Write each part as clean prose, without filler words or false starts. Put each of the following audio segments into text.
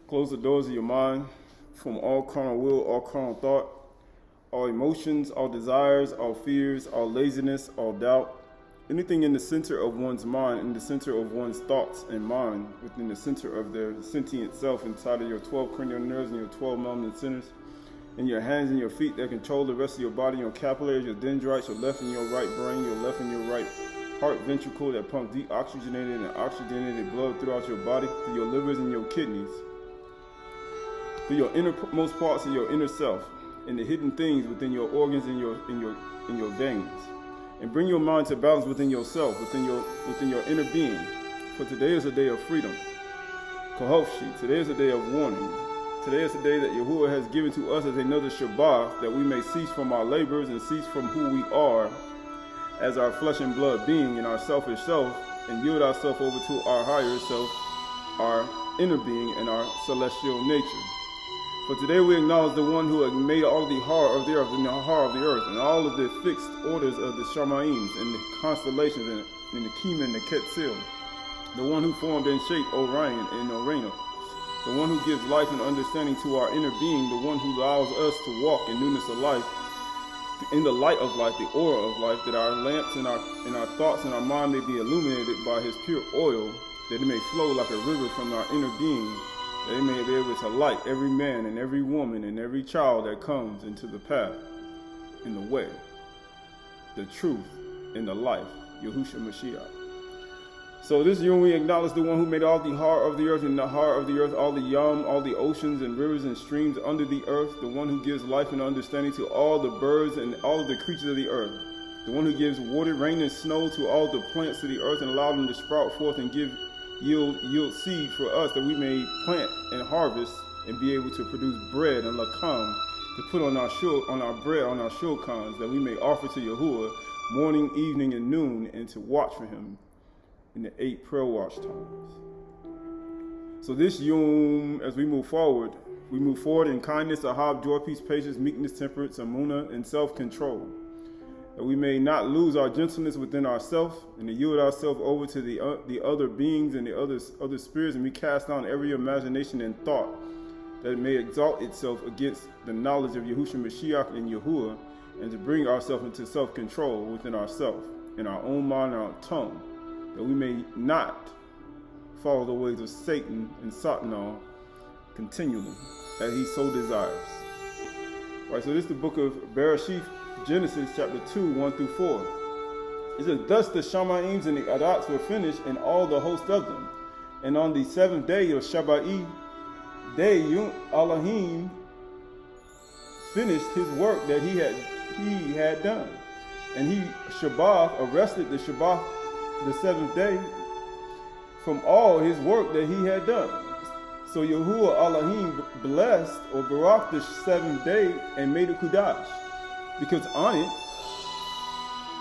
Close the doors of your mind from all carnal will, all carnal thought, all emotions, all desires, all fears, all laziness, all doubt. Anything in the center of one's mind, in the center of one's thoughts and mind, within the center of their sentient self, inside of your 12 cranial nerves and your 12 melanin centers, in your hands and your feet that control the rest of your body, your capillaries, your dendrites, your left and your right brain, your left and your right heart ventricle that pumps deoxygenated and oxygenated blood throughout your body, through your livers and your kidneys, through your innermost parts of your inner self, and the hidden things within your organs and your veins. And bring your mind to balance within yourself, within your inner being. For today is a day of freedom. Qahalath, today is a day of warning. Today is the day that Yahuah has given to us as another Shabath, that we may cease from our labors and cease from who we are as our flesh and blood being and our selfish self, and yield ourselves over to our higher self, our inner being, and our celestial nature. For today we acknowledge the one who had made all the heart of the earth and the heart of the earth, and all of the fixed orders of the Shamaim and the constellations and the Kim and the Quetzal, the one who formed and shaped Orion and Uranus, the one who gives life and understanding to our inner being, the one who allows us to walk in newness of life, in the light of life, the aura of life, that our lamps and our thoughts and our mind may be illuminated by his pure oil, that it may flow like a river from our inner being, that it may be able to light every man and every woman and every child that comes into the path, in the way, the truth, and the life, Yahushua Mashiach. So this year we acknowledge the one who made all the heart of the earth, and the heart of the earth, all the yam, all the oceans and rivers and streams under the earth, the one who gives life and understanding to all the birds and all of the creatures of the earth, the one who gives water, rain, and snow to all the plants of the earth and allow them to sprout forth and yield seed for us, that we may plant and harvest and be able to produce bread and lakam to put on our bread, on our shulchans, that we may offer to Yahuah morning, evening, and noon, and to watch for him in the 8 prayer watch times. So this Yom, as we move forward in kindness, ahab, joy, peace, patience, meekness, temperance, amunah, and self-control, that we may not lose our gentleness within ourselves, and to yield ourselves over to the other beings and the other spirits, and we cast down every imagination and thought that it may exalt itself against the knowledge of Yahushua Mashiach and Yahuah, and to bring ourselves into self-control within ourselves, in our own mind and our tongue, that we may not follow the ways of Satan and Satan continually, as he so desires. Right, so this is the book of Bereshith, Genesis chapter 2, 1 through 4. It says, thus the Shamaims and the Adats were finished, and all the host of them. And on the 7th day of Shabbat day, Elohim finished his work that he had done. And he, Shabath, arrested the Shabath the 7th day from all his work that he had done. So Yahuah Elohim blessed or baraked the 7th day and made it Kudash. Because on it,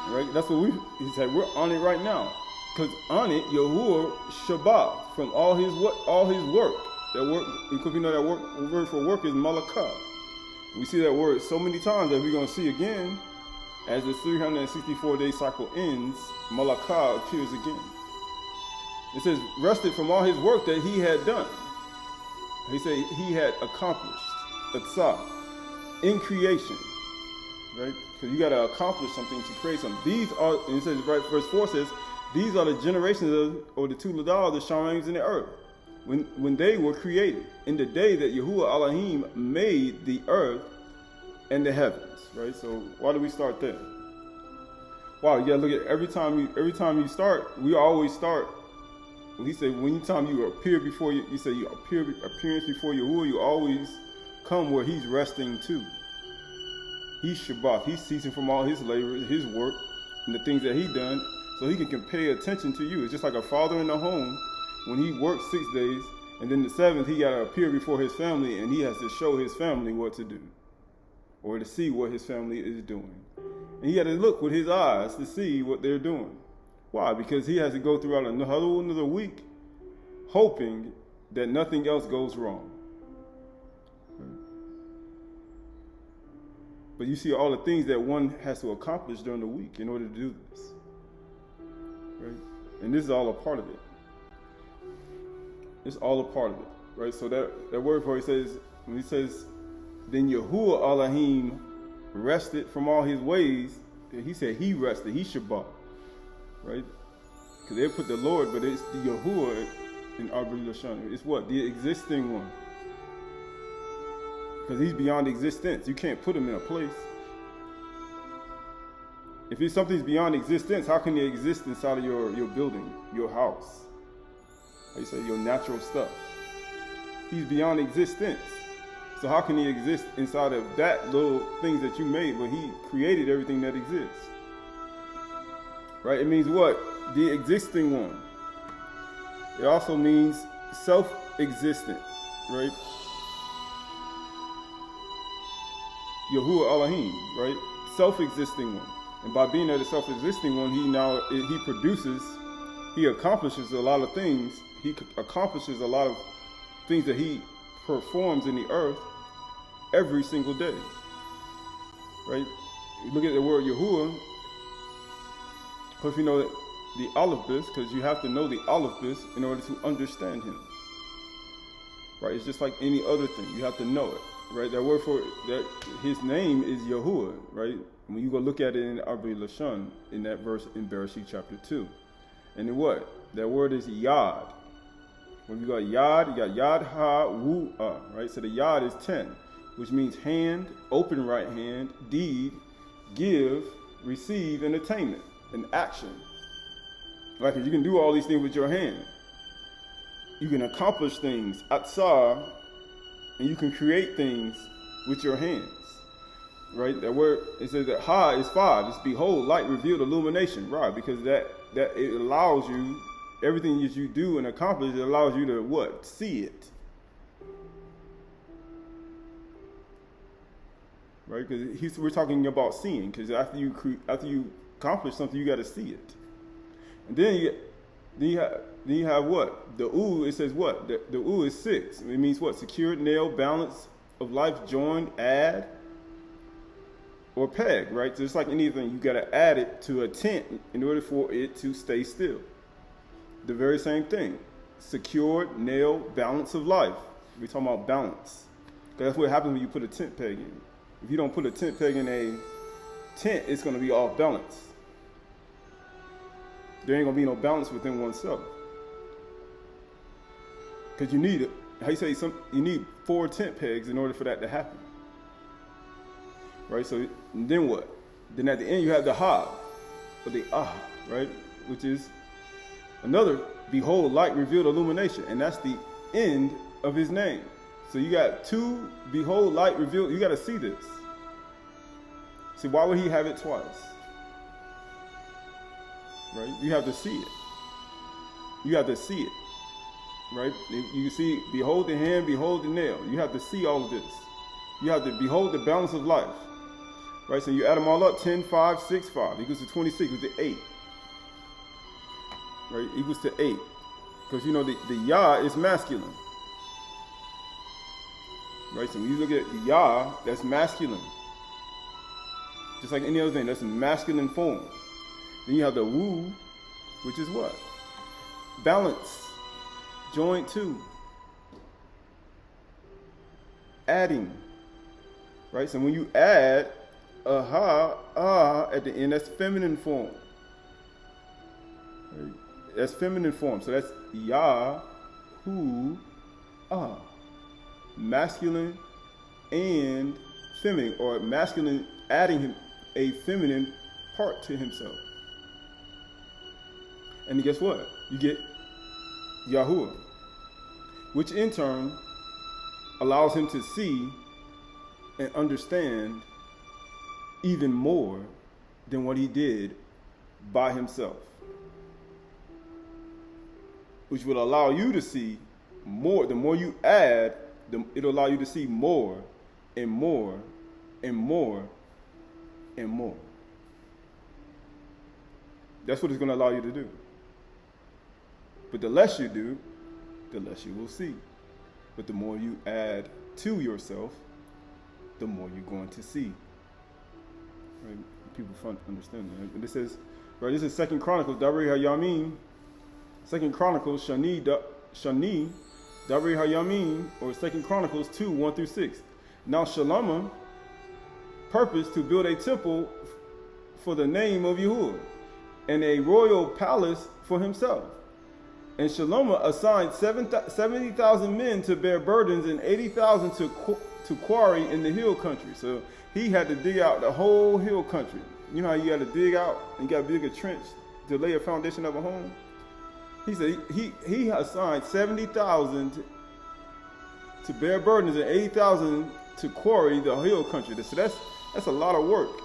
right, that's what he said, we're on it right now. Because on it, Yahuah Shabath from all his work. That work, because we know that word for work is malakah. We see that word so many times that we're going to see again. As the 364-day cycle ends, Malakah appears again. It says, rested from all his work that he had done. He said he had accomplished, Atzah, in creation. Right? Because you got to accomplish something to create something. These are, and it says, right, verse 4 says, these are the generations of, or the two Ladal, the Shamaim in the earth, when they were created, in the day that Yahuah Elohim made the earth and the heavens. Right, so why do we start there? Wow, you gotta look at every time you start, we always start. Well, he said, anytime you appear before you say you appearance before Yahuah, you always come where he's resting too. He's Shabath, he's ceasing from all his labor, his work, and the things that he done, so he can pay attention to you. It's just like a father in the home when he works 6 days, and then the 7th he gotta appear before his family, and he has to show his family what to do, or to see what his family is doing. And he had to look with his eyes to see what they're doing. Why? Because he has to go throughout another week hoping that nothing else goes wrong. But you see all the things that one has to accomplish during the week in order to do this. Right? And this is all a part of it. It's all a part of it. right? So that word for it says, when he says, then Yahuah Elohim rested from all his ways, he said he rested, he Shabath, right? Because they put the Lord, but it's the Yahuah in Arbri Lashon. It's what? The existing one. Because he's beyond existence. You can't put him in a place. If something's beyond existence, how can it exist inside of your building, your house? How you say, your natural stuff? He's beyond existence. So how can he exist inside of that little things that you made when he created everything that exists? Right? It means what? The existing one. It also means self-existent, right? Yahuah Elohim, right? Self-existing one. And by being that a self-existing one, he produces, he accomplishes a lot of things. He accomplishes a lot of things that he performs in the earth every single day, right? You look at the word Yahuah, of course you know the Aleph, because you have to know the Aleph in order to understand him, right? It's just like any other thing. You have to know it, right? That word for that, his name is Yahuah, right? When you go look at it in Arbri Lashon, in that verse in Bereshit chapter 2. And then what? That word is Yad. When you got Yad, you got Yad Ha Wu Ah, right? So the Yad is 10, which means hand, open right hand, deed, give, receive, and attainment, and action. Like, you can do all these things with your hand. You can accomplish things, Atzar, and you can create things with your hands. Right? That word, it says that Ha is 5. It's behold, light, revealed, illumination. Right? Because that it allows you, everything that you do and accomplish, it allows you to what? See it. Right? Because we're talking about seeing. Because after you accomplish something, you got to see it. And then you have what? The U, it says what? The U is 6. It means what? Secured, nailed, balance of life, joined, add, or peg, right? Just like anything, you got to add it to a tent in order for it to stay still. The very same thing. Secured, nailed, balance of life. We're talking about balance. That's what happens when you put a tent peg in. If you don't put a tent peg in a tent, it's going to be off balance. There ain't going to be no balance within oneself. Because you need it. How you say you need 4 tent pegs in order for that to happen. Right? So then what? Then at the end you have the Ha, or the Ah, right? Which is another behold, light, revealed, illumination. And that's the end of his name. So you got 2 behold, light, revealed. You got to see this. See, why would he have it twice? Right? You have to see it. You have to see it. Right? You see, behold the hand, behold the nail. You have to see all of this. You have to behold the balance of life. Right? So you add them all up, 10, 5, 6, 5. Equals to 26, equals to 8. Right? Equals to 8. Because you know the Yah is masculine. Right? So when you look at the Yah, that's masculine. Just like any other thing, that's a masculine form. Then you have the Wu, which is what? Balance. Joint 2. Adding. Right? So when you add at the end, that's feminine form. Right? That's feminine form. So that's Ya, Hu, Ah. Masculine and feminine, or masculine adding a feminine part to himself. And guess what? You get Yahuah, which in turn allows him to see and understand even more than what he did by himself, which will allow you to see more. The more you add, it'll allow you to see more and more and more and more. That's what it's going to allow you to do. But the less you do, the less you will see. But the more you add to yourself, the more you're going to see. Right? People understand that. And this is, right? This is 2 Chronicles. Dari Hayamim. 2 Chronicles. Shani Dabri Hayamim, or 2 Chronicles 2, 1 through 6. Now Shalam purposed to build a temple for the name of Yahuah, and a royal palace for himself. And Shalom assigned 70,000 men to bear burdens and 80,000 to quarry in the hill country. So he had to dig out the whole hill country. You know how you got to dig out and you got to dig a trench to lay a foundation of a home? He said he assigned 70,000 to bear burdens and 80,000 to quarry the hill country. So that's a lot of work.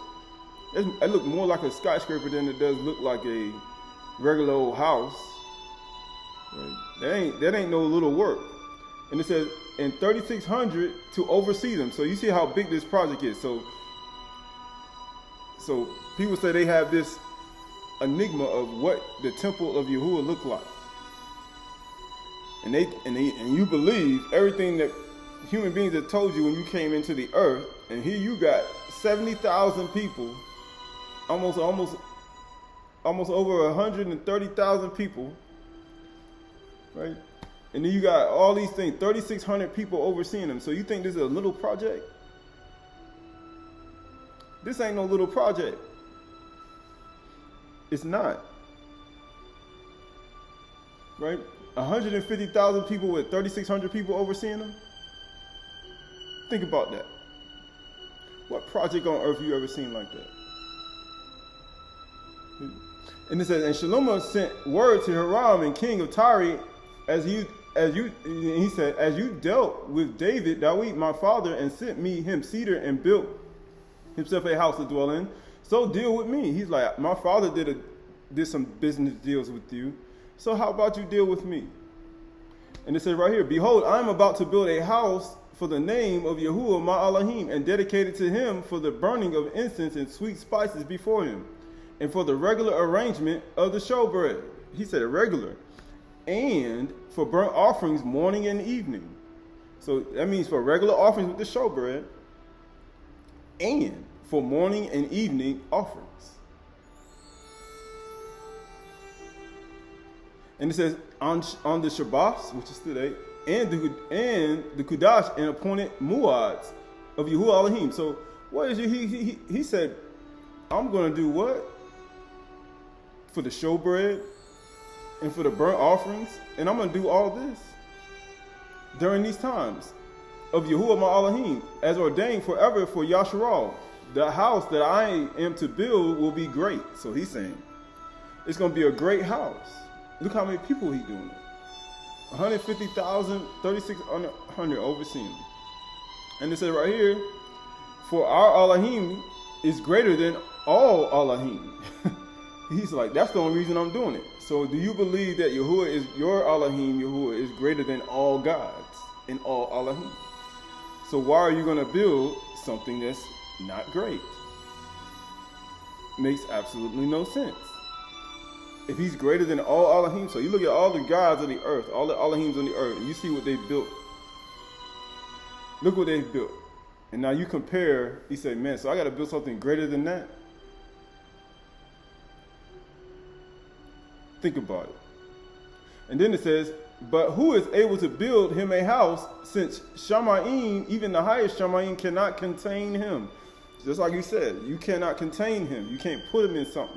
It looked more like a skyscraper than it does look like a regular old house. Right? That ain't no little work. And it says, and 3,600 to oversee them. So you see how big this project is. So people say they have this enigma of what the temple of Yahuah looked like. And you believe everything that human beings have told you when you came into the earth, and here you got 70,000 people, almost over 130,000 people, right? And then you got all these things, 3,600 people overseeing them. So you think this is a little project? This ain't no little project. It's not. Right? 150,000 people with 3,600 people overseeing them? Think about that. What project on earth you ever seen like that? And it says, and Shalom sent word to Hiram and king of Tyre, he said, as you dealt with David, my father, and sent me him cedar and built himself a house to dwell in, so deal with me. He's like, my father did some business deals with you, so how about you deal with me? And it says right here, behold, I am about to build a house for the name of Yahuah my Elohim, and dedicate it to him for the burning of incense and sweet spices before him, and for the regular arrangement of the showbread. He said regular. And for burnt offerings morning and evening. So that means for regular offerings with the showbread, and for morning and evening offerings. And it says on the Shabath, which is today, and the Kudash and appointed Muads of Yahuah Elohim. So what is he said, I'm going to do what? For the showbread and for the burnt offerings, and I'm going to do all this during these times of Yahuah my Elohim, as ordained forever for Yasharal. The house that I am to build will be great. So he's saying it's going to be a great house. Look how many people he's doing it. 150,000, 3,600 overseeing them. And it says right here, for our Elohim is greater than all Elohim. He's like, that's the only reason I'm doing it. So do you believe that Yahuah is your Elohim, Yahuah is greater than all gods and all Elohim? So why are you going to build something that's not great? Makes absolutely no sense. If he's greater than all Elohim, so you look at all the gods of the earth, all the Elohims on the earth, and you see what they built. Look what they built. And now you compare, you say, man, so I got to build something greater than that? Think about it. And then it says, but who is able to build him a house, since Shamayim, even the highest Shamayim, cannot contain him? Just like you said, you cannot contain him. You can't put him in something.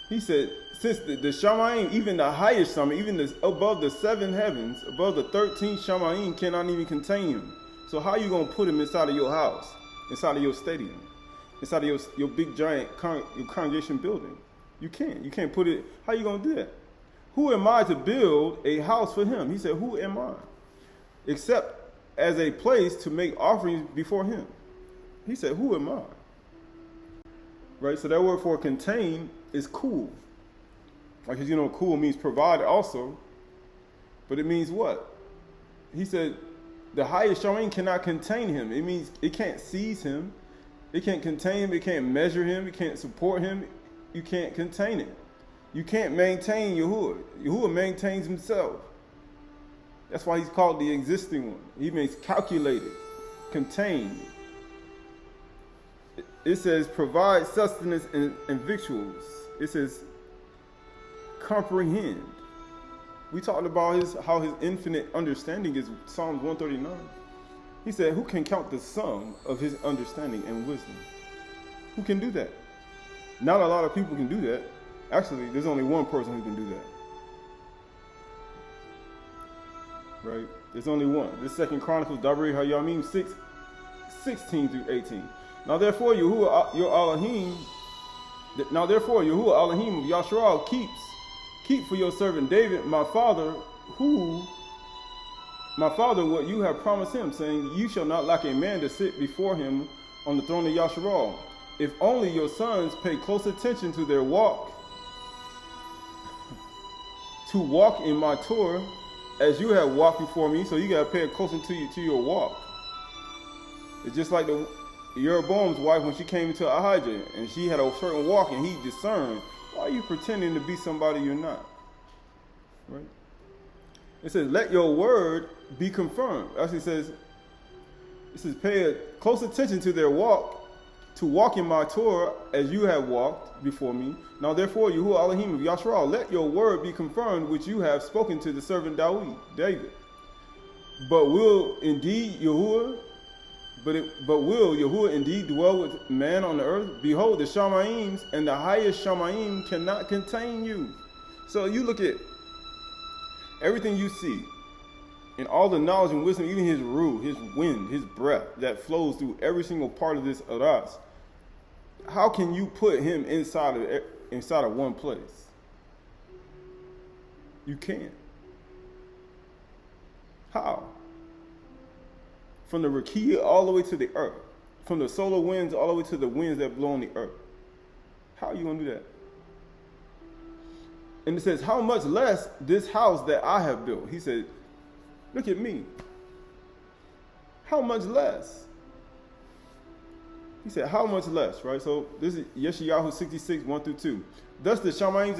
He said, since the Shamayim, even the highest Shamayim, even above the 7 heavens, above the 13 Shamayim, cannot even contain him. So how are you going to put him inside of your house, inside of your stadium, inside of your big giant your congregation building? You can't. You can't put it. How are you going to do that? Who am I to build a house for him? He said, who am I? Except as a place to make offerings before him. He said, who am I? Right? So that word for contain is cool. Like, you know, cool means provide also. But it means what? He said, the highest Shamayim cannot contain him. It means it can't seize him. It can't contain him. It can't measure him. It can't support him. You can't contain it. You can't maintain Yahuah. Yahuah maintains himself. That's why he's called the existing one. He means calculated, contained. It says provide sustenance and victuals. It says comprehend. We talked about how his infinite understanding is Psalms 139. He said, who can count the sum of his understanding and wisdom? Who can do that? Not a lot of people can do that. Actually, there's only one person who can do that. Right? There's only one. This 2 Chronicles, Dabri Hayamim 6:16 through 18. Now therefore, Yahuah Elohim of Yasharal keep for your servant David, my father, what you have promised him, saying, you shall not lack a man to sit before him on the throne of Yasharal. If only your sons pay close attention to their walk, to walk in my Torah, as you have walked before me. So you got to pay close attention to your walk. It's just like the Jeroboam's wife when she came into Aydah, and she had a certain walk, and he discerned, why are you pretending to be somebody you're not? Right? It says, let your word be confirmed. Actually, it says, pay close attention to their walk, to walk in my Torah as you have walked before me. Now therefore, Yahuah Elohim of Yasharal, let your word be confirmed, which you have spoken to the servant David. But will Yahuah indeed dwell with man on the earth? Behold, the Shamayims and the highest Shamayim cannot contain you. So you look at everything you see, and all the knowledge and wisdom, even his ruh, his wind, his breath that flows through every single part of this Adar. How can you put him inside of one place? You can't. How? From the Rakia all the way to the earth, from the solar winds all the way to the winds that blow on the earth. How are you going to do that? And it says, how much less this house that I have built? He said, look at me. How much less? He said, how much less, right? So this is Yeshayahu 66, 1 through 2. Thus the Shamayims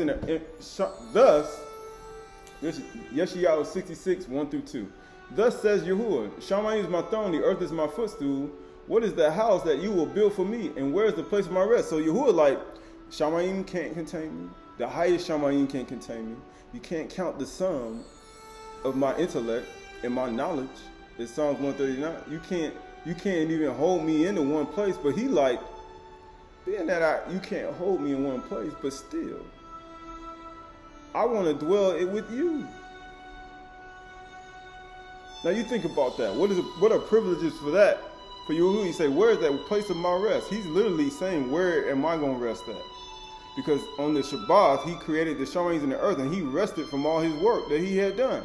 this is Yeshayahu 66, 1 through 2. Thus says Yahuah, Shamayim is my throne, the earth is my footstool. What is the house that you will build for me? And where is the place of my rest? So Yahuah, like, Shamayim can't contain me. The highest Shamayim can't contain me. You can't count the sum of my intellect and my knowledge. It's Psalms 139. You can't even hold me into one place. But he like, being that you can't hold me in one place, but still, I want to dwell it with you. Now you think about that. What are privileges for that? For you, he say, where is that place of my rest? He's literally saying, where am I going to rest at? Because on the Shabath, he created the Shamayim in the earth, and he rested from all his work that he had done.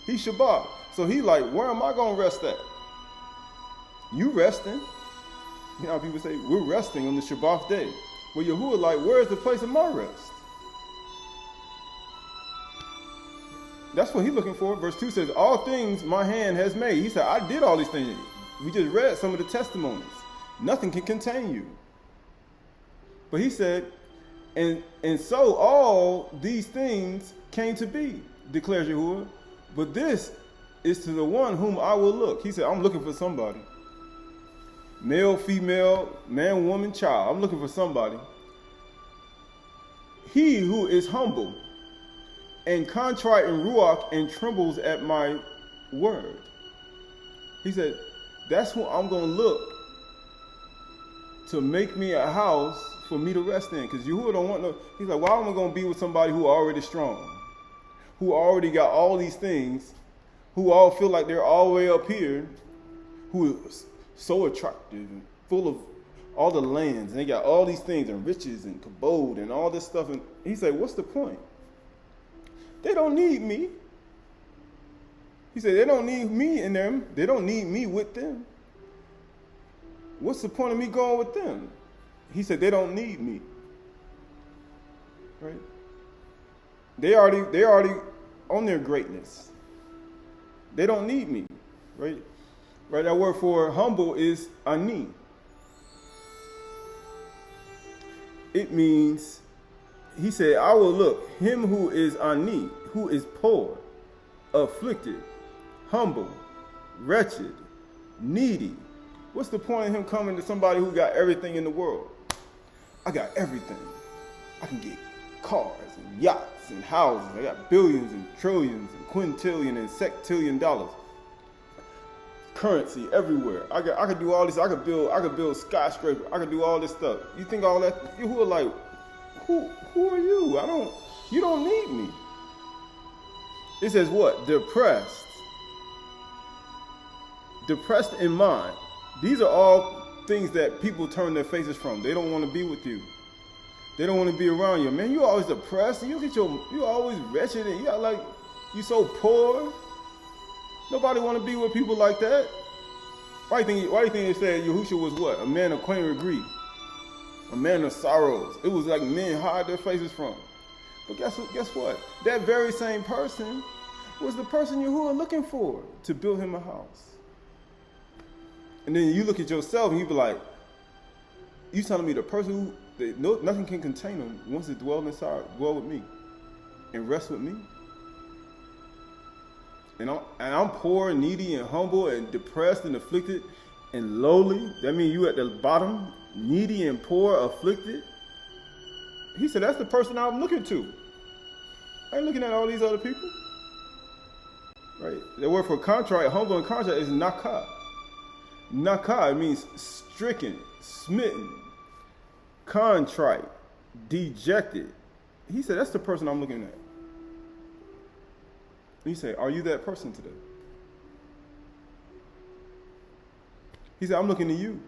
He Shabbat. So he like, where am I going to rest at? You resting. You know how people say, we're resting on the Shabbat day. Well, Yahuah like, where is the place of my rest? That's what he's looking for. Verse 2 says, all things my hand has made. He said, I did all these things. We just read some of the testimonies. Nothing can contain you. But he said, and so all these things came to be, declares Yahuah. But this is to the one whom I will look. He said, I'm looking for somebody. Male, female, man, woman, child. I'm looking for somebody. He who is humble and contrite in ruach and trembles at my word. He said, that's who I'm going to look to make me a house for me to rest in. Because Yahuah don't want no, he's like, why am I going to be with somebody who already strong? Who already got all these things, who all feel like they're all the way up here, who is so attractive and full of all the lands, and they got all these things and riches and kabod and all this stuff. And he said, what's the point? They don't need me. He said, they don't need me in them. They don't need me with them. What's the point of me going with them? He said, they don't need me. Right? They already on their greatness. They don't need me. Right? Right, that word for humble is ani. It means, he said, I will look him who is ani, who is poor, afflicted, humble, wretched, needy. What's the point of him coming to somebody who got everything in the world? I got everything. I can get cars and yachts and houses. I got billions and trillions and quintillion and sextillion dollars. Currency everywhere. I could do all this. I could build skyscraper. I could do all this stuff. You think all that? Who are like, who are you? You don't need me. It says what? Depressed in mind. These are all things that people turn their faces from. They don't want to be with you. They don't want to be around you. Man, you always depressed. You always wretched, and you so poor. Nobody want to be with people like that. Why do you think they said Yahushua was what? A man acquainted with grief. A man of sorrows. It was like men hide their faces from. But guess what? That very same person was the person Yahuwah looking for to build him a house. And then you look at yourself and you be like, you telling me the person nothing can contain him wants to dwell with me and rest with me? And I'm poor, needy, and humble, and depressed, and afflicted, and lowly. That means you at the bottom, needy and poor, afflicted. He said, that's the person I'm looking to. I ain't looking at all these other people. Right? The word for contrite, humble and contrite is nakah. Nakah, it means stricken, smitten, contrite, dejected. He said, that's the person I'm looking at. And you say, are you that person today? He said, I'm looking to you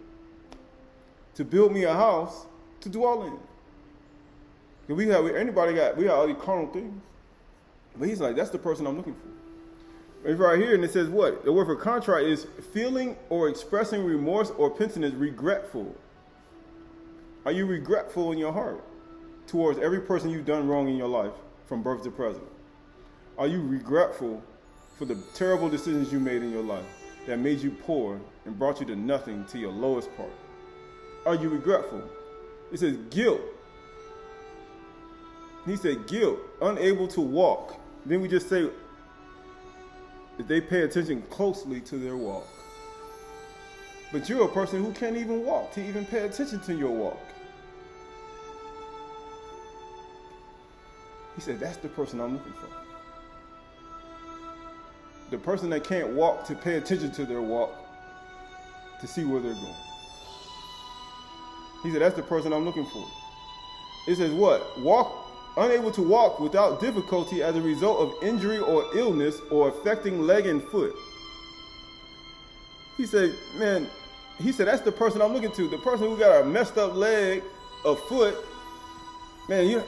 to build me a house to dwell in. We got all these carnal things. But he's like, that's the person I'm looking for. It's right here, and it says what? The word for contrite is feeling or expressing remorse or penitence, regretful. Are you regretful in your heart towards every person you've done wrong in your life from birth to present? Are you regretful for the terrible decisions you made in your life that made you poor and brought you to nothing, to your lowest part? Are you regretful? It says guilt. He said guilt, unable to walk. Then we just say that they pay attention closely to their walk. But you're a person who can't even walk to even pay attention to your walk. He said, that's the person I'm looking for. The person that can't walk to pay attention to their walk, to see where they're going. He said, that's the person I'm looking for. It says what? Unable to walk without difficulty as a result of injury or illness or affecting leg and foot. He said, that's the person I'm looking to. The person who got a messed up leg, a foot. You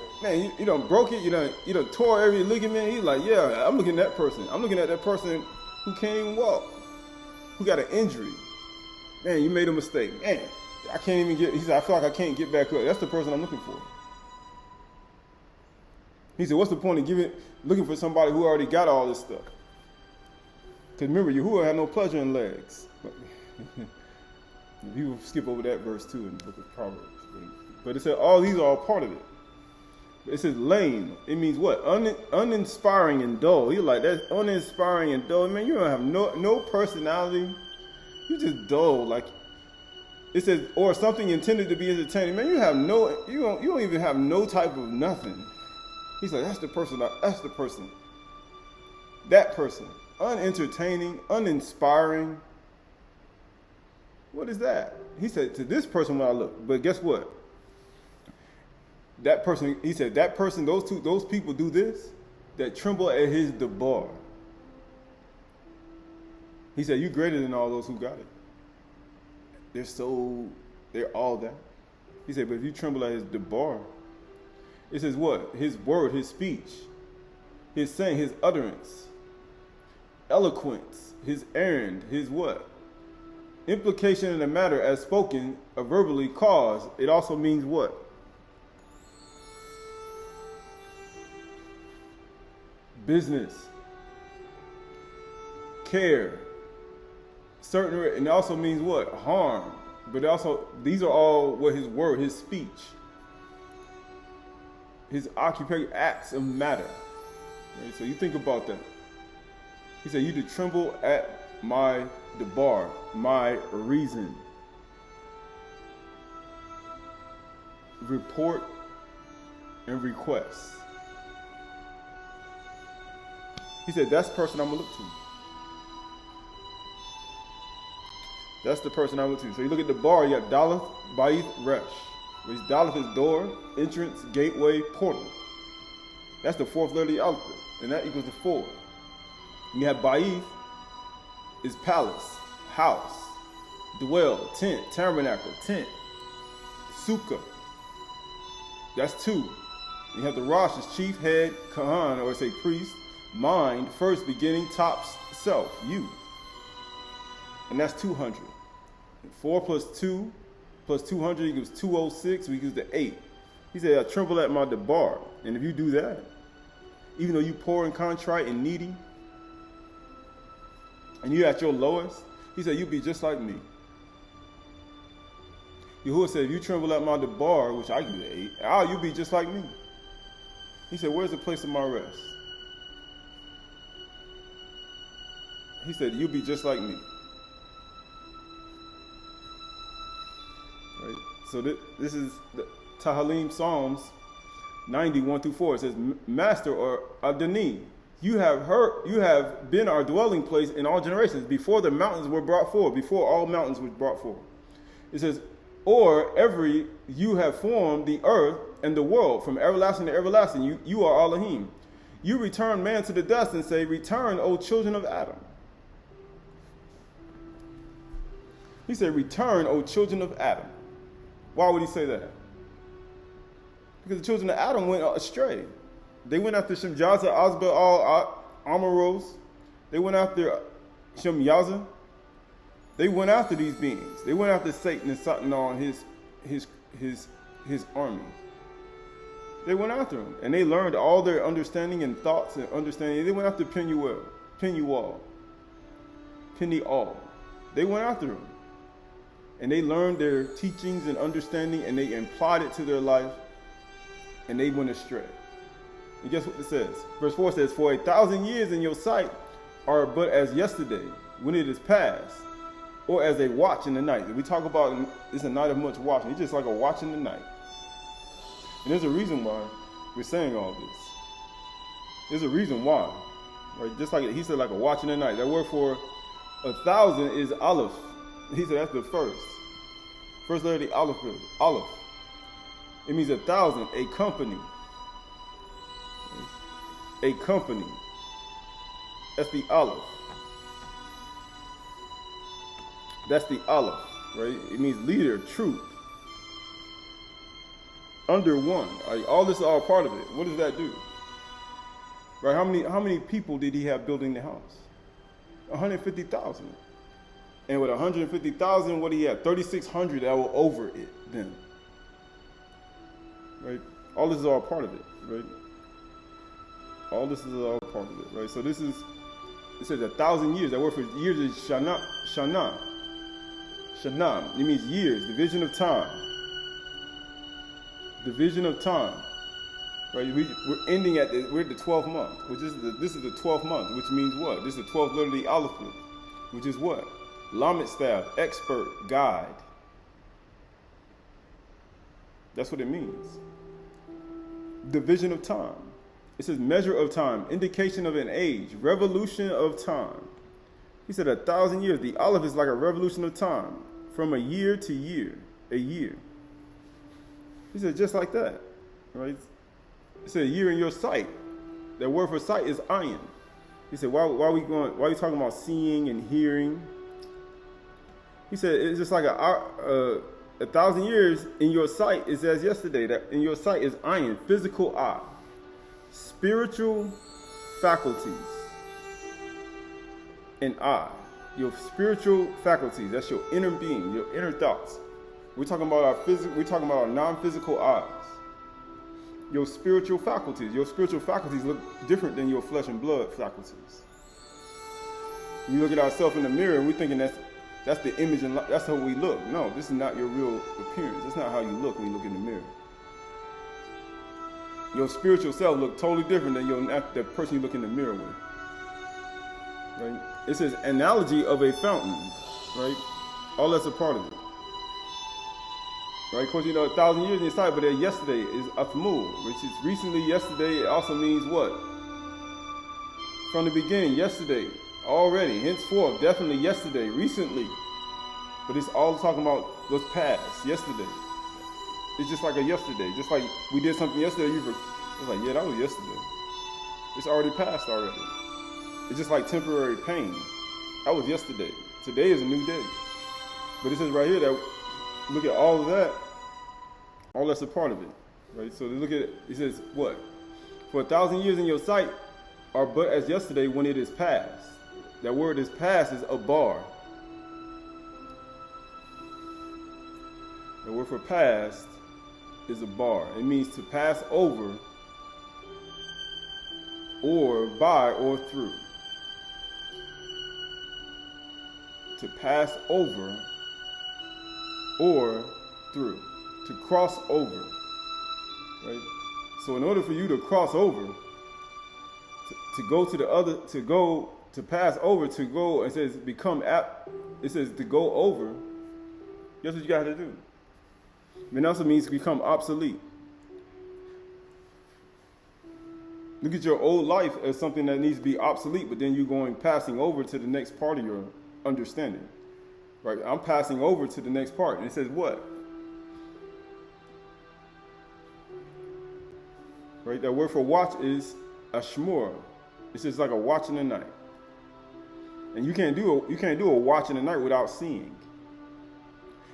done broke it, you done tore every ligament. He's like, yeah, I'm looking at that person. I'm looking at that person who can't even walk, who got an injury. Man, you made a mistake. Man, I can't even he said, I feel like I can't get back up. That's the person I'm looking for. He said, what's the point of looking for somebody who already got all this stuff? Because remember, Yahuwah had no pleasure in legs. People skip over that verse too in the book of Proverbs. But it said all these are all part of it. It says lame. It means what? Uninspiring and dull. You're like, that's uninspiring and dull. Man, you don't have no personality. You just dull. Like it says, or something intended to be entertaining. Man, you don't even have no type of nothing. He's like, that's the person. That person. Unentertaining, uninspiring. What is that? He said, to this person when I look. But guess what? That person, he said, that person, those people do this, that tremble at his debar. He said, you're greater than all those who got it. They're all that. He said, but if you tremble at his debar, it says what? His word, his speech, his saying, his utterance, eloquence, his errand, his what? Implication in the matter as spoken, verbally cause. It also means what? Business, care, certain, and it also means what? Harm. But also, these are all what his word, his speech, his occupation, acts of matter. Right? So you think about that. He said, you to tremble at my debar, my reason. Report and requests. He said, that's the person I'm going to look to. That's the person I'm going to. So you look at the bar, you have Daleth, Ba'ith, Resh. Which Daleth is door, entrance, gateway, portal. That's the fourth letter of the alphabet. And that equals to 4. And you have Ba'ith is palace, house, dwell, tent, tabernacle, tent, sukkah. That's 2. You have the Rosh is chief, head, Kahan, or say priest, mind, first, beginning, tops, self, you. And that's 200. 4 plus 2 plus 200 equals 206, we use the 8. He said, I tremble at my debar. And if you do that, even though you poor and contrite and needy, and you're at your lowest, he said, you'll be just like me. Yahuah said, if you tremble at my debar, which I give you the 8, you'll be just like me. He said, where's the place of my rest? He said, you'll be just like me. Right? So this is the Tahalim Psalms 91 through 4. It says, Master or Adani, you have been our dwelling place in all generations, before the mountains were brought forth, before all mountains were brought forth. It says, or you have formed the earth and the world from everlasting to everlasting. You are Elohim. You return man to the dust and say, return, O children of Adam. He said, return, O children of Adam. Why would he say that? Because the children of Adam went astray. They went after Shem Yaza, Azba, Amaros. They went after Shem Yaza. They went after these beings. They went after Satan and Satan on his army. They went after him. And they learned all their understanding and thoughts and understanding. They went after Peniel. They went after him. And they learned their teachings and understanding, and they applied it to their life, and they went astray. And guess what it says? Verse 4 says, for 1,000 years in your sight are but as yesterday, when it is past, or as a watch in the night. We talk about it's a night of much watching. It's just like a watch in the night. And there's a reason why we're saying all this. There's a reason why. Right? Just like he said, like a watch in the night. That word for 1,000 is Aleph. He said that's the first. First letter of the alphabet, Aleph. It means 1,000, a company. A company. That's the Aleph. That's the Aleph, right? It means leader, truth. Under one. Right? All this is all part of it. What does that do? Right? How many people did he have building the house? 150,000. And with 150,000, what he had? 3,600 that were over it then. Right? All this is all part of it, right? All this is all part of it, right? So it says 1,000 years. That word for years is Shana. It means years, division of time. Division of time. Right? We're ending we're at the 12th month, this is the 12th month, which means what? This is the 12th letter of the alphabet, which is what? Lamed staff, expert, guide. That's what it means. Division of time. It says measure of time, indication of an age, revolution of time. He said 1,000 years. The Aleph is like a revolution of time, from a year to year, a year. He said just like that, right? He said a year in your sight. That word for sight is ayin. He said why are you talking about seeing and hearing? He said it's just like 1,000 years in your sight is as yesterday. That in your sight is ayin, physical eye. Spiritual faculties and eye. Your spiritual faculties, that's your inner being, your inner thoughts. We're talking about our non-physical eyes. Your spiritual faculties look different than your flesh and blood faculties. We look at ourselves in the mirror and we're thinking that's the image and that's how we look. No, this is not your real appearance. That's not how you look when you look in the mirror. Your spiritual self look totally different than the person you look in the mirror with. Right? It says analogy of a fountain. Right? All that's a part of it. Right? Of course, 1,000 years in your sight, but yesterday is Athmul, which is recently. Yesterday, it also means what? From the beginning, yesterday, already, henceforth, definitely yesterday, recently. But it's all talking about what's past, yesterday. It's just like a yesterday. Just like we did something yesterday, it's like, yeah, that was yesterday. It's already passed already. It's just like temporary pain. That was yesterday. Today is a new day. But it says right here that, look at all of that. All that's a part of it. Right? So look at it. It says, what? For 1,000 years in your sight are but as yesterday when it is past. That word is past is Adar. The word for past is Adar. It means to pass over, or by, or through. To pass over, or through. To cross over. Right? So in order for you to cross over, to go to the other, to pass over, to go, it says it says to go over, guess what you got to do? It also means to become obsolete. Look at your old life as something that needs to be obsolete, but then you're passing over to the next part of your understanding. Right? I'm passing over to the next part. And it says what? Right? That word for watch is ashmur. It's just like a watch in the night. And you can't do a watch in the night without seeing.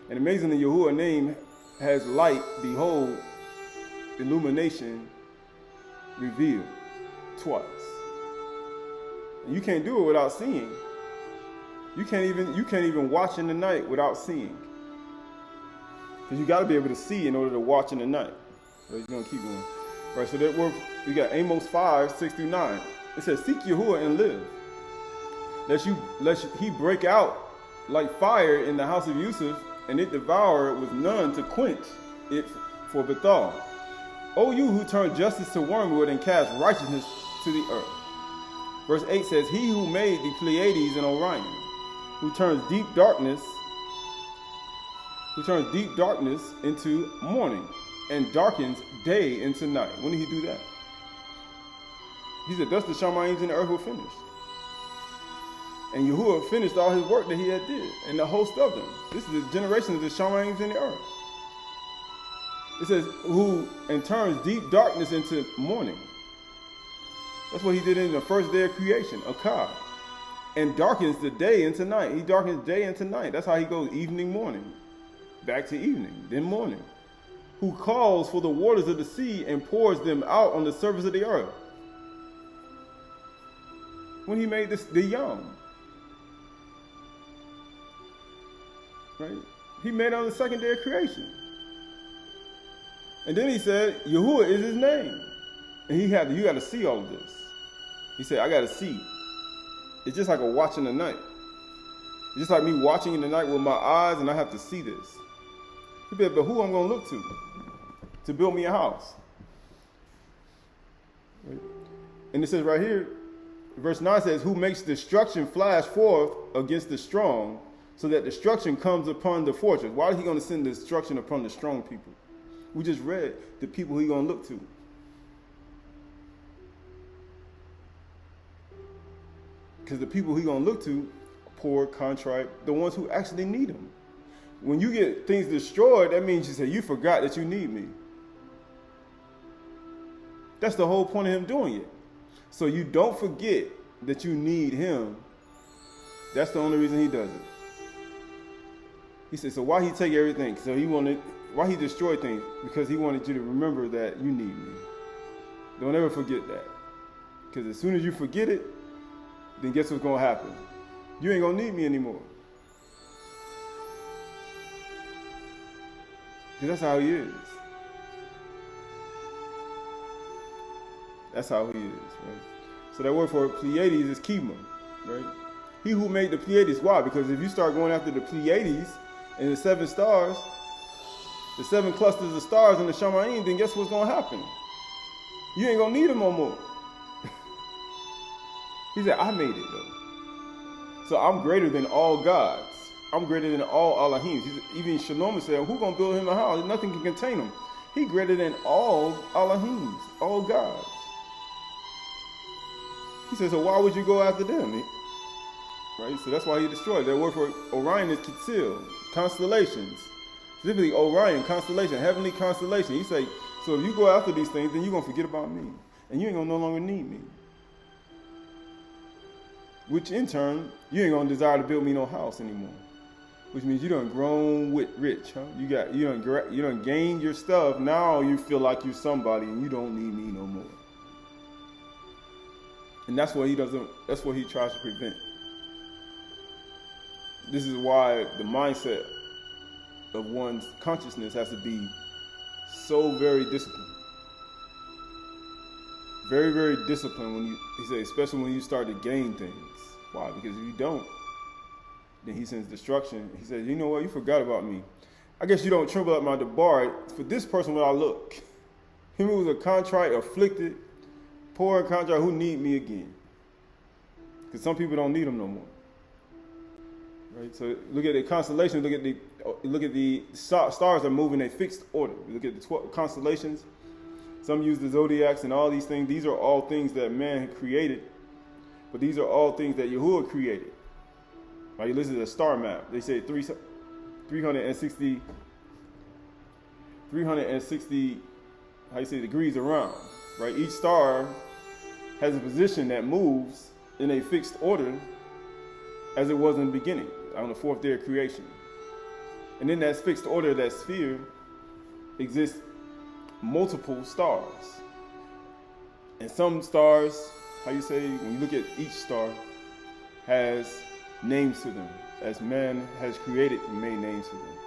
And amazingly, Yahuah name has light, behold, illumination, revealed twice. And you can't do it without seeing. You can't even watch in the night without seeing. Because you got to be able to see in order to watch in the night. Right, you're going to keep going. Right, so that word, we got Amos 5, 6 through 9. It says, seek Yahuah and live. Lest he break out like fire in the house of Yusuf, and it devour with none to quench it for Bethal. O you who turn justice to wormwood and cast righteousness to the earth. Verse 8 says, he who made the Pleiades and Orion, who turns deep darkness into morning, and darkens day into night. When did he do that? He said, thus the Shamayim in the earth were finished. And Yahuah finished all his work that he had did, and the host of them. This is the generation of the Shamayim in the earth. It says, who and turns deep darkness into morning. That's what he did in the first day of creation, Akar. And darkens the day into night. He darkens day into night. That's how he goes evening, morning. Back to evening, then morning. Who calls for the waters of the sea and pours them out on the surface of the earth. When he made the young. Right? He made it on the second day of creation. And then he said, Yahuah is his name. And you got to see all of this. He said, I got to see. It's just like a watch in the night. It's just like me watching in the night with my eyes, and I have to see this. He said, but who I'm going to look to build me a house? Right? And it says right here, verse 9 says, who makes destruction flash forth against the strong, so that destruction comes upon the fortress. Why is he going to send destruction upon the strong people? We just read the people he's going to look to. Because the people he's going to look to, poor, contrite, the ones who actually need him. When you get things destroyed, that means you say, you forgot that you need me. That's the whole point of him doing it. So you don't forget that you need him. That's the only reason he does it. He said, so why he take everything? So why he destroyed things? Because he wanted you to remember that you need me. Don't ever forget that. Because as soon as you forget it, then guess what's going to happen? You ain't going to need me anymore. Because that's how he is. That's how he is, right? So that word for Pleiades is Kima, right? He who made the Pleiades. Why? Because if you start going after the Pleiades and the 7 stars, the 7 clusters of stars in the Shamayim, then guess what's going to happen? You ain't going to need them no more. He said, I made it though. So I'm greater than all gods. I'm greater than all Elohims. Even Shanym said, who gonna build him a house? Nothing can contain him. He greater than all Elohims, all gods. He said, so why would you go after them? Right? So that's why he destroyed. That word for Orion is Kitsil, constellations. Specifically Orion, constellation, heavenly constellation. He say, so if you go after these things, then you're going to forget about me. And you ain't going to no longer need me. Which in turn, you ain't going to desire to build me no house anymore. Which means you done grown rich, huh? You done gained your stuff. Now you feel like you're somebody and you don't need me no more. And that's what he tries to prevent. This is why the mindset of one's consciousness has to be so very disciplined. Very, very disciplined especially when you start to gain things. Why? Because if you don't, then he sends destruction. He says, you know what, you forgot about me. I guess you don't tremble at my debar. For this person will I look. Him who was a contrite, afflicted, poor and contrite, who need me again. Because some people don't need him no more. Right? So look at the constellation, look at the stars are moving in a fixed order. Look at the 12 constellations. Some use the zodiacs and all these things. These are all things that man had created, but these are all things that Yahuah created. Right? You listen to the star map. They say 360 how you say degrees around. Right? Each star has a position that moves in a fixed order as it was in the beginning, on the fourth day of creation. And in that fixed order, that sphere, exists multiple stars. And some stars, how you say, when you look at each star, has names to them, as man has created and made names for them.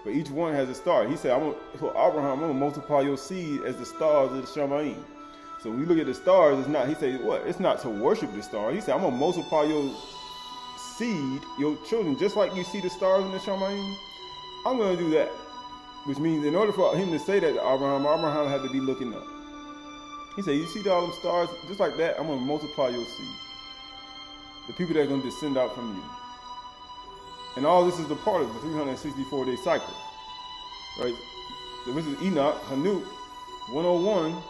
But each one has a star. He said, for Abraham, I'm going to multiply your seed as the stars of the Shamayim. So when you look at the stars, it's not, he said, what? It's not to worship the star. He said, I'm going to multiply your seed, your children, just like you see the stars in the Shamayim. I'm going to do that. Which means in order for him to say that to Abraham had to be looking up. He said, you see all them stars? Just like that, I'm going to multiply your seed. The people that are going to descend out from you. And all this is a part of the 364-day cycle. Right? So this is Enoch, Hanuk, 101,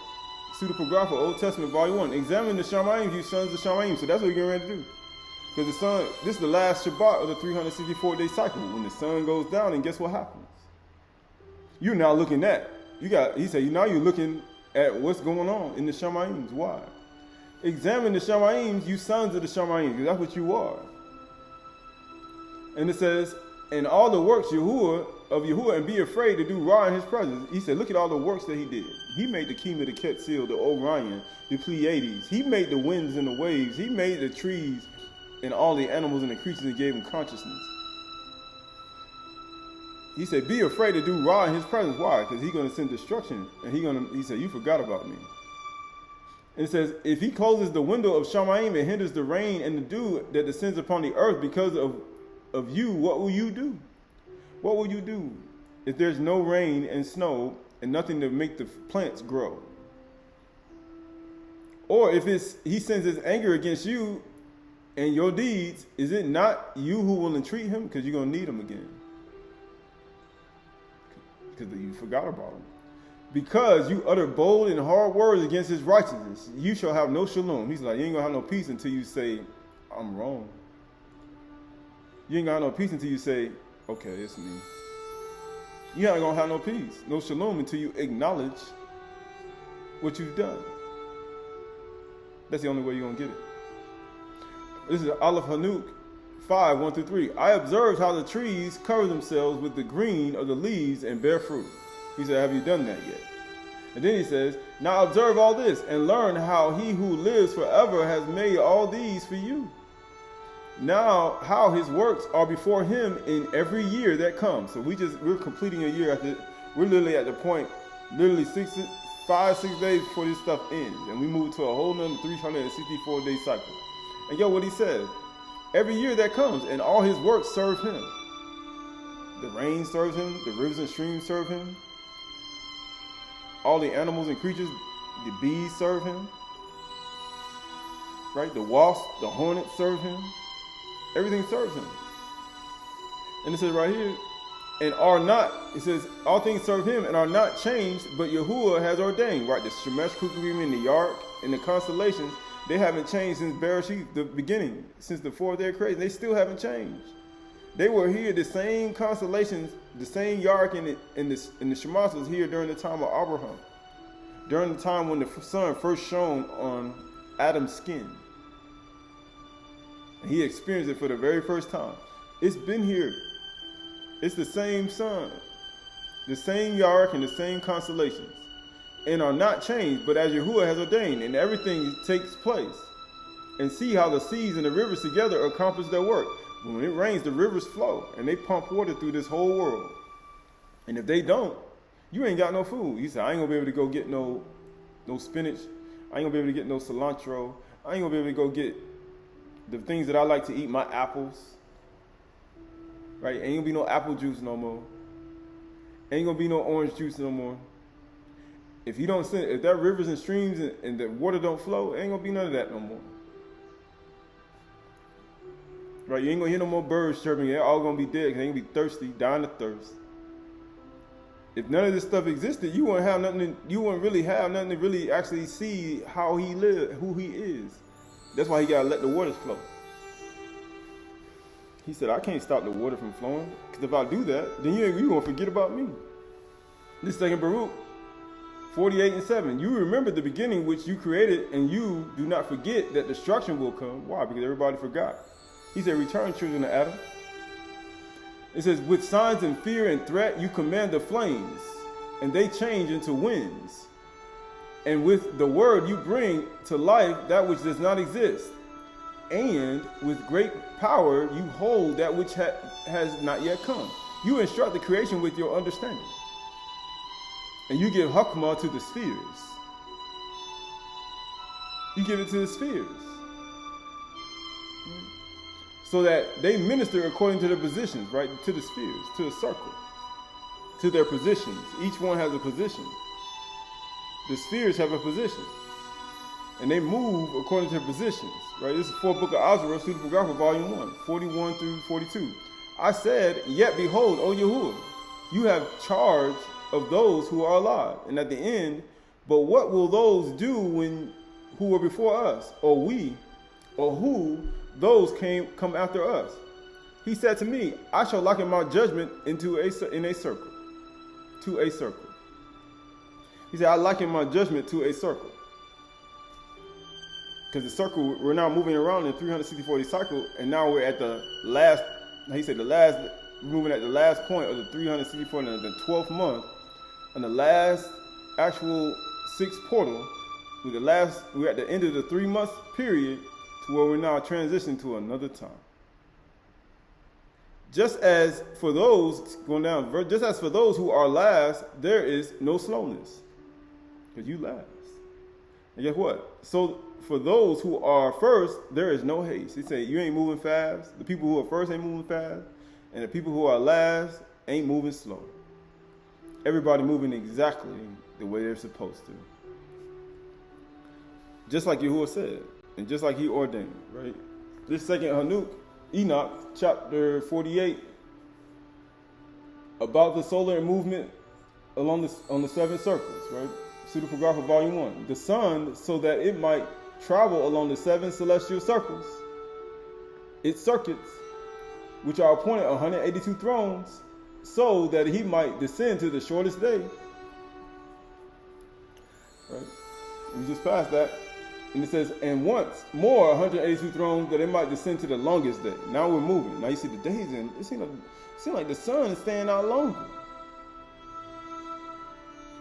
Pseudepigrapha, Old Testament, Volume 1. Examine the Shamayim, you sons of Shamayim. So that's what you're getting ready to do. Because the sun, this is the last Shabbat of the 364-day cycle. When the sun goes down, and guess what happens? You're now looking at, he said, now you're looking at what's going on in the Shamayim. Why? Examine the Shamayim, you sons of the Shamayim, because that's what you are. And it says, and all the works of Yahuah, and be afraid to do Ra in his presence. He said, look at all the works that he did. He made the Kima, the Ketsil, the Orion, the Pleiades. He made the winds and the waves. He made the trees and all the animals and the creatures and gave him consciousness. He said, be afraid to do Ra in his presence. Why? Because he's going to send destruction. And he said, you forgot about me. And it says, if he closes the window of Shamayim and hinders the rain and the dew that descends upon the earth because of you, what will you do? What will you do if there's no rain and snow and nothing to make the plants grow? Or if he sends his anger against you and your deeds, is it not you who will entreat him? Because you're going to need him again. Because you forgot about him. Because you utter bold and hard words against his righteousness, you shall have no shalom. He's like, you ain't going to have no peace until you say, I'm wrong. You ain't going to have no peace until you say, okay, it's me. You ain't going to have no peace, no shalom, until you acknowledge what you've done. That's the only way you're going to get it. This is Aleph Hanuk 5, 1 through 3. I observed how the trees cover themselves with the green of the leaves and bear fruit. He said, have you done that yet? And then he says, now observe all this and learn how he who lives forever has made all these for you. Now how his works are before him in every year that comes. So we're completing a year we're literally at the point, literally 6 days before this stuff ends. And we move to a whole nother 364-day cycle. And what he says, every year that comes, and all his works serve him. The rain serves him, the rivers and streams serve him. All the animals and creatures, the bees serve him. Right? The wasps, the hornets serve him. Everything serves him. And it says right here, and are not, it says, all things serve him and are not changed, but Yahuah has ordained, right? The Shemesh, Kukrim, and the Yarak, and the constellations, they haven't changed since Bereshit, the beginning, since the fourth day of creation. They still haven't changed. They were here, the same constellations, the same Yarak and the Shemas was here during the time of Abraham, during the time when the sun first shone on Adam's skin. And he experienced it for the very first time. It's been here. It's the same sun, the same Yarak and the same constellations, and are not changed, but as Yahuah has ordained, and everything takes place. And see how the seas and the rivers together accomplish their work. When it rains, the rivers flow, and they pump water through this whole world. And if they don't, you ain't got no food. You say, I ain't gonna be able to go get no spinach. I ain't gonna be able to get no cilantro. I ain't gonna be able to go get the things that I like to eat, my apples. Right? Ain't gonna be no apple juice no more. Ain't gonna be no orange juice no more. If you don't send, if that rivers and streams and the water don't flow, ain't gonna be none of that no more. Right? You ain't gonna hear no more birds chirping. They're all gonna be dead because they ain't gonna be thirsty, dying of thirst. If none of this stuff existed, you wouldn't have nothing. You wouldn't really have nothing to really actually see how he lived, who he is. That's why he gotta let the waters flow. He said, I can't stop the water from flowing, because if I do that, then you're going to forget about me. This second Baruch, 48:7. You remember the beginning which you created, and you do not forget that destruction will come. Why? Because everybody forgot. He said, return, children of Adam. It says, with signs and fear and threat, you command the flames, and they change into winds. And with the word you bring to life that which does not exist. And with great power you hold that which has not yet come. You instruct the creation with your understanding. And you give Hakmah to the spheres. You give it to the spheres. So that they minister according to their positions, right? To the spheres, to the circle, to their positions. Each one has a position. The spheres have a position. And they move according to their positions, right? This is fourth book of Ashar, Pseudepigrapha, volume 1, 41 through 42. I said, yet behold, O Yahuah, you have charge of those who are alive. And at the end, but what will those do who were before us, or we, or who those come after us? He said to me, I shall liken my judgment in a circle, to a circle. He said, I liken my judgment to a circle. Because the circle, we're now moving around in 364-day cycle, and now we're at the last, he said moving at the last point of the 364 and the 12th month, and the last actual sixth portal, we're at the end of the 3 month period, to where we're now transitioning to another time. Just as for those, going down, just as for those who are last, there is no slowness, because you last. And guess what? So for those who are first, there is no haste. He said, you ain't moving fast. The people who are first ain't moving fast. And the people who are last ain't moving slow. Everybody moving exactly the way they're supposed to. Just like Yahuah said, and just like he ordained, right? This second Hanuk, Enoch, chapter 48, about the solar movement on the seven circles, right? Pseudepigrapha, volume 1. The sun, so that it might travel along the seven celestial circles, its circuits, which are appointed 182 thrones, so that he might descend to the shortest day. Right? We just passed that. And it says, and once more 182 thrones, that it might descend to the longest day. Now we're moving. Now you see the days, and it seems like the sun is staying out longer.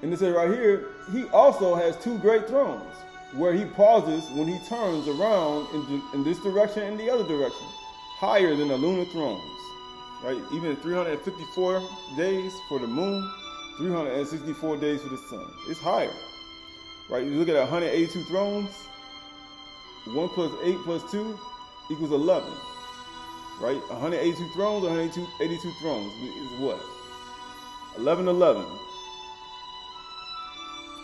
And it says right here, he also has two great thrones, where he pauses when he turns around in this direction and the other direction, higher than the lunar thrones. Right? Even 354 days for the moon, 364 days for the sun. It's higher. Right? You look at 182 thrones, 1 plus 8 plus 2 equals 11. Right? 182 thrones, 182 thrones is what? 11, 11.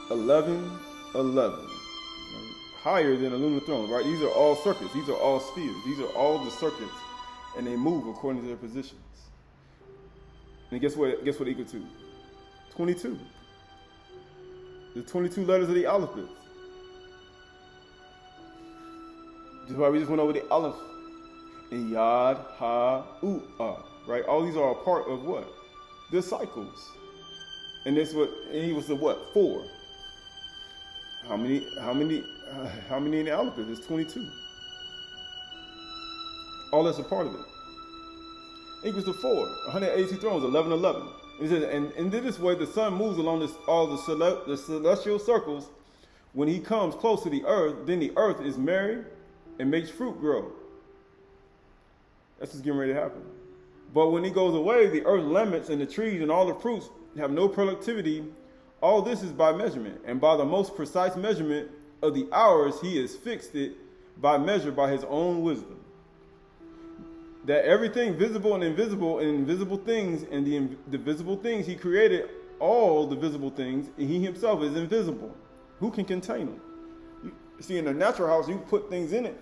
11, 11. Right? Higher than a lunar throne, right? These are all circuits. These are all spheres. These are all the circuits, and they move according to their positions. And guess what it equal to? 22. The 22 letters of the alphabet. That's why we just went over the aleph. And yad, ha, u, ah. Right? All these are a part of what? The cycles. And he was the what? 4. How many in the alphabet? It's 22. All that's a part of it. Equals to 4. 182 thrones, 11, 11. It says, and in this way, the sun moves along all the celestial circles. When he comes close to the earth, then the earth is merry and makes fruit grow. That's what's getting ready to happen. But when he goes away, the earth laments, and the trees and all the fruits have no productivity. All this is by measurement, and by the most precise measurement of the hours, he has fixed it by measure by his own wisdom. That everything visible and invisible things, and the visible things he created, all the visible things, and he himself is invisible. Who can contain him? You see, in the natural house, you put things in it.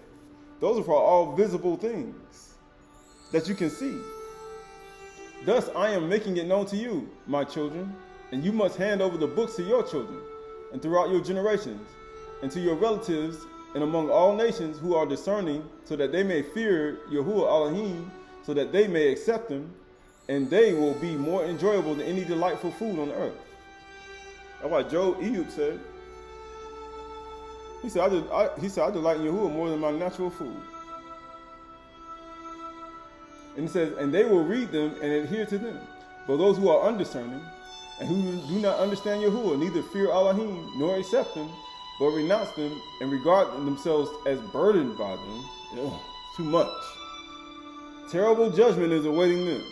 Those are for all visible things that you can see. Thus, I am making it known to you, my children, and you must hand over the books to your children, and throughout your generations, and to your relatives, and among all nations who are discerning, so that they may fear Yahuah Elohim, so that they may accept him, and they will be more enjoyable than any delightful food on earth. That's why Ehud said, he said, I delight in Yahuah more than my natural food. And he says, and they will read them and adhere to them. But those who are undiscerning, and who do not understand Yahuah, neither fear Elohim, nor accept him, but renounce them and regard themselves as burdened by them, too much. Terrible judgment is awaiting them.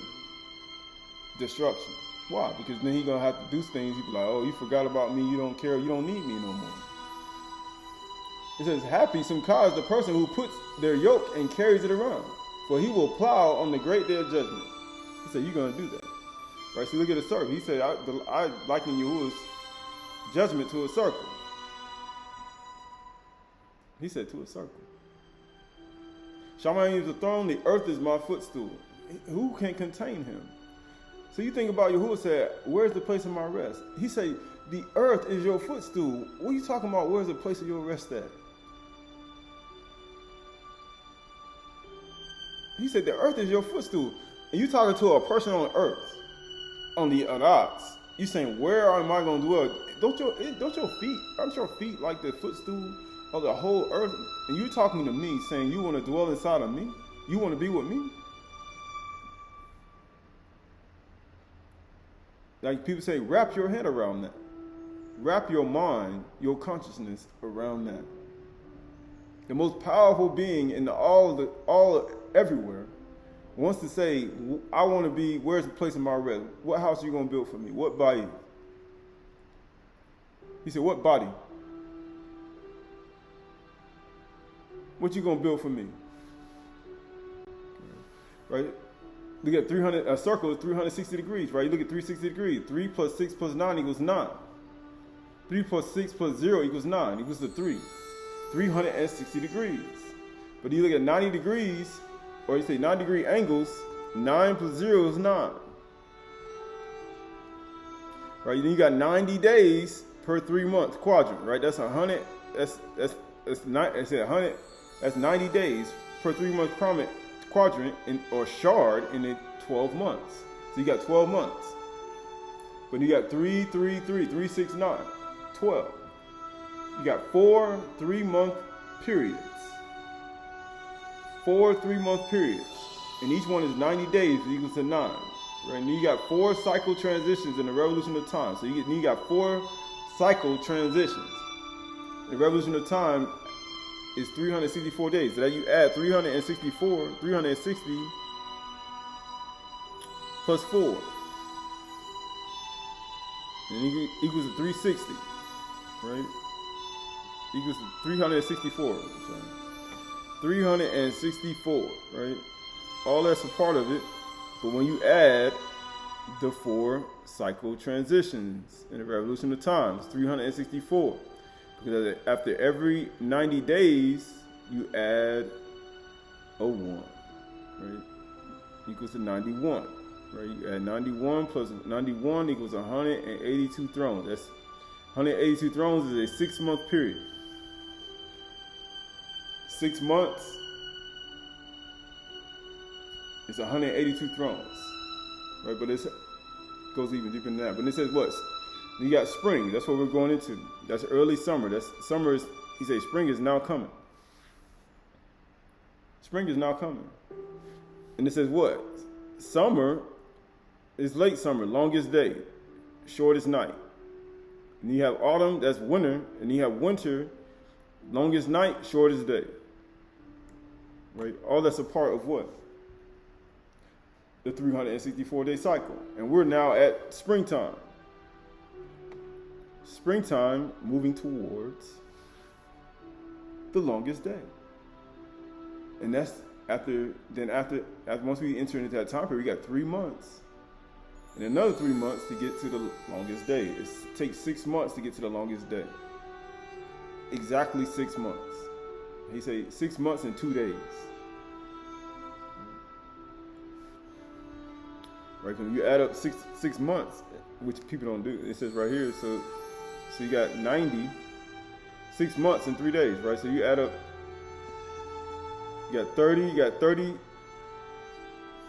Destruction. Why? Because then he's going to have to do things. He'll be like, oh, you forgot about me. You don't care. You don't need me no more. It says, happy Simcha is the person who puts their yoke and carries it around, for he will plow on the great day of judgment. He said, you're going to do that. Right? So look at the circle. He said, I liken Yahuah's judgment to a circle. He said to a circle. Shaman is the throne, the earth is my footstool. Who can contain him? So you think about Yahuah said, where's the place of my rest? He said, the earth is your footstool. What are you talking about? Where's the place of your rest at? He said, the earth is your footstool. And you talking to a person on earth, on the Adar. You saying, where am I going to dwell? Aren't your feet like the footstool of the whole earth? And you talking to me saying you want to dwell inside of me? You want to be with me? Like people say, wrap your head around that. Wrap your mind, your consciousness around that. The most powerful being in everywhere wants to say, I want to be, where's the place of my rest? What house are you going to build for me? What body? He said, what body? What you going to build for me? Right? Look at 300, a circle is 360 degrees, right? You look at 360 degrees. 3 plus 6 plus 9 equals 9. 3 plus 6 plus 0 equals 9, equals to 3. 360 degrees. But you look at 90 degrees, or you say 90-degree angles, 9 plus 0 is 9. Right? Then you got 90 days per 3 months quadrant, right? That's 100. That's 100. That's 90 days per 3 month quadrant or shard in 12 months. So you got 12 months. But you got 3, 3, 3, 3, 6, 9, 12. You got 4 3-month periods. 4 3-month periods. And each one is 90 days, equals to 9. Right? And you got 4 cycle transitions in the revolution of time. So you got 4 cycle transitions. The revolution of time is 364 days. So that you add 360 plus 4. And it equals to 360. Right? Equals to 364. 364, right? All that's a part of it. But when you add the 4 cycle transitions in the revolution of time, it's 364. Because after every 90 days, you add a 1, right? Equals to 91. Right? You add 91 plus 91 equals 182 thrones. That's 182 thrones is a 6-month period. 6 months is 182 thrones. Right? But it goes even deeper than that. But it says what? You got spring. That's what we're going into. That's early summer. That's summer is, he says spring is now coming. Spring is now coming. And it says what? Summer is late summer, longest day, shortest night. And you have autumn, that's winter, and you have winter, longest night, shortest day. Right? All that's a part of what? The 364-day cycle. And we're now at springtime. Springtime moving towards the longest day. And that's after once we enter into that time period, we got 3 months. And another 3 months to get to the longest day. It takes 6 months to get to the longest day. Exactly 6 months. He say 6 months and 2 days. Right? When you add up six months, which people don't do, it says right here, so you got 6 months and 3 days, right? So you add up, you got 30,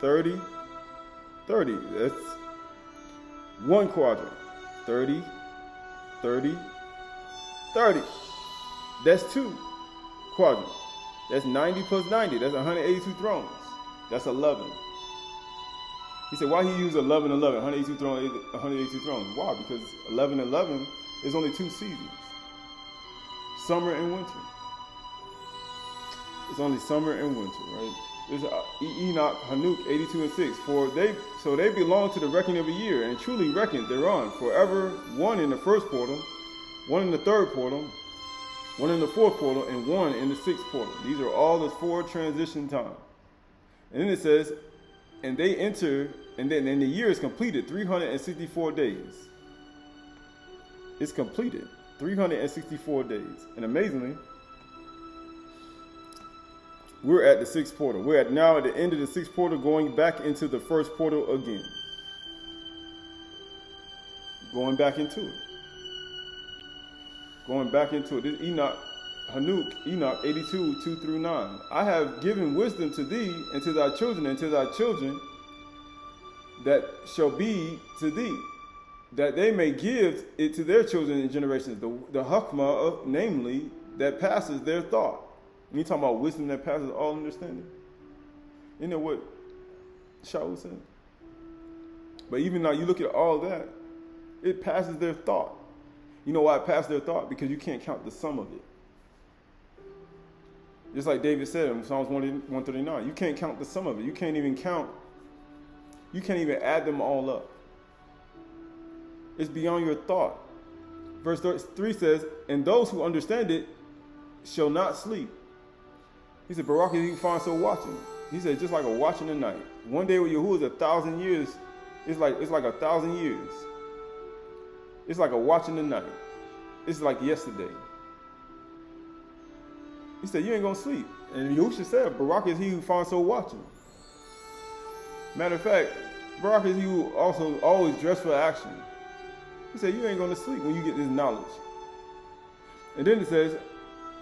30. That's one quadrant. 30. That's 2 quadrants. That's 90 plus 90. That's 182 thrones. That's 11. He said, why he used 11, 182 thrones, 182 thrones? Why? Because 11 is only 2 seasons. Summer and winter. It's only summer and winter, right? There's Enoch, Hanuk, 82 and 6. So they belong to the reckoning of a year, and truly reckoned thereon. Forever, one in the first portal, one in the third portal, one in the fourth portal, and one in the sixth portal. These are all the 4 transition times. And then it says, and they enter, and then the year is completed, 364 days. It's completed, 364 days. And amazingly, we're at the 6th portal. We're now at the end of the 6th portal, going back into the 1st portal again. Going back into it. This Enoch, Enoch 82, 2 through 9. I have given wisdom to thee and to thy children and to thy children that shall be to thee, that they may give it to their children and generations. The Hukmah, namely, that passes their thought. And you talking about wisdom that passes all understanding. You know what Shaul said? But even now, you look at all that, it passes their thought. You know why it passes their thought? Because you can't count the sum of it. Just like David said in Psalms 139, you can't count the sum of it. You can't even add them all up. It's beyond your thought. Verse 3 says, and those who understand it shall not sleep. He said, Parach, you find so watching. He said, just like a watch in the night. One day with Yahuah is 1,000 years. It's like 1,000 years. It's like a watch in the night. It's like yesterday. He said, you ain't going to sleep. And Yahushua said, Parach is he who finds so watching. Matter of fact, Parach is he who also always dressed for action. He said, you ain't going to sleep when you get this knowledge. And then it says,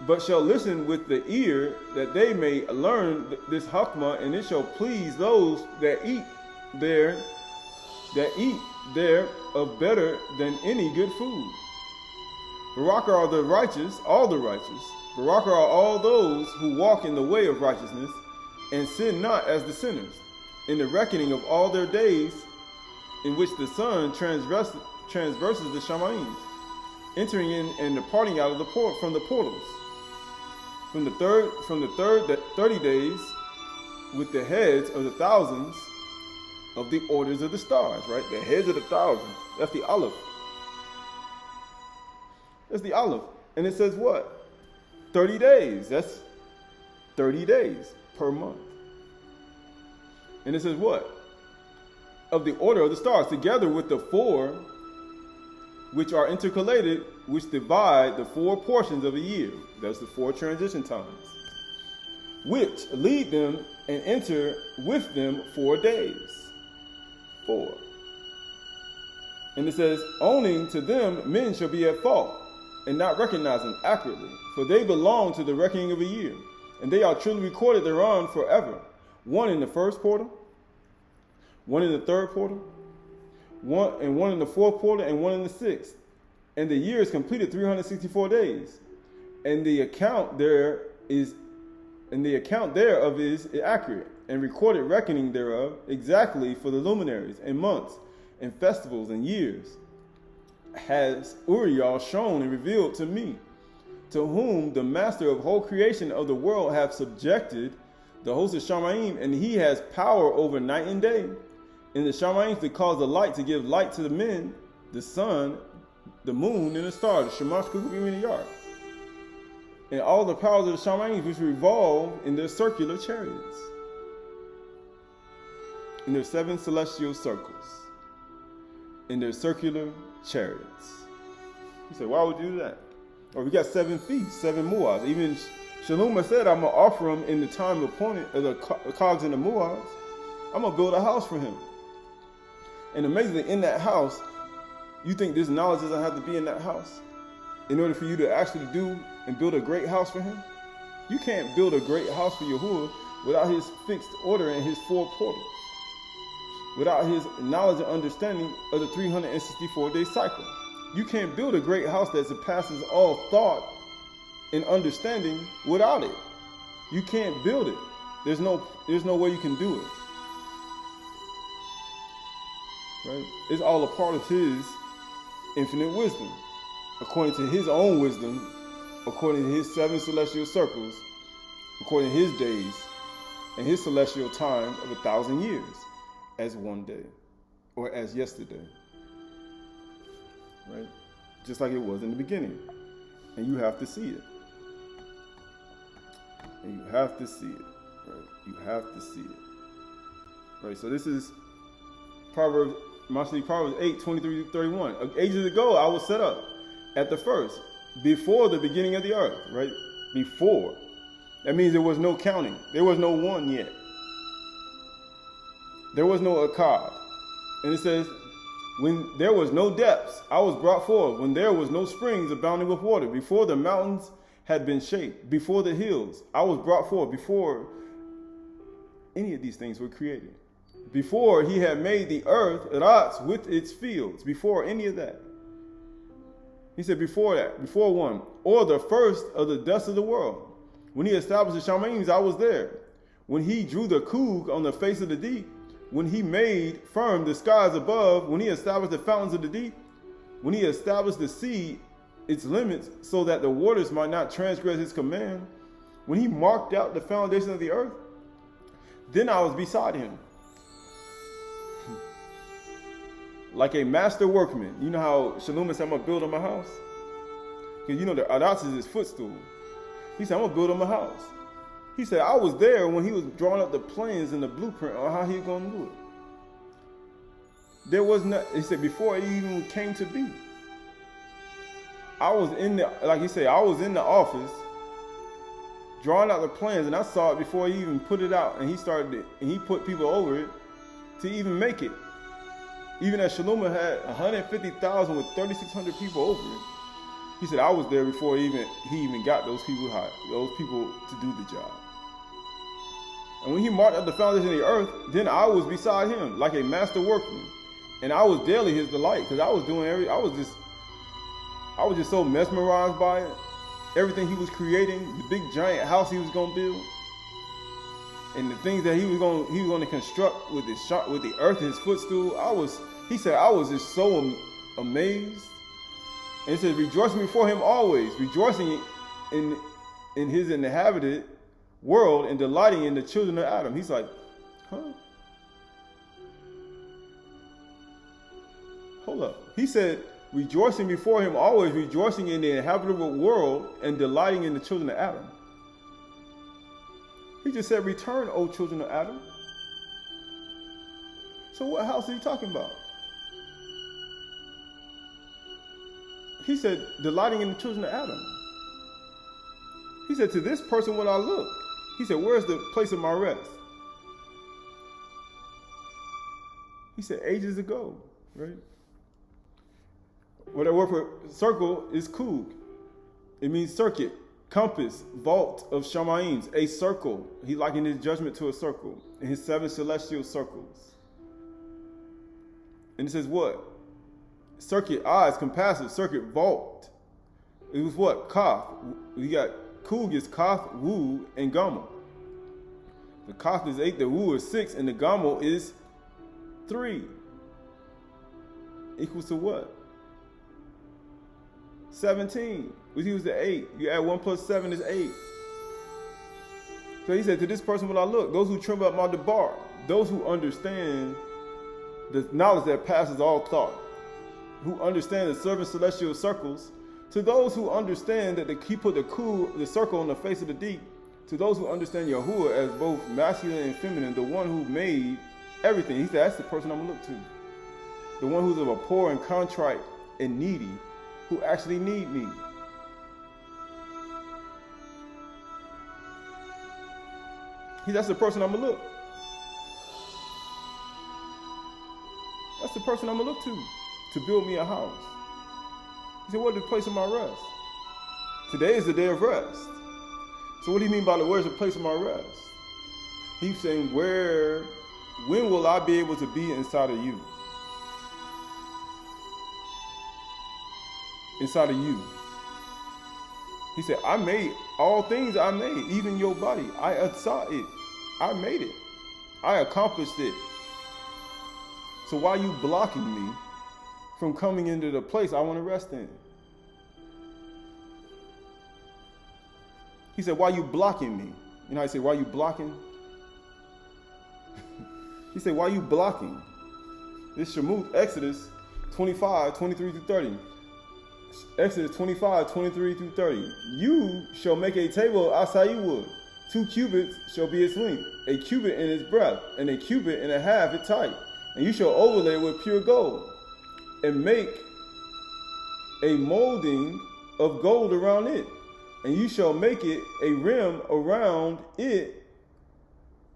but shall listen with the ear, that they may learn this Hukmah, and it shall please those that eat there of better than any good food. Parach are the righteous, all the righteous. Parach are all those who walk in the way of righteousness, and sin not as the sinners, in the reckoning of all their days, in which the sun transverses the Shamayim, entering in and departing out of from the portals. From the third 30 days, with the heads of the thousands of the orders of the stars, right? The heads of the thousands. That's the Aleph. That's the Aleph. And it says what? 30 days. That's 30 days per month. And it says what? Of the order of the stars, together with the 4 which are intercalated, which divide the 4 portions of a year. That's the 4 transition times. Which lead them and enter with them 4 days. 4. And it says, owning to them men shall be at fault, and not recognize them accurately, for they belong to the reckoning of a year, and they are truly recorded thereon forever. One in the first quarter, one in the third quarter, one in the fourth quarter, and one in the sixth. And the year is completed 364 days. And the account thereof is accurate, and recorded reckoning thereof exactly for the luminaries and months and festivals and years, has Uriel shown and revealed to me, to whom the master of whole creation of the world hath subjected the host of Shamayim, and he has power over night and day. And the Shamayim to cause the light to give light to the men, the sun, the moon, and the stars, the Shamash, Kukubim, and the Yarak. And all the powers of the Shamayim which revolve in their circular chariots, in their 7 celestial circles, in their circular chariots. You say, why would you do that? Or we got 7 feasts, 7 muads. Even Shalom said, I'm going to offer him in the time appointed, the cogs and the muads. I'm going to build a house for him. And amazingly, in that house, you think this knowledge doesn't have to be in that house in order for you to actually do and build a great house for him? You can't build a great house for Yahuah without his fixed order and his 4 portals, without his knowledge and understanding of the 364-day cycle. You can't build a great house that surpasses all thought and understanding without it. You can't build it. There's no way you can do it. Right? It's all a part of his infinite wisdom, according to his own wisdom, according to his 7 celestial circles, according to his days, and his celestial time of 1,000 years, as one day, or as yesterday. Right? Just like it was in the beginning. And you have to see it. And you have to see it. Right? You have to see it. Right? So this is Proverbs 8, 23-31. Ages ago I was set up at the first, before the beginning of the earth. Right? Before. That means there was no counting. There was no one yet. There was no Akkad. And it says, when there was no depths, I was brought forth. When there was no springs abounding with water, before the mountains had been shaped, before the hills, I was brought forth, before any of these things were created. Before he had made the earth, Rats, with its fields, before any of that. He said before that, before one, or the first of the dust of the world. When he established the Shamaim, I was there. When he drew the Kug on the face of the deep, when he made firm the skies above, when he established the fountains of the deep, when he established the sea, its limits, so that the waters might not transgress his command, when he marked out the foundation of the earth, then I was beside him. Like a master workman. You know how Shalom said, I'm going to build on my house? Because you know the Adar is his footstool. He said, I'm going to build on my house. He said, I was there when he was drawing up the plans and the blueprint on how he was going to do it. There was not, he said, before it even came to be. I was in the, like he said, I was in the office drawing out the plans, and I saw it before he even put it out, and he started it, and he put people over it to even make it. Even as Shalom had 150,000 with 3,600 people over it. He said, I was there before he even got those people to do the job. And when he marked out the foundation of the earth, then I was beside him like a master workman. And I was daily his delight, because I was just so mesmerized by it. Everything he was creating, the big giant house he was going to build, and the things that he was going to construct with the earth, his footstool. He said, I was just so amazed. And it says, rejoicing before him always, rejoicing in his inhabited world and delighting in the children of Adam. He's like, huh? Hold up. He said, rejoicing before him always, rejoicing in the inhabitable world and delighting in the children of Adam. He just said, return, O children of Adam. So what house are you talking about? He said, delighting in the children of Adam. He said, to this person would I look. He said, where's the place of my rest? He said ages ago, right? Well, that word for circle is kug. It means circuit, compass, vault of Shamaim, a circle. He likened his judgment to a circle in his 7 celestial circles. And it says what? Circuit, eyes, compassive, circuit, vault. It was what? Kaf. You got kug is kaf, wu, and gamo. The kaf is 8, the wu is 6, and the gamo is 3. Equals to what? 17. Which equals to 8. You add 1 plus 7 is 8. So he said, to this person will I look, those who tremble at my debar, those who understand the knowledge that passes all thought, who understand the 7 celestial circles, to those who understand that he put the circle on the face of the deep, to those who understand Yahuah as both masculine and feminine, the one who made everything. He said, that's the person I'm going to look to. The one who's of a poor and contrite and needy, who actually need me. That's the person I'm going to look. That's the person I'm going to look to build me a house. He said, what is the place of my rest? Today is the day of rest. So what do you mean by where's the place of my rest? He's saying, when will I be able to be inside of you? Inside of you. He said, I made all things I made, even your body. I saw it. I made it. I accomplished it. So why are you blocking me from coming into the place I want to rest in? He said, why are you blocking me? You know how I say, why are you blocking? He said, why are you blocking? This Shemuth, Exodus 25, 23 through 30. Exodus 25, 23 through 30. You shall make a table of acai wood. 2 cubits shall be its length, a cubit in its breadth, and a cubit and a half its height. And you shall overlay it with pure gold, and make a molding of gold around it. And you shall make it a rim around it,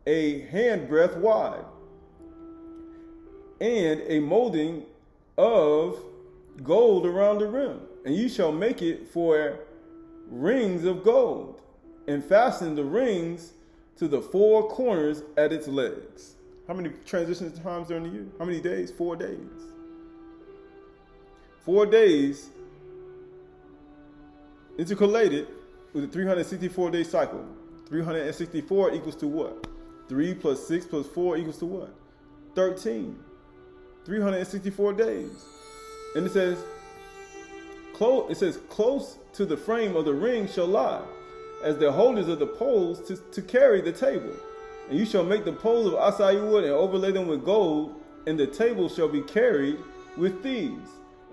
a handbreadth wide, and a molding of gold around the rim. And you shall make it for rings of gold, and fasten the rings to the 4 corners at its legs. How many transition times during the year? How many days? 4 days. 4 days intercalated with a 364-day cycle. 364 equals to what? 3 plus 6 plus 4 equals to what? 13. 364 days. And it says, close to the frame of the ring shall lie, as the holders of the poles to carry the table. And you shall make the poles of acai wood and overlay them with gold, and the table shall be carried with these.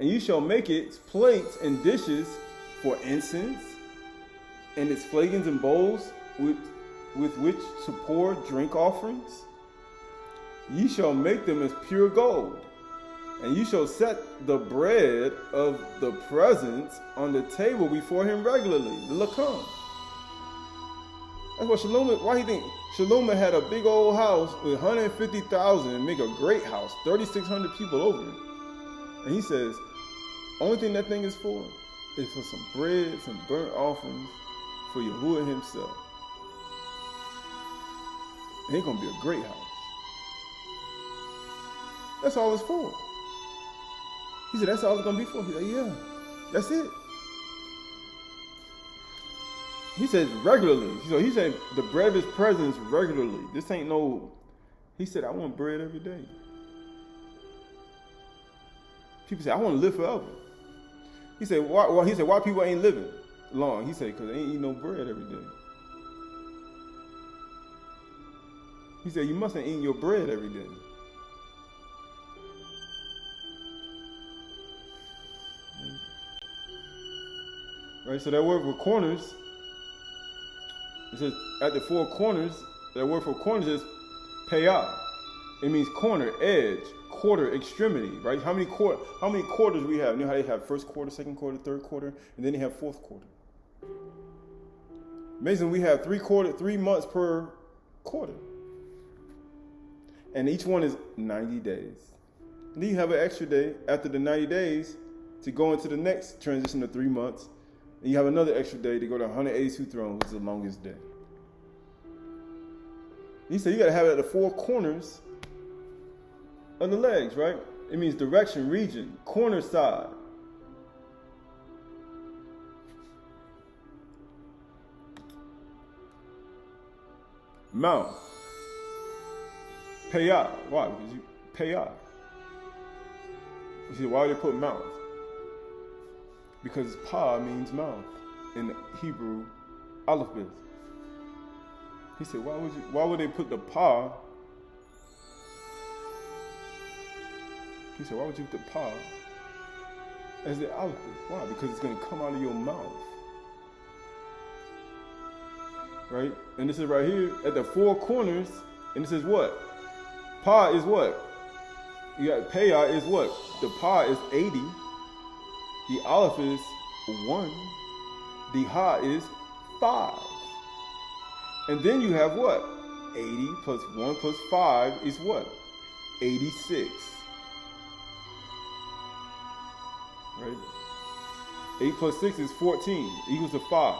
And you shall make its plates and dishes for incense, and its flagons and bowls with which to pour drink offerings. Ye shall make them as pure gold. And you shall set the bread of the presence on the table before him regularly, the lakam. That's what Shalom, why you think Shalom had a big old house with 150,000 and make a great house, 3,600 people over it. And he says, only thing that thing is for some bread, some burnt offerings for Yahuah himself. And it's going to be a great house. That's all it's for. He said, that's all it's going to be for. He said, yeah, that's it. He says regularly. So he said the bread of his presence regularly. This ain't no, he said, I want bread every day. People say, I want to live forever. He said, why? Well, he said, why people ain't living long? He said, because they ain't eating no bread every day. He said, you mustn't eat your bread every day. Right, so that word for corners, it says at the 4 corners, that word for corners is payah. It means corner, edge, quarter, extremity, right? How many quarters we have? You know how they have first quarter, second quarter, third quarter, and then they have fourth quarter. Amazing, we have 3 months per quarter. And each one is 90 days. And then you have an extra day after the 90 days to go into the next transition of 3 months. And you have another extra day to go to 182 thrones, which is the longest day. He said you got to have it at the four corners of the legs, right? It means direction, region, corner side. Mouth. Payah. Why? Because you payah. You see, why would they put mouth? Because pa means mouth in the Hebrew alphabet. He said, why would they put the pa? He said, why would you put the pa as the alphabet? Why? Because it's going to come out of your mouth. Right? And this is right here at the four corners. And this is what? Pa is what? You got payah is what? The pa is 80. The aleph is 1. The ha is 5. And then you have what? 80 plus 1 plus 5 is what? 86. Right? 8 plus 6 is 14. Equals to 5.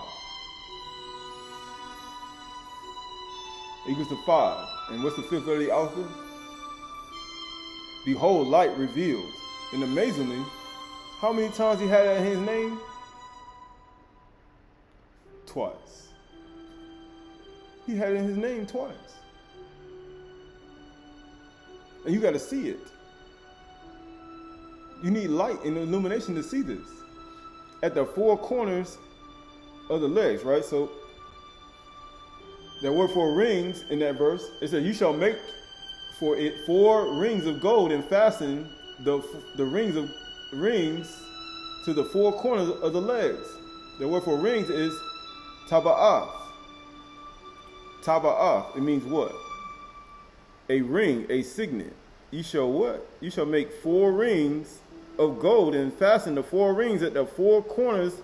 Equals to 5. And what's the fifth letter of the alphabet? Behold, light revealed. And amazingly, how many times he had that in his name? Twice. He had it in his name twice. And you got to see it. You need light and illumination to see this. At the four corners of the legs, right? So, that word for rings in that verse, it said, you shall make for it 4 rings of gold and fasten the rings to the four corners of the legs. The word for rings is taba'ath. Taba'ath, it means what? A ring, a signet. You shall what? You shall make 4 rings of gold and fasten the 4 rings at the 4 corners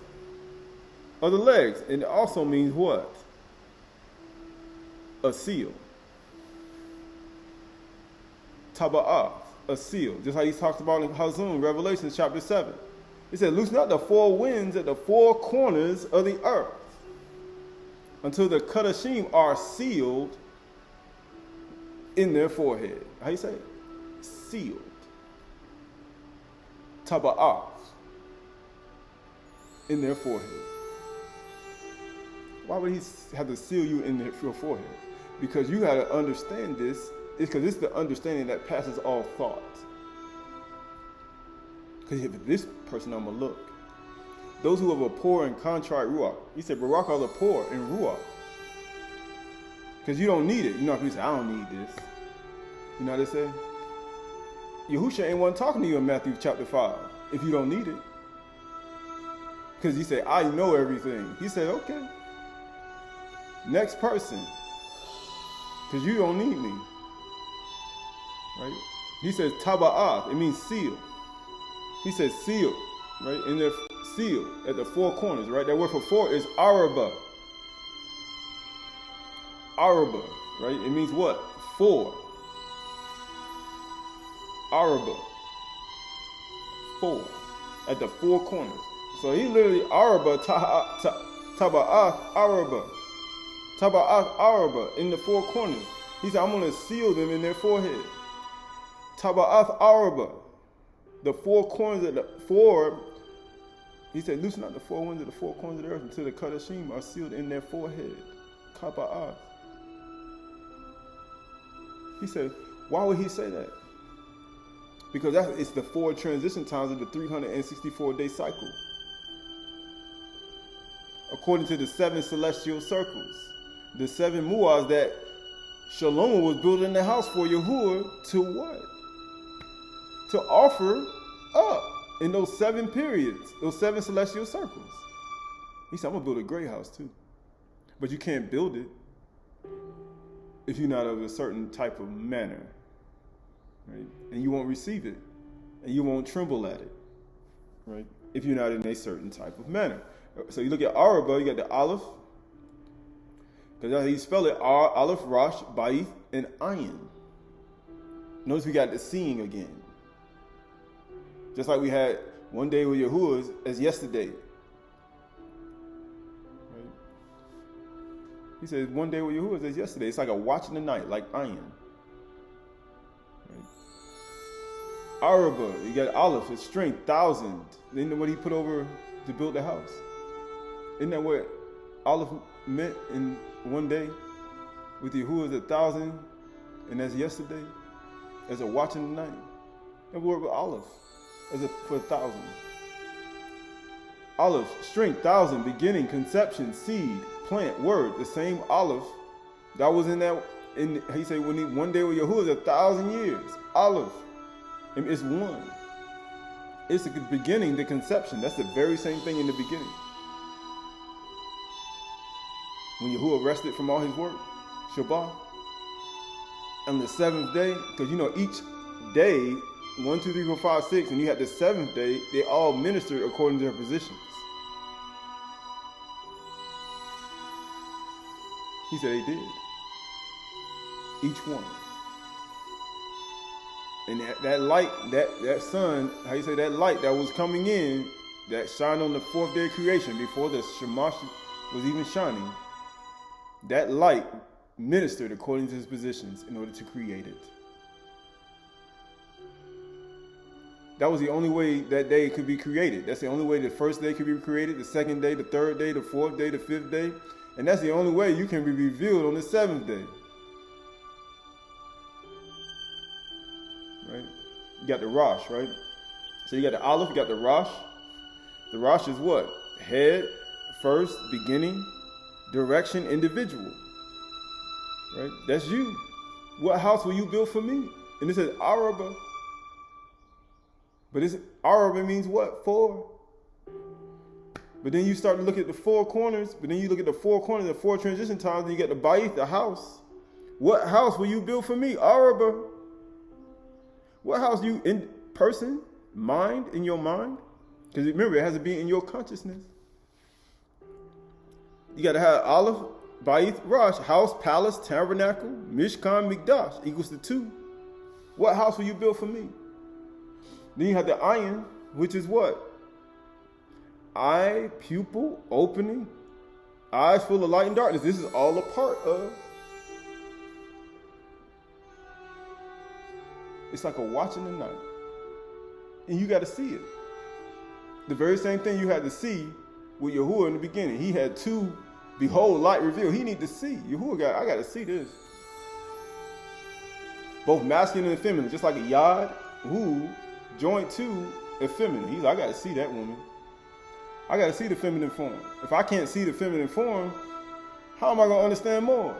of the legs. And it also means what? A seal. Taba'ath, a seal. Just how he talks about in Hazun, Revelation chapter 7. He said, loose not the 4 winds at the 4 corners of the earth until the Kadashim are sealed in their forehead. How you say it? Sealed. Taba'ath. In their forehead. Why would he have to seal you in your forehead? Because you got to understand this. It's because it's the understanding that passes all thought. Because if this person I'm going to look. Those who have a poor and contrite ruach. He said, Barak are the poor in ruach. Because you don't need it. You know, if you say, I don't need this. You know what they say? Yahushua ain't one talking to you in Matthew chapter 5 if you don't need it. Because he said, I know everything. He said, okay. Next person. Because you don't need me. Right? He says taba'ath. It means seal. He says seal. Right? In their seal at the 4 corners. Right? That word for 4 is araba. Araba. Right? It means what? 4. Araba. 4. At the 4 corners. So he literally araba taba'ath araba. Taba'ath araba in the 4 corners. He said, I'm going to seal them in their forehead. Taba'ath araba. The 4 corners of the 4. He said, loose not the 4 winds of the 4 corners of the earth until the Kadashim are sealed in their forehead. Taba'ath. He said, why would he say that? Because it's the 4 transition times of the 364-day cycle. According to the 7 celestial circles. The 7 mu'ahs that Shalom was building the house for Yahuah to what? To offer up in those 7 periods, those 7 celestial circles. He said, I'm going to build a great house too. But you can't build it if you're not of a certain type of manner. Right? And you won't receive it. And you won't tremble at it. Right? If you're not in a certain type of manner. So you look at Araba, you got the Aleph. Because that's how you spell it. Aleph, Rosh, Ba'ith, and Ayin. Notice we got the seeing again. Just like we had one day with Yahuah as yesterday. Right? He said one day with Yahuah as yesterday. It's like a watch in the night, like iron. Right? Araba, you got Aleph, it's strength, 1,000. Isn't that what he put over to build the house? Isn't that what Aleph meant in one day? With Yahuah is 1,000, and that's yesterday, as a watch in the night. That word with Aleph, for 1,000. Aleph, strength, 1,000, beginning, conception, seed, plant, word. The same Aleph that was in that. He said one day with Yahuah is 1,000 years. Aleph, and it's one. It's the beginning, the conception. That's the very same thing in the beginning. When Yahuah rested from all his work. Shabath, on the seventh day, because each day, 1, 2, 3, 4, 5, 6, and you had the seventh day, they all ministered according to their positions. He said they did. Each one. And that light, that sun, how you say, that light that was coming in, that shined on the fourth day of creation before the Shemash was even shining, that light ministered according to his positions in order to create it. That was the only way that day could be created. That's the only way the first day could be created, the second day, the third day, the fourth day, the fifth day. And that's the only way you can be revealed on the seventh day. Right? You got the Rosh, right? So you got the Aleph, you got the Rosh. The Rosh is what? Head, first, beginning, direction, individual. Right? That's you. What house will you build for me? And it says Araba. But Araba means what? 4. But then you start to look at the 4 corners. But then you look at the 4 corners, the 4 transition times, and you get the Bayith, the house. What house will you build for me? Araba. What house you in person, mind, in your mind? Because remember, it has to be in your consciousness. You got to have Aleph, Bayith, Rosh, house, palace, tabernacle, Mishkan, Mikdash, equals to 2. What house will you build for me? Then you have the Ayin, which is what? Eye, pupil, opening, eyes full of light and darkness. This is all a part of. It's like a watch in the night. And you got to see it. The very same thing you had to see with Yahuah in the beginning. He had 2, behold, light revealed. He need to see. Yahuah I got to see this. Both masculine and feminine, just like a Yad, who joined to a feminine. He's like, I got to see that woman. I got to see the feminine form. If I can't see the feminine form, how am I going to understand more?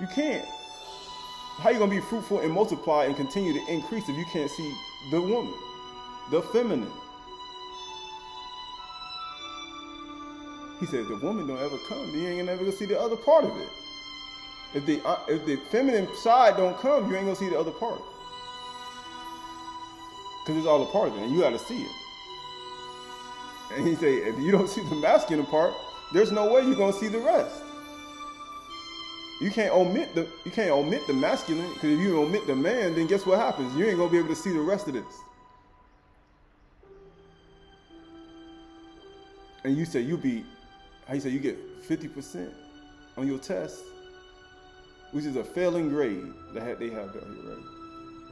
You can't. How are you going to be fruitful and multiply and continue to increase if you can't see the woman, the feminine? He said, if the woman don't ever come, then you ain't never going to see the other part of it. If the feminine side don't come, you ain't going to see the other part. Because it's all a part of it, and you got to see it. And he said, if you don't see the masculine part, there's no way you're going to see the rest. You can't omit the masculine, because if you omit the man, then guess what happens? You ain't gonna be able to see the rest of this. And you say you get 50% on your test, which is a failing grade that they have down here, right?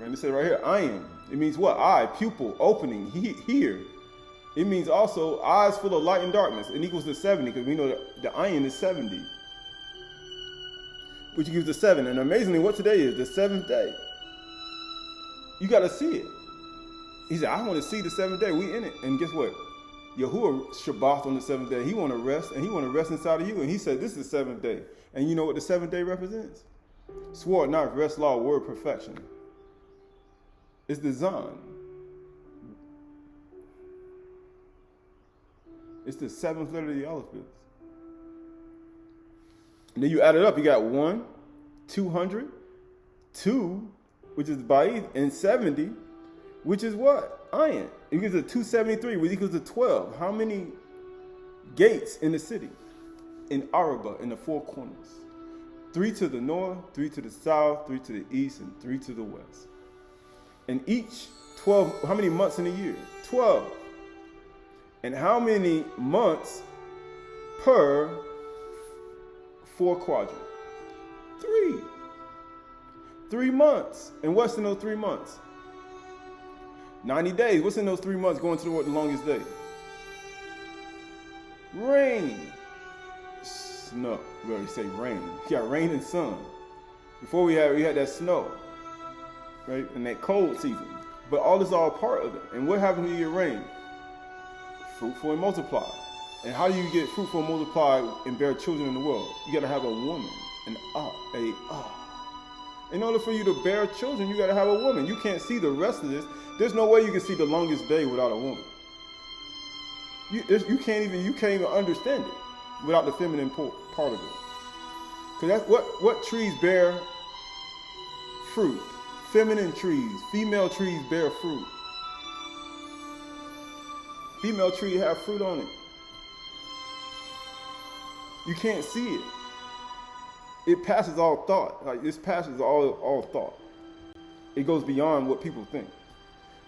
And it says right here, ayin. It means what? Eye, pupil, opening, here. It means also eyes full of light and darkness. It equals to 70, because we know that the ayin is 70. Which gives the 7. And amazingly, what today is? The 7th day. You got to see it. He said, I want to see the 7th day. We in it. And guess what? Yahuah Shabath on the 7th day. He want to rest, and he want to rest inside of you. And he said, this is the 7th day. And you know what the 7th day represents? Sword, knife, rest, law, word, perfection. It's the Zon. It's the 7th letter of the alphabet. And then you add it up, you got 1, 200, 2, which is Bayith, and 70, which is what? Ayin. It equals to 273, which equals to 12. How many gates in the city? In Araba, in the 4 corners. 3 to the north, 3 to the south, 3 to the east, and 3 to the west. And each 12, how many months in a year? 12. And how many months per 4 quadrant? 3. 3 months. And what's in those 3 months? 90 days. What's in those 3 months going to the longest day? Rain. Snow. We already say rain. You got rain and sun. Before we had that snow, right? And that cold season. But all this is all part of it. And what happens when you get rain? Fruitful and multiply. And how do you get fruitful and multiply and bear children in the world? You got to have a woman. In order for you to bear children, you got to have a woman. You can't see the rest of this. There's no way you can see the longest day without a woman. You can't even understand it without the feminine part of it. Because that's what trees bear fruit. Feminine trees. Female trees bear fruit. Female trees have fruit on it. You can't see it. It passes all thought. Like this passes all thought. It goes beyond what people think.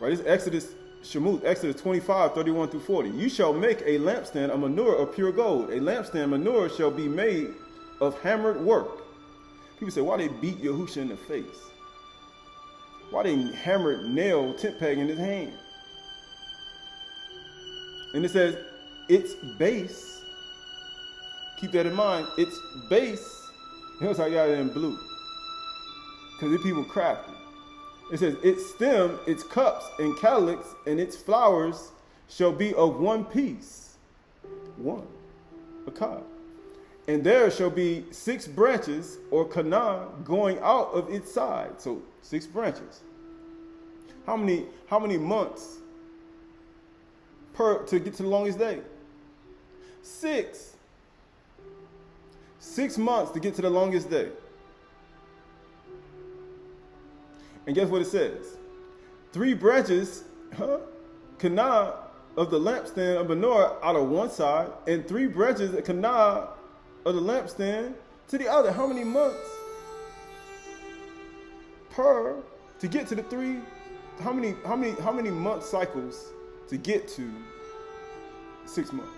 Right? It's Exodus 25, 31 through 40. You shall make a lampstand of manure of pure gold. A lampstand manure shall be made of hammered work. People say, why they beat Yahushua in the face? Why they hammered nail tent peg in his hand? And it says, its base, keep that in mind, its base, here's how I got it in blue. Because the people crafty. It says, its stem, its cups, and calyx, and its flowers shall be of one piece. One. A cod. And there shall be 6 branches, or kana, going out of its side. So 6 branches. How many months to get to the longest day? 6. 6 months to get to the longest day. And guess what it says? 3 branches, kana, of the lampstand of menorah out of one side, and 3 branches of kana of the lampstand to the other. How many months to get to the 3? How many month cycles to get to 6 months?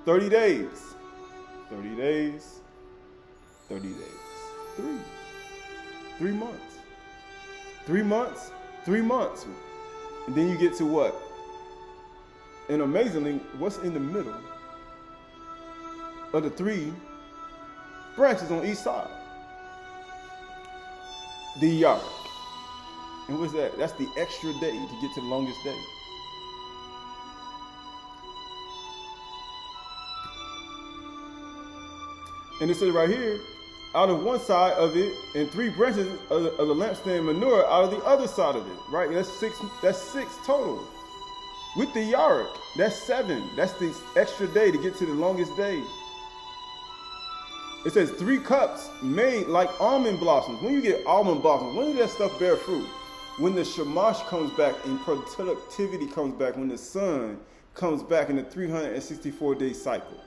30 days. 30 days. 30 days. 3 months. 3 months. 3 months. And then you get to what? And amazingly, what's in the middle of the 3 branches on each side? The Yarak. And what's that? That's the extra day to get to the longest day. And it says right here, out of one side of it, and 3 branches of the lampstand menorah out of the other side of it. Right? That's 6 total. With the Yarak, that's 7. That's the extra day to get to the longest day. It says 3 cups made like almond blossoms. When you get almond blossoms, when does that stuff bear fruit? When the shamash comes back and productivity comes back, when the sun comes back in the 364-day cycle.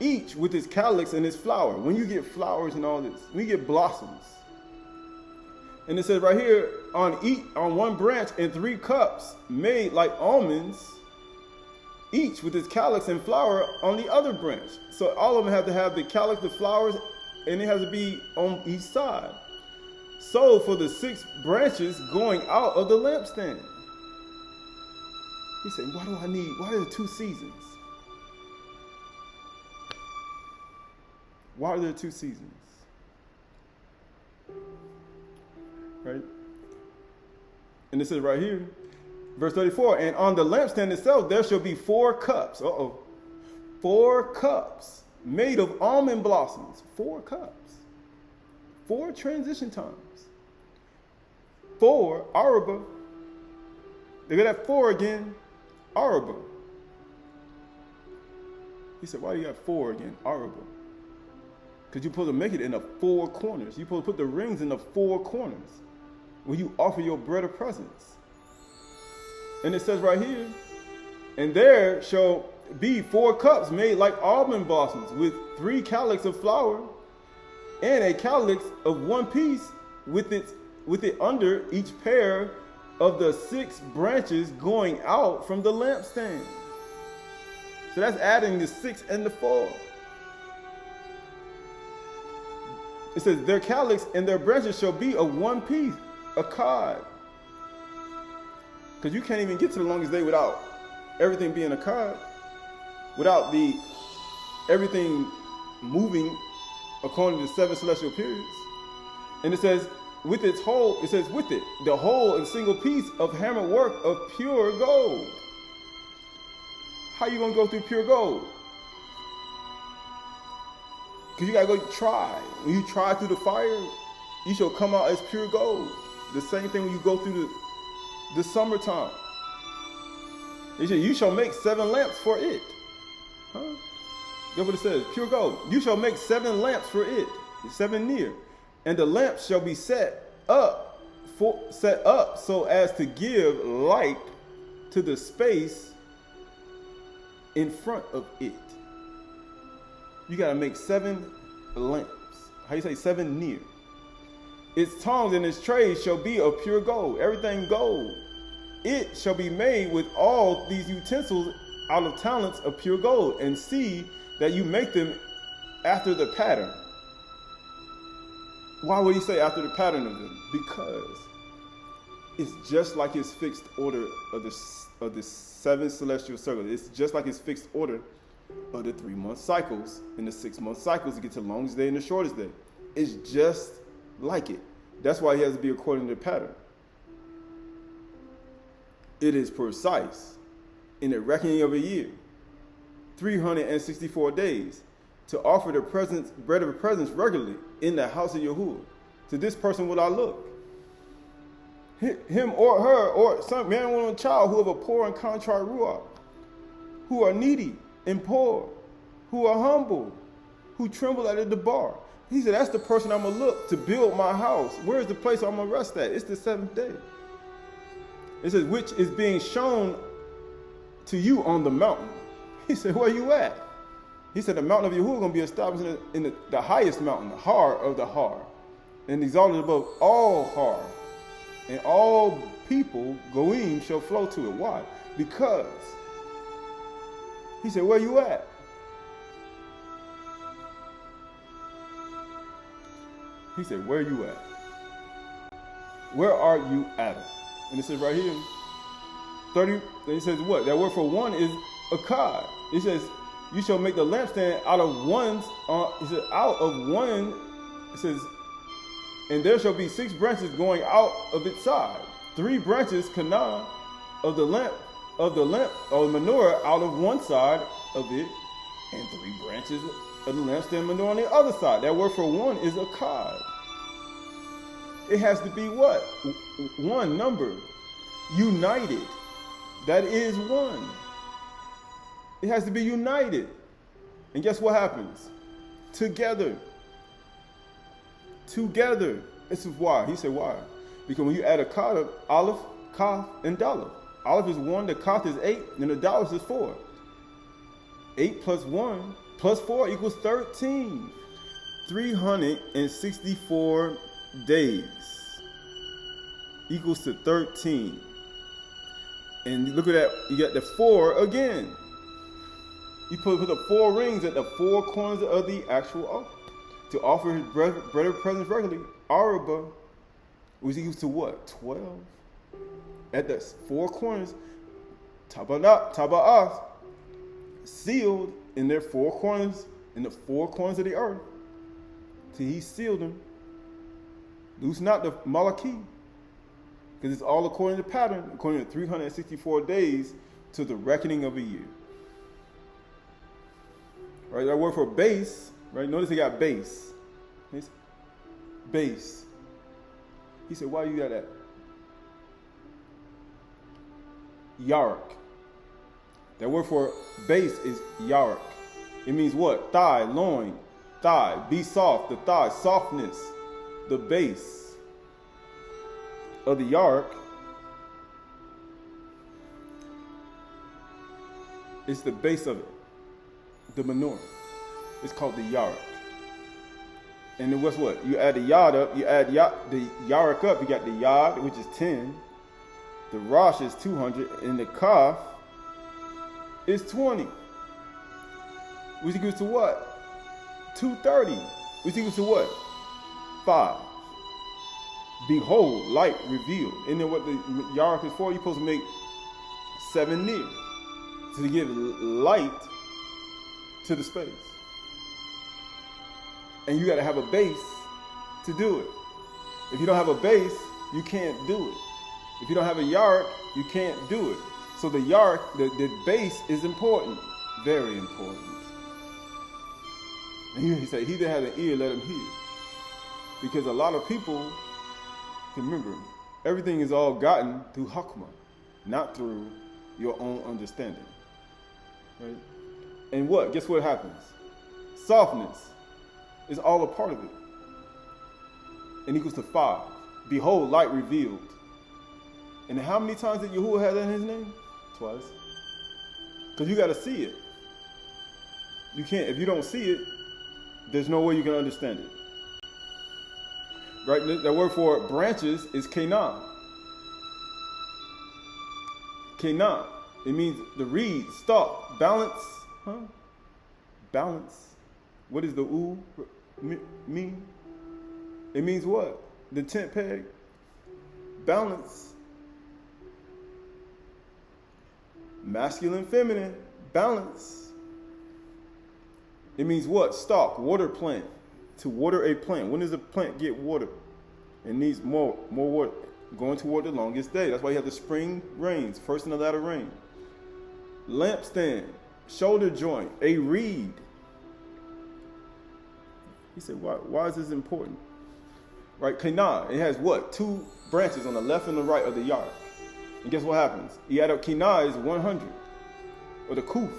Each with its calyx and its flower. When you get flowers and all this, when you get blossoms. And it says right here, on one branch and 3 cups made like almonds, each with its calyx and flower on the other branch. So all of them have to have the calyx, the flowers, and it has to be on each side. So for the 6 branches going out of the lampstand. He said, why are there 2 seasons? Why are there 2 seasons? Right? And it says right here, verse 34, and on the lampstand itself there shall be 4 cups. 4 cups made of almond blossoms. 4 cups. 4 transition times. 4 Araba. Look at that 4 again. Araba. He said, why do you got 4 again? Araba. Because you're supposed to make it in the 4 corners. You're supposed to put the rings in the 4 corners when you offer your bread of presence. And it says right here, and there shall be 4 cups made like almond blossoms with 3 calyx of flour and a calyx of one piece with it under each pair of the 6 branches going out from the lampstand. So that's adding the 6 and the 4. It says, their calyx and their branches shall be of one piece, a cod. Because you can't even get to the longest day without everything being a cod, without everything moving according to the 7 celestial periods. And it says, with its whole, it says, with it, the whole and single piece of hammer work of pure gold. How you going to go through pure gold? Because you got to go try. When you try through the fire, you shall come out as pure gold. The same thing when you go through the summertime. You shall make 7 lamps for it. Huh? That's what it says, pure gold. You shall make 7 lamps for it, 7 near. And the lamps shall be set up so as to give light to the space in front of it. You got to make 7 lamps. How you say 7 near? Its tongues and its trays shall be of pure gold. Everything gold. It shall be made with all these utensils out of talents of pure gold. And see that you make them after the pattern. Why would he say after the pattern of them? Because it's just like his fixed order of the 7 celestial circles. It's just like his fixed order of the 3-month cycles and the 6-month cycles to get to the longest day and the shortest day. It's just like it. That's why he has to be according to the pattern. It is precise in the reckoning of a year, 364 days, to offer the bread of presence regularly in the house of Yahuah. To this person will I look. Him or her or some man, woman, or child who have a poor and contrite ruach, who are needy and poor, who are humble, who tremble at the bar. He said, that's the person I'm going to look to build my house. Where is the place I'm going to rest at? It's the 7th day. It says, which is being shown to you on the mountain. He said, where you at? He said, the mountain of Yahuah is going to be established in the highest mountain, the Har of the Har, and exalted above all Har. And all people, Goim, shall flow to it. Why? Because, he said, where you at? He said, where you at? Where are you at? And it says right here, 30, and he says what? That word for one is a cod. It says, you shall make the lampstand out of ones, it says, out of one, it says, and there shall be 6 branches going out of its side. 3 branches, kana, of the menorah out of one side of it, and 3 branches of the lampstand menorah on the other side. That word for one is a cod. It has to be what? One number. United. That is one. It has to be united. And guess what happens? Together. Together. This is why. He said why? Because when you add a kaf of aleph, kaf, and daleth. Aleph is 1, the kaf is 8, and the daleth is 4. 8 plus 1 plus 4 equals 13. 364 days equals to 13. And look at that, you got the 4 again. You put the 4 rings at the 4 corners of the actual altar to offer his bread of presence regularly. Araba was equal to what? 12. At the 4 corners, taba'ah, sealed in their 4 corners, in the 4 corners of the earth. Till he sealed them. Loose not the Malachi, because it's all according to pattern, according to 364 days to the reckoning of a year. Right, that word for base, right? Notice he got base. Base. He said, why you got that? Yarak. That word for base is Yarak. It means what? Thigh, loin, thigh. Be soft, the thigh, softness, the base of the Yarak. It's the base of it. The menorah. It's called the Yarak. And then what's what? You add the Yod up, you add the Yarak up, you got the Yod, which is 10. The Rosh is 200, and the Kaf is 20. Which equals to what? 230. Which equals to what? 5. Behold, light revealed. And then what the Yarak is for, you're supposed to make 7 near. So to give light to the space. And you got to have a base to do it. If you don't have a base, you can't do it. If you don't have a Yarak, you can't do it. So the Yarak, the base is important. Very important. And he said, he that has an ear, let him hear. Because a lot of people, remember, everything is all gotten through Hakmah, not through your own understanding. Right? And what? Guess what happens? Softness is all a part of it. And equals to 5. Behold, light revealed. And how many times did Yahuah have that in his name? Twice. Because you got to see it. You can't, if you don't see it, there's no way you can understand it. Right? That word for branches is Canaan. Canaan. It means the reed, stalk, balance. Huh? Balance. What does the U mean? It means what? The tent peg. Balance. Masculine, feminine. Balance. It means what? Stalk, water plant. To water a plant. When does a plant get water? It needs more water. Going toward the longest day. That's why you have the spring rains, first and the latter rain. Lampstand, shoulder joint, a reed. He said, why is this important? Right, Kanah, it has what? 2 branches on the left and the right of the Yarak. And guess what happens? You add up Kanah is 100. Or the Kuf.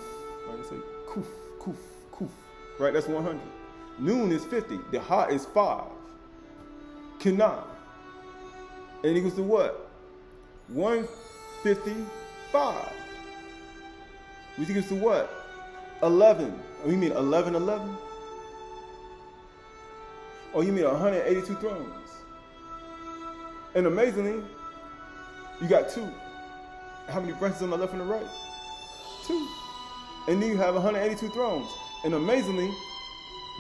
Right, they say Kuf, Kuf, Kuf. Right, that's 100. Noon is 50. The Ha is 5. Kanah. And it equals to what? 155. Which equals to what? 11. Oh, you mean 1111? Oh, you mean 182 thrones? And amazingly, you got 2. How many branches on the left and the right? 2. And then you have 182 thrones. And amazingly,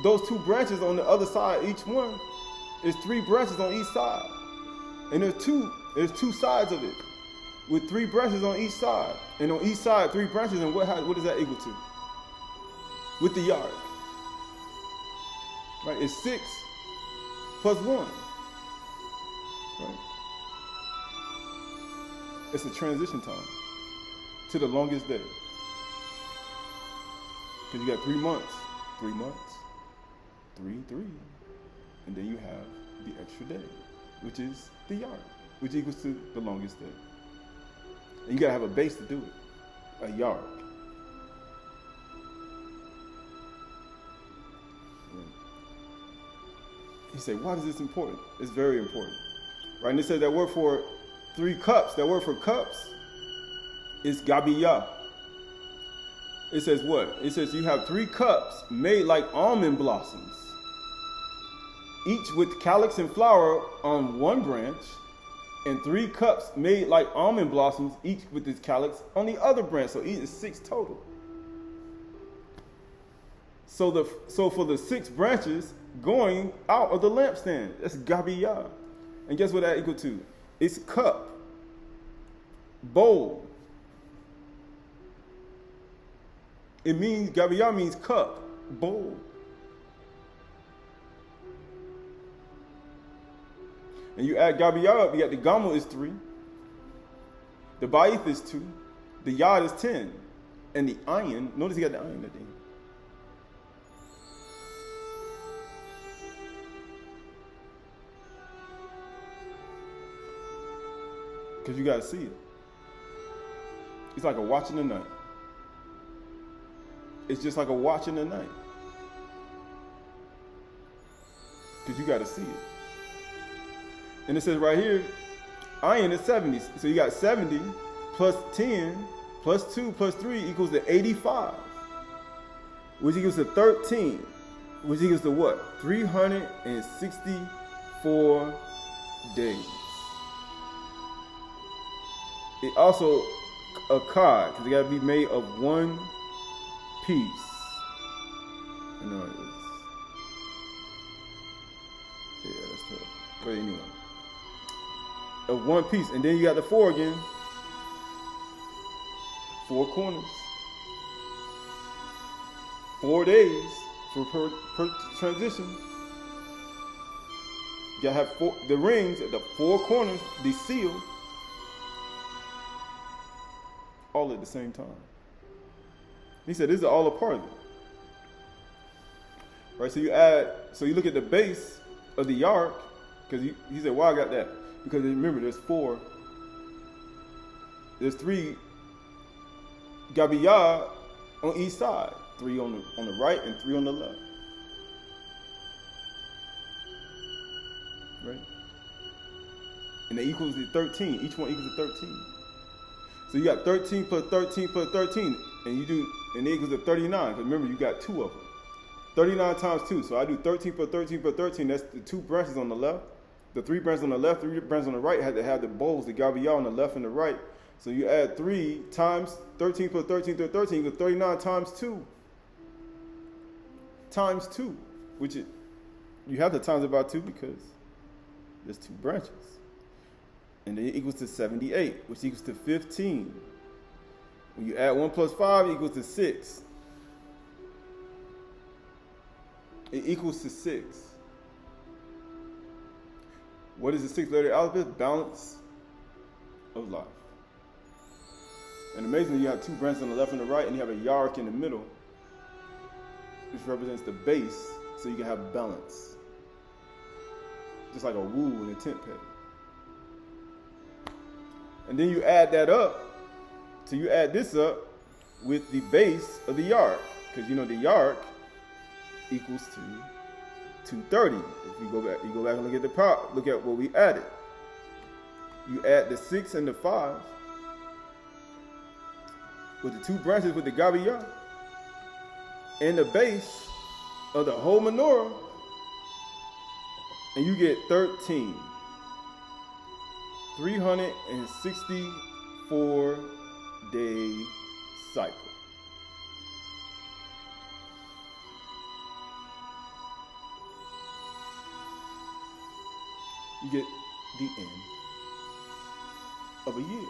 those 2 branches on the other side, each one, is 3 branches on each side. And there's 2 sides of it, with 3 branches on each side. And on each side, 3 branches, and what does that equal to? With the Yarak. Right, it's 6 plus 1. Right? It's a transition time to the longest day. Because you got 3 months, 3 months, 3, and then you have the extra day, which is the Yarak, which equals to the longest day. And you gotta have a base to do it, a Yarak. He said, why is this important? It's very important. Right, and it says that word for 3 cups, that word for cups is Gabiyah. It says what? It says you have 3 cups made like almond blossoms, each with calyx and flower on one branch, and 3 cups made like almond blossoms, each with its calyx on the other branch. So each is 6 total. So for the 6 branches going out of the lampstand, that's Gabiyah. And guess what that equal to? It's cup, bowl. It means, Gabiyah means cup, bowl. And you add Gabiyah up, you got the Gamal is 3. The Ba'ith is 2. The Yad is 10. And the Ayin, notice you got the Ayin at the end. Because you got to see it. It's like a watch in the night. It's just like a watch in the night. Because you got to see it. And it says right here, Ayin is 70. So you got 70 plus 10 plus 2 plus 3 equals to 85. Which equals to 13. which equals to what? 364 days. It also a cod, because it got to be made of one piece. I know it is. Yeah, that's tough. But anyway, of one piece, and then you got the 4 again. 4 corners. 4 days for per transition. You gotta have the rings at the 4 corners, the seal, all at the same time. He said this is all a part of it. Right, so you look at the base of the Yarak, because he said, why I got that? Because remember, there's 3 Gabiyah on each side. 3 on the right and 3 on the left. Right? And it equals to 13. Each one equals to 13. So you got 13 plus 13 plus 13, and it equals to 39. Because remember, you got 2 of them. 39 times 2. So I do 13 plus 13 plus 13. That's the 2 branches on the left. The 3 branches on the left, 3 branches on the right had to have the bowls, the Gabiyah on the left and the right. So you add 3 times 13 plus 13 plus 13 equals 39 times 2. Times 2, which you have to times it by 2 because there's 2 branches. And then it equals to 78, which equals to 15. When you add 1 plus 5, it equals to 6. It equals to 6. What is the 6-letter alphabet? Balance of life. And amazingly, you have 2 branches on the left and the right, and you have a Yarak in the middle, which represents the base, so you can have balance. Just like a wool in a tent peg. And then you add that up. So you add this up with the base of the Yarak. Because the Yarak equals to 230. If you go back and look at the prop, look at what we added. You add the 6 and the 5 with the 2 branches with the Gabiyah and the base of the whole menorah, and you get 13. 364 day cycle. You get the end of a year.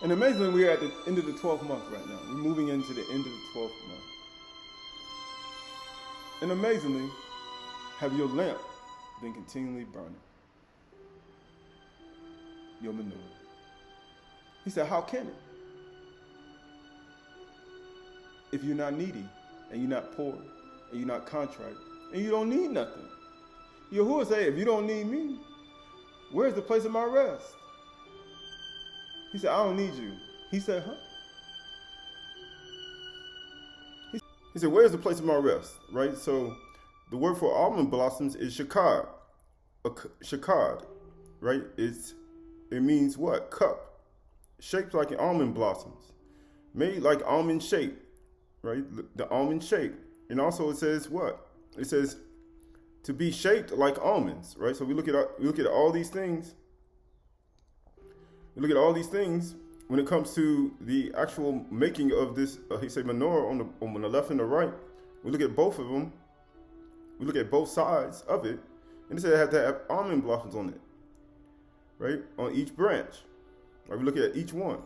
And amazingly, we're at the end of the 12th month right now. We're moving into the end of the 12th month. And amazingly, have your lamp been continually burning? Your menorah. He said, how can it? If you're not needy, and you're not poor, and you're not contrite, and you don't need nothing. Yahuah said, if you don't need me, where's the place of my rest? He said, I don't need you. He said, huh? He said, where's the place of my rest? Right? So the word for almond blossoms is shakad. Shakad, right? It means what? Cup. Shaped like an almond blossoms. Made like almond shape, right? The almond shape. And also it says what? It says to be shaped like almonds, right? So we look at all these things. We look at all these things when it comes to the actual making of this, he said menorah on the left and the right. We look at both of them. We look at both sides of it, and it said it had to have almond blossoms on it, right? On each branch. Right? We look at each one.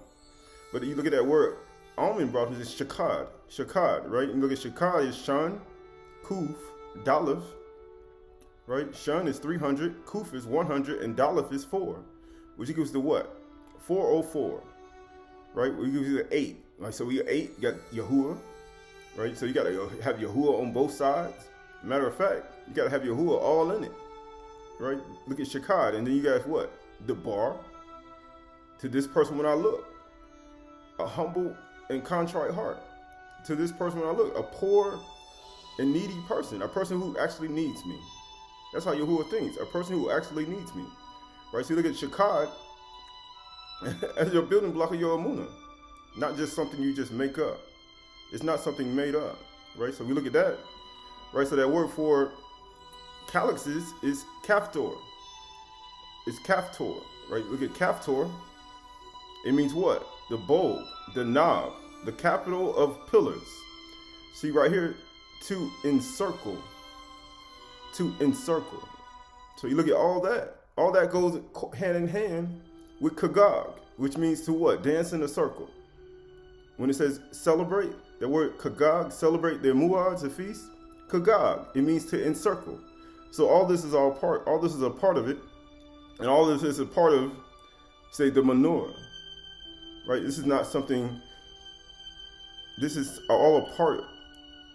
But you look at that word, almond blossoms is shakad. Shakad, right? And you look at shakad is shan, kuf, dalif, right? Shan is 300, kuf is 100, and dalif is 4, which equals to what? 404, right? We give you the 8. Like, so we 8, you got Yahuah, right? So you got to have Yahuah on both sides. Matter of fact, you got to have Yahuah all in it, right? Look at shakad, and then you got what? The bar. To this person when I look, a humble and contrite heart. To this person when I look, a poor and needy person, a person who actually needs me. That's how Yahuah thinks, a person who actually needs me, right? So you look at shakad as your building block of your emunah, not just something you just make up. It's not something made up, right? So we look at that. right? So that word for calyxes is kaftor. It's kaftor, right? Look at kaftor. It means what? The bulb, the knob, the capital of pillars. See right here, to encircle. To encircle. So you look at all that. All that goes hand in hand with kagag, which means to what? Dance in a circle. When it says celebrate, the word kagag, celebrate their muads, the feast, kagag, it means to encircle. So all this is a part of it, and all this is a part of, say, the menorah, right? This is not something, this is all a part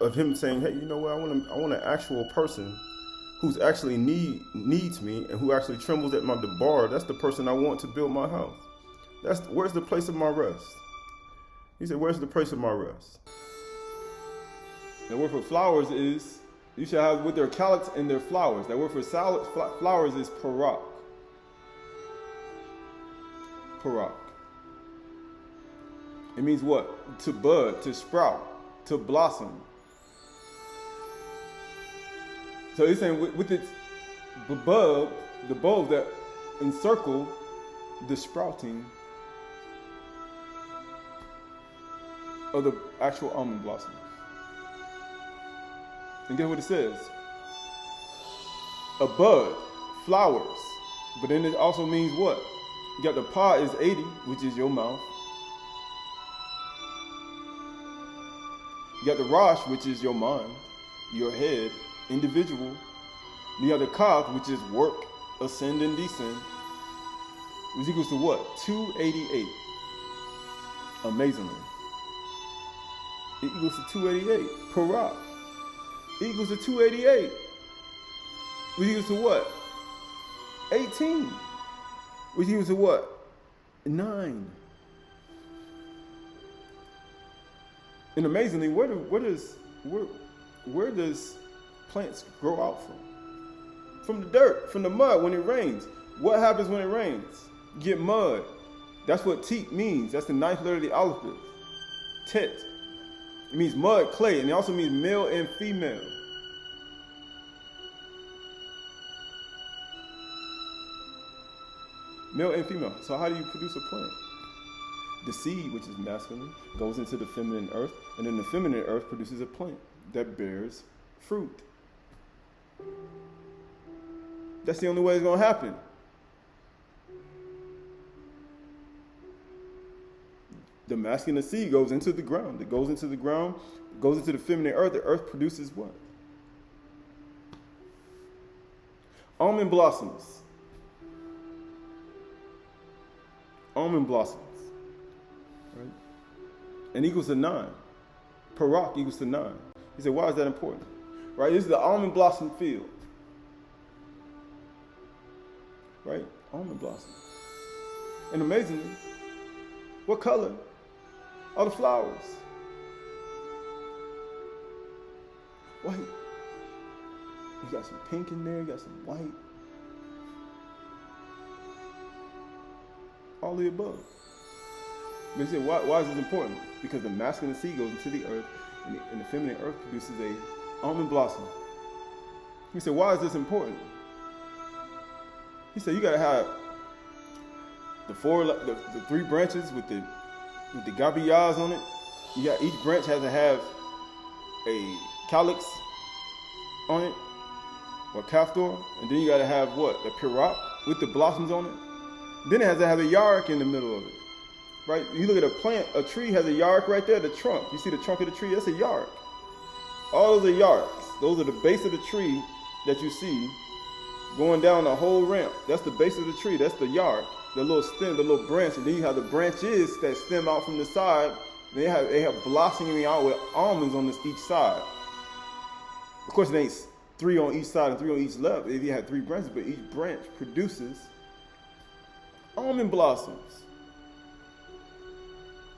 of him saying, hey, you know what, I want an actual person who's actually needs me and who actually trembles at my debar. That's the person I want to build my house. Where's the place of my rest? He said, where's the place of my rest? The word for flowers is, you shall have with their calyx and their flowers. That word for flowers is parach. Parach. It means what? To bud, to sprout, to blossom. So he's saying with its bulb, the bulbs that encircle the sprouting of the actual almond blossoms. And guess what it says? A bud, flowers. But then it also means what? You got the pa is 80, which is your mouth. You got the rosh, which is your mind, your head, individual. You got the kaf, which is work, ascend and descend, which equals to what? 288. Amazingly. It equals to 288. Parach. It equals to 288. Which equals to what? 18. Which equals to what? 9. And amazingly, where does plants grow out from? From the dirt, from the mud when it rains. What happens when it rains? You get mud. That's what teat means. That's the 9th letter of the alphabet. Tet. It means mud, clay, and it also means male and female. Male and female. So how do you produce a plant? The seed, which is masculine, goes into the feminine earth, and then the feminine earth produces a plant that bears fruit. That's the only way it's going to happen. The masculine seed goes into the ground. It goes into the ground, goes into the feminine earth. The earth produces what? Almond blossoms. Almond blossoms. Right? And equals to 9. Parach equals to 9. He said, why is that important? Right? This is the almond blossom field. Right? Almond blossom. And amazingly, what color are the flowers? White. You got some pink in there, you got some white. All the above. But he said, why is this important? Because the masculine seed goes into the earth, and the feminine earth produces a almond blossom. He said, why is this important? He said, you got to have the 3 branches with the gabiyas on it. You got each branch has to have a calyx on it, or kaftor, and then you got to have what? The parach with the blossoms on it. Then it has to have a yarak in the middle of it, right? You look at a plant, a tree has a yarak right there, the trunk. You see the trunk of the tree, that's a yarak. All those are yaraks. Those are the base of the tree that you see going down the whole ramp. That's the base of the tree, that's the yarak. The little stem, the little branch, and then you have the branches that stem out from the side. They have blossoming out with almonds on each side. Of course, it ain't 3 on each side and 3 on each left. If you had 3 branches, but each branch produces almond blossoms.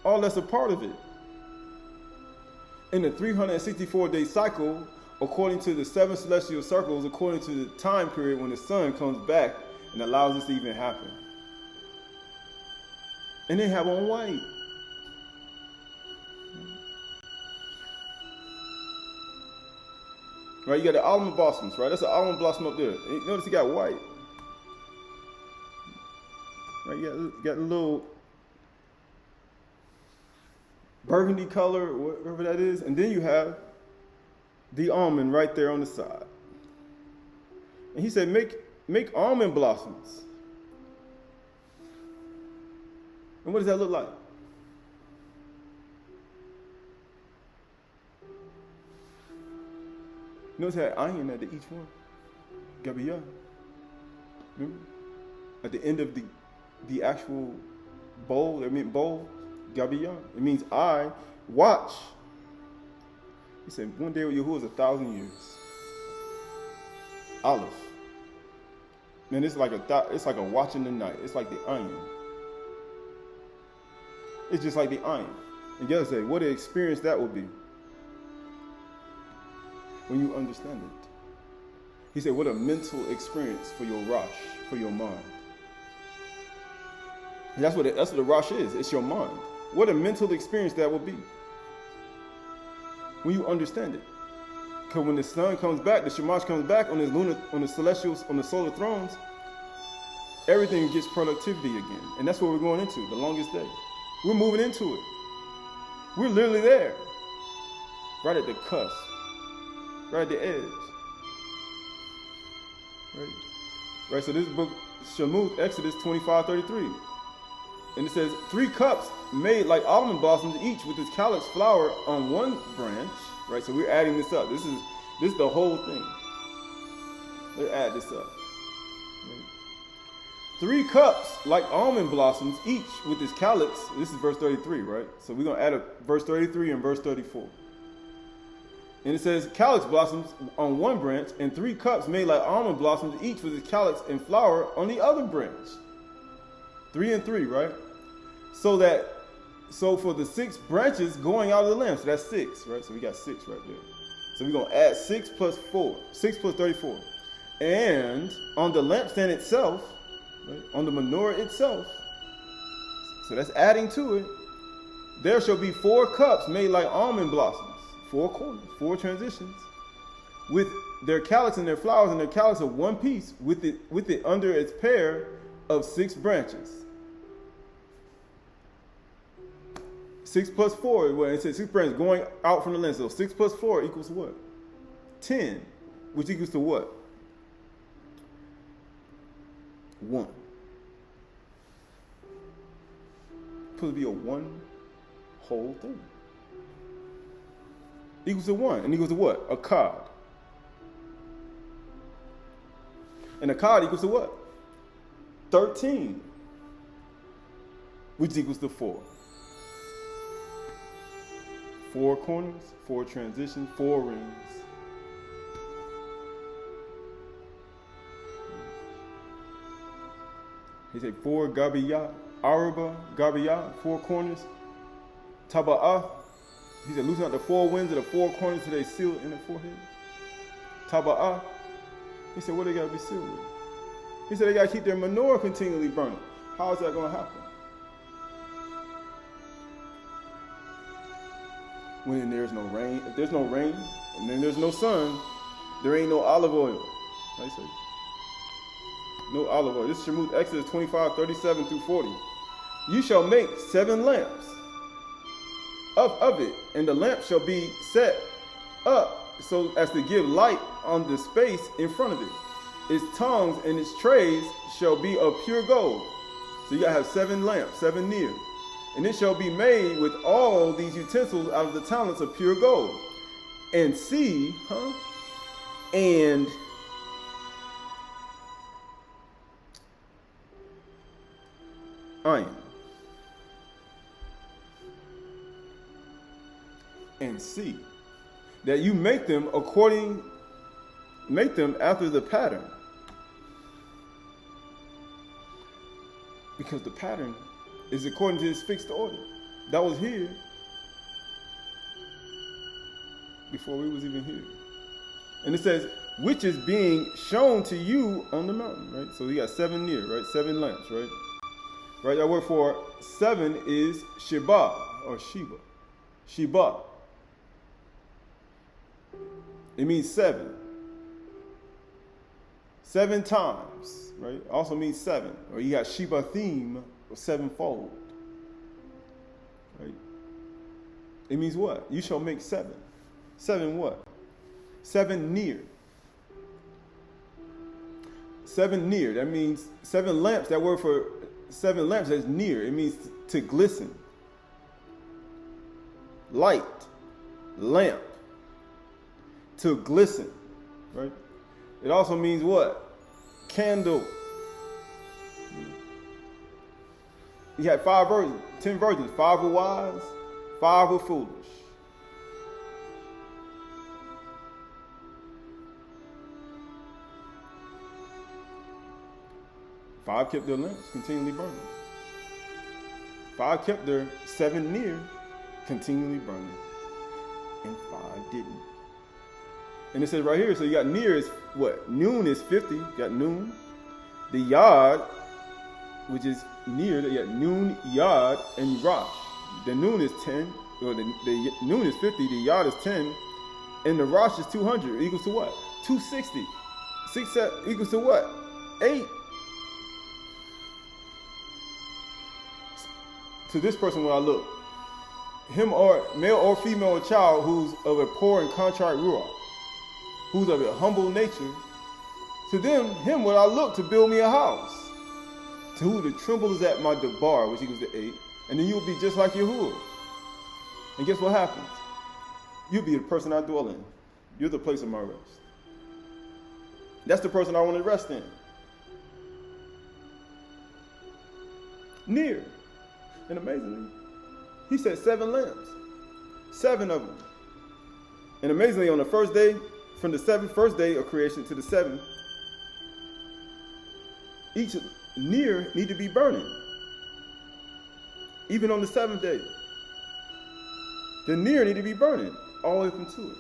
All that's a part of it. In the 364-day cycle, according to the 7 celestial circles, according to the time period when the sun comes back and allows this to even happen. And they have on white. Right, you got the almond blossoms, right? That's an almond blossom up there. And notice you got white. Right, you got a little burgundy color, whatever that is. And then you have the almond right there on the side. And he said, make almond blossoms. And what does that look like? Notice that iron at each one. Gabiyah. Remember? At the end of the actual bowl, that meant bowl, Gabiyah. It means I watch. He said, one day with Yahuah is 1,000 years. Aleph. Man, it's like a watch in the night. It's like the iron. It's just like the iron. And you gotta say, what an experience that would be when you understand it. He said, what a mental experience for your Rosh, for your mind. And that's what the Rosh is. It's your mind. What a mental experience that will be when you understand it. Because when the sun comes back, the Shamash comes back on the celestials, on the solar thrones, everything gets productivity again. And that's what we're going into, the longest day. We're moving into it. We're literally there. Right at the cusp. Right at the edge. Right, so this book, Shamuth, Exodus 25:33. And it says, 3 cups made like almond blossoms, each with its calyx flower on one branch. Right, so we're adding this up. This is the whole thing. Let's add this up. Right. 3 cups like almond blossoms, each with its calyx. This is verse 33, right? So we're going to add up verse 33 and verse 34. And it says, calyx blossoms on one branch, and 3 cups made like almond blossoms, each with its calyx and flower on the other branch. 3 and 3, right? So for the 6 branches going out of the lamp, so that's 6, right? So we got 6 right there. So we're going to add 6 plus 4, 6 plus 34. And on the lampstand itself, right, on the menorah itself, so that's adding to it, there shall be 4 cups made like almond blossoms, 4 corners, 4 transitions, with their calyx and their flowers and their calyx of one piece, with it under its pair of 6 branches. 6 plus 4, well, it says 6 branches going out from the lens. So 6 plus 4 equals what? 10, which equals to what? 1. Supposed to be a one whole thing. Equals to 1. And equals to what? A cod. And a cod equals to what? 13. Which equals to 4. 4 corners, 4 transitions, 4 rings. He said 4 gabiyah, araba, gabiyah, 4 corners. Taba'ah. He said loosen out the 4 winds of the 4 corners so they seal in the forehead. Taba'ah. He said what they got to be sealed with? He said they got to keep their menorah continually burning. How is that going to happen? When there's no rain, if there's no rain, and then there's no sun, there ain't no olive oil. Right? So, no olive oil. This is Shamuth, Exodus 25:37 through 40. You shall make 7 lamps of it, and the lamp shall be set up so as to give light on the space in front of it. Its tongues and its trays shall be of pure gold. So you gotta have 7 lamps, 7 near. And it shall be made with all these utensils out of the talents of pure gold. And see, and iron. And see that you make them after the pattern. Because the pattern is according to his fixed order. That was here before we was even here. And it says, which is being shown to you on the mountain, right? So we got 7 near, right? 7 lamps, right? Right, that word for 7 is Sheba or Sheba. Sheba. It means 7. 7 times, right? Also means 7. Or you got Shibathim, or sevenfold. Right? It means what? You shall make 7. 7 what? 7 near. 7 near. That means 7 lamps. That word for 7 lamps is near. It means to glisten. Light. Lamp. To glisten. Right? It also means what? Candle. You had 5 virgins, 10 virgins. 5 were wise, 5 were foolish. Five kept their lamps continually burning. 5 kept their 7 near continually burning. And 5 didn't. And it says right here, so you got near is what? Noon is 50. You got noon. The yard, which is near, you got noon, yard, and rosh. The noon is 10. Or the noon is 50. The yard is 10. And the rosh is 200. Equals to what? 260. 6 equals to what? 8. To this person when I look, him or male or female or child who's of a poor and contrite ruach, who's of a humble nature, to him will I look to build me a house. To who the tremble is at my debar, which equals to 8, and then you'll be just like Yahuah. And guess what happens? You'll be the person I dwell in. You're the place of my rest. That's the person I want to rest in. Near. And amazingly, he said 7 lamps. 7 of them. And amazingly, on the first day, from the first day of creation to the 7th, each near need to be burning. Even on the 7th day. The near need to be burning all the way up into it.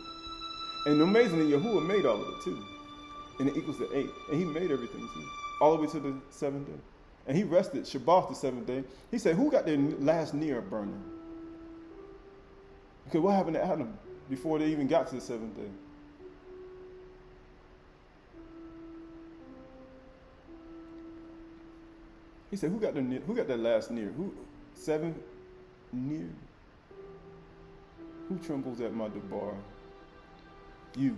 And amazingly, Yahuah made all of it too. And it equals to 8. And he made everything too. All the way to the 7th day. And he rested Shabath the 7th day. He said, who got their last near burning? Because what happened to Adam before they even got to the 7th day? He said, who got their last near? 7 near? Who trembles at my debar? You.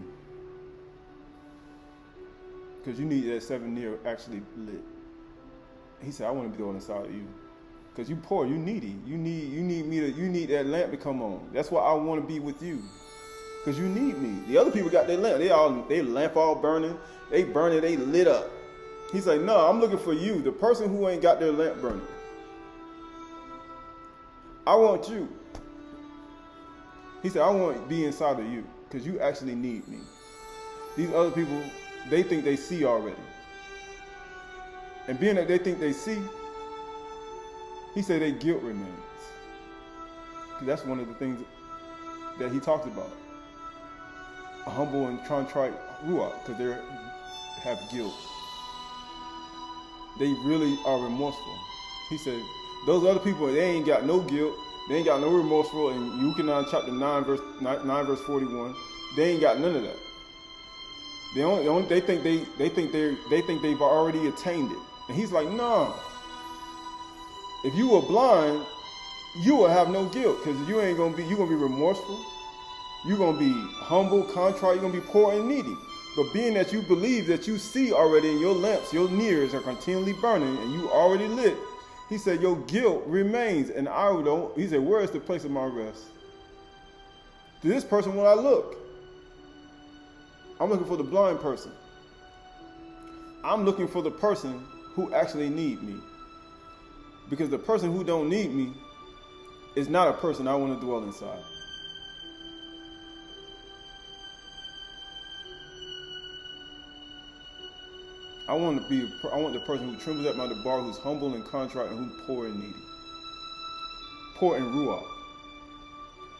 Because you need that 7 near actually lit. He said, I want to be on the side of you. Because you poor, you needy. You need that lamp to come on. That's why I want to be with you. Because you need me. The other people got their lamp. They lamp all burning. They burn it, they lit up. He's like, no, I'm looking for you, the person who ain't got their lamp burning. I want you. He said, I want to be inside of you because you actually need me. These other people, they think they see already. And being that they think they see, he said their guilt remains. Because that's one of the things that he talks about. A humble and contrite ruach, because they have guilt. They really are remorseful. He said, those other people, they ain't got no guilt. They ain't got no remorseful. In Yuchanan chapter 9 verse 41, they ain't got none of that. They think they've already attained it. And he's like, no. If you were blind, you will have no guilt because you're gonna be remorseful. You're gonna be humble, contrite. You're gonna be poor and needy. But being that you believe that you see already in your lamps, your nears are continually burning, and you already lit, he said, your guilt remains, and I don't. He said, where is the place of my rest? To this person, when I look, I'm looking for the blind person. I'm looking for the person who actually need me. Because the person who don't need me is not a person I want to dwell inside. I want the person who trembles at my debar, who's humble and contrite, and who's poor and needy. Poor in ruach.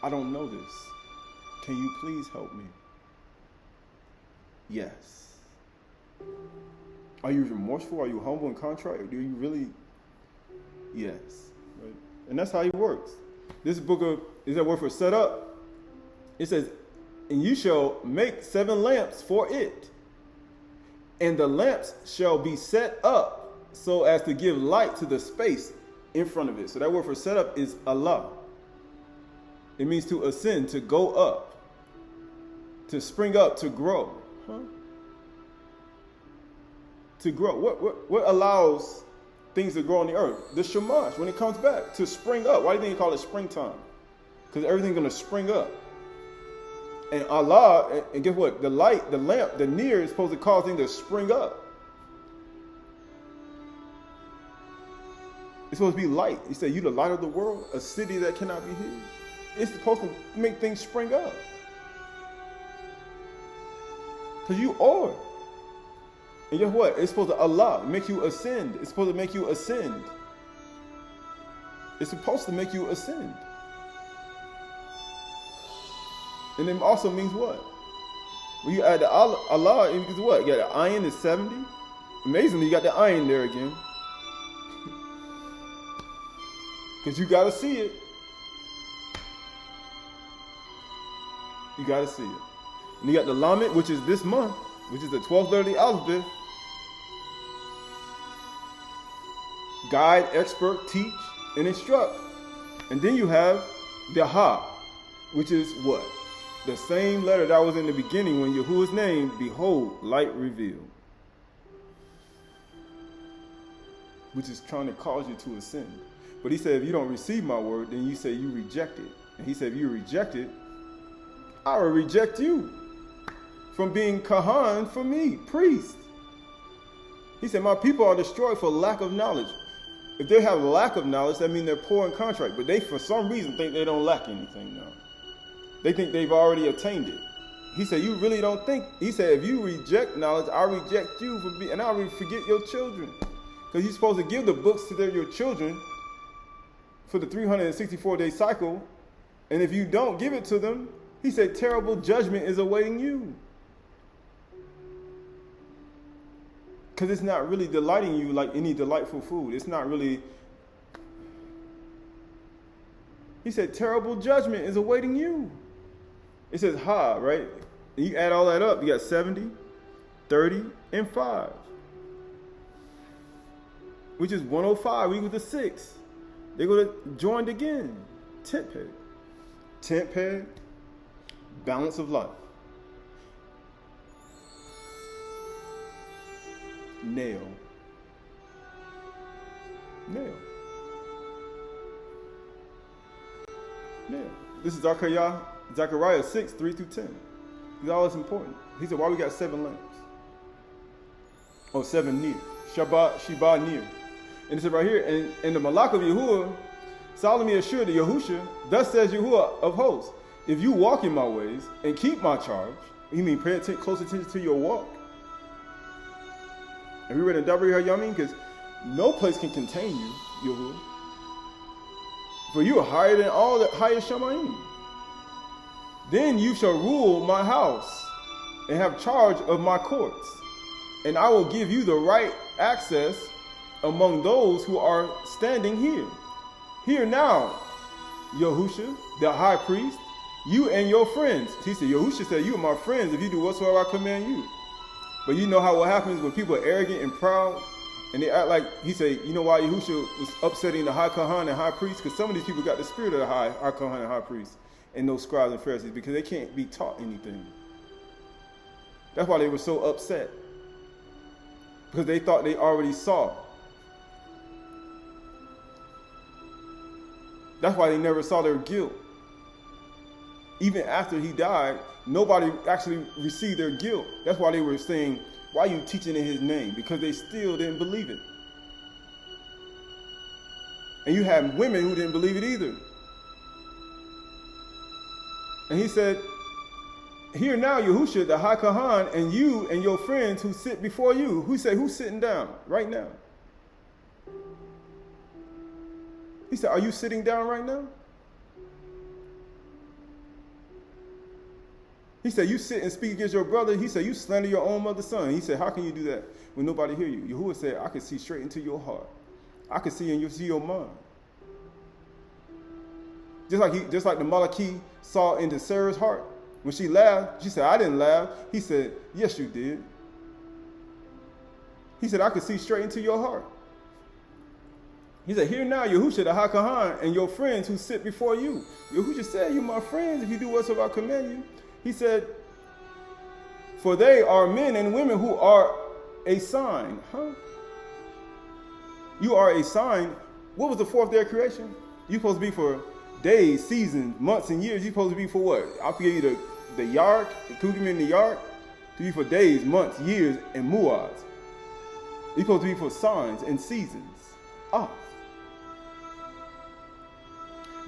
I don't know this. Can you please help me? Yes. Are you remorseful? Are you humble and contrite? Do you really? Yes. Right? And that's how he works. This book is that word for set up. It says, and you shall make 7 lamps for it. And the lamps shall be set up so as to give light to the space in front of it. So that word for set up is Allah. It means to ascend, to go up, to spring up, to grow. To grow. What allows things to grow on the earth? The Shamash, when it comes back, to spring up. Why do you think they call it springtime? Because everything's going to spring up. And Allah, and guess what? The light, the lamp, the near is supposed to cause things to spring up. It's supposed to be light. He said, you the light of the world, a city that cannot be hid. It's supposed to make things spring up. Because you are. And guess what? It's supposed to Allah make you ascend. It's supposed to make you ascend. It's supposed to make you ascend. And it also means what? When you add the Allah, it means what? You got the iron is 70. Amazingly, you got the iron there again. Because you got to see it. You got to see it. And you got the Lamed, which is this month, which is the 12th letter of the alphabet. Guide, expert, teach, and instruct. And then you have the Ha, which is what? The same letter that was in the beginning when Yahuwah's name, behold, light revealed. Which is trying to cause you to ascend. But he said, if you don't receive my word, then you say you reject it. And he said, if you reject it, I will reject you from being Kahan for me, priest. He said, my people are destroyed for lack of knowledge. If they have lack of knowledge, that means they're poor in contract. But they, for some reason, think they don't lack anything now. They think they've already attained it. He said, you really don't think. He said, if you reject knowledge, I reject you from being, and I will forget your children. Because you're supposed to give the books to your children for the 364-day cycle. And if you don't give it to them, he said, terrible judgment is awaiting you. Because it's not really delighting you like any delightful food. It's not really. He said, terrible judgment is awaiting you. It says Ha, right? And you add all that up, you got 70, 30, and 5. Which is 105 equals to 6. They're going to join again. Tent peg. Tent peg. Balance of life. Nail. Nail. Nail. This is Zechariah 6, 3 through 10. This is all that's important. He said, why we got 7 lamps? Oh, 7 near. Sheba near. And it said right here, in the Malach of Yahuwah, solemnly assured to Yahusha, thus says Yahuwah of hosts, if you walk in my ways and keep my charge, you mean pay close attention to your walk. And we read in W Yamin, because no place can contain you, Yahuwah. For you are higher than all the highest Shamayim. Then you shall rule my house and have charge of my courts. And I will give you the right access among those who are standing here. Here now, Yahusha, the high priest, you and your friends. He said, Yahusha said, you are my friends if you do whatsoever I command you. But you know how what happens when people are arrogant and proud and they act like, he said, you know why Yahusha was upsetting the high Kahan and high priest? Because some of these people got the spirit of the high Kahan and high priest and those scribes and Pharisees because they can't be taught anything. That's why they were so upset. Because they thought they already saw. That's why they never saw their guilt. Even after he died, nobody actually received their guilt. That's why they were saying, why are you teaching in his name? Because they still didn't believe it. And you have women who didn't believe it either. And he said, here now, Yahusha, the high Kahan, and you and your friends who sit before you. Who said, who's sitting down right now? He said, are you sitting down right now? He said, you sit and speak against your brother. He said, you slander your own mother's son. He said, how can you do that when nobody hear you? Yahuwah said, I can see straight into your heart. I can see and you see your mind. Just like the Malachi saw into Sarah's heart. When she laughed, she said, I didn't laugh. He said, yes, you did. He said, I could see straight into your heart. He said, hear now, Yahushua the HaKahan, and your friends who sit before you. Yahushua said, you my friends if you do whatsoever I command you. He said, for they are men and women who are a sign. You are a sign. What was the fourth day of creation? You're supposed to be for days, seasons, months, and years. You're supposed to be for what? I'll give you the Yarak, the Kugim and the Yarak, to be for days, months, years, and muads. You're supposed to be for signs and seasons.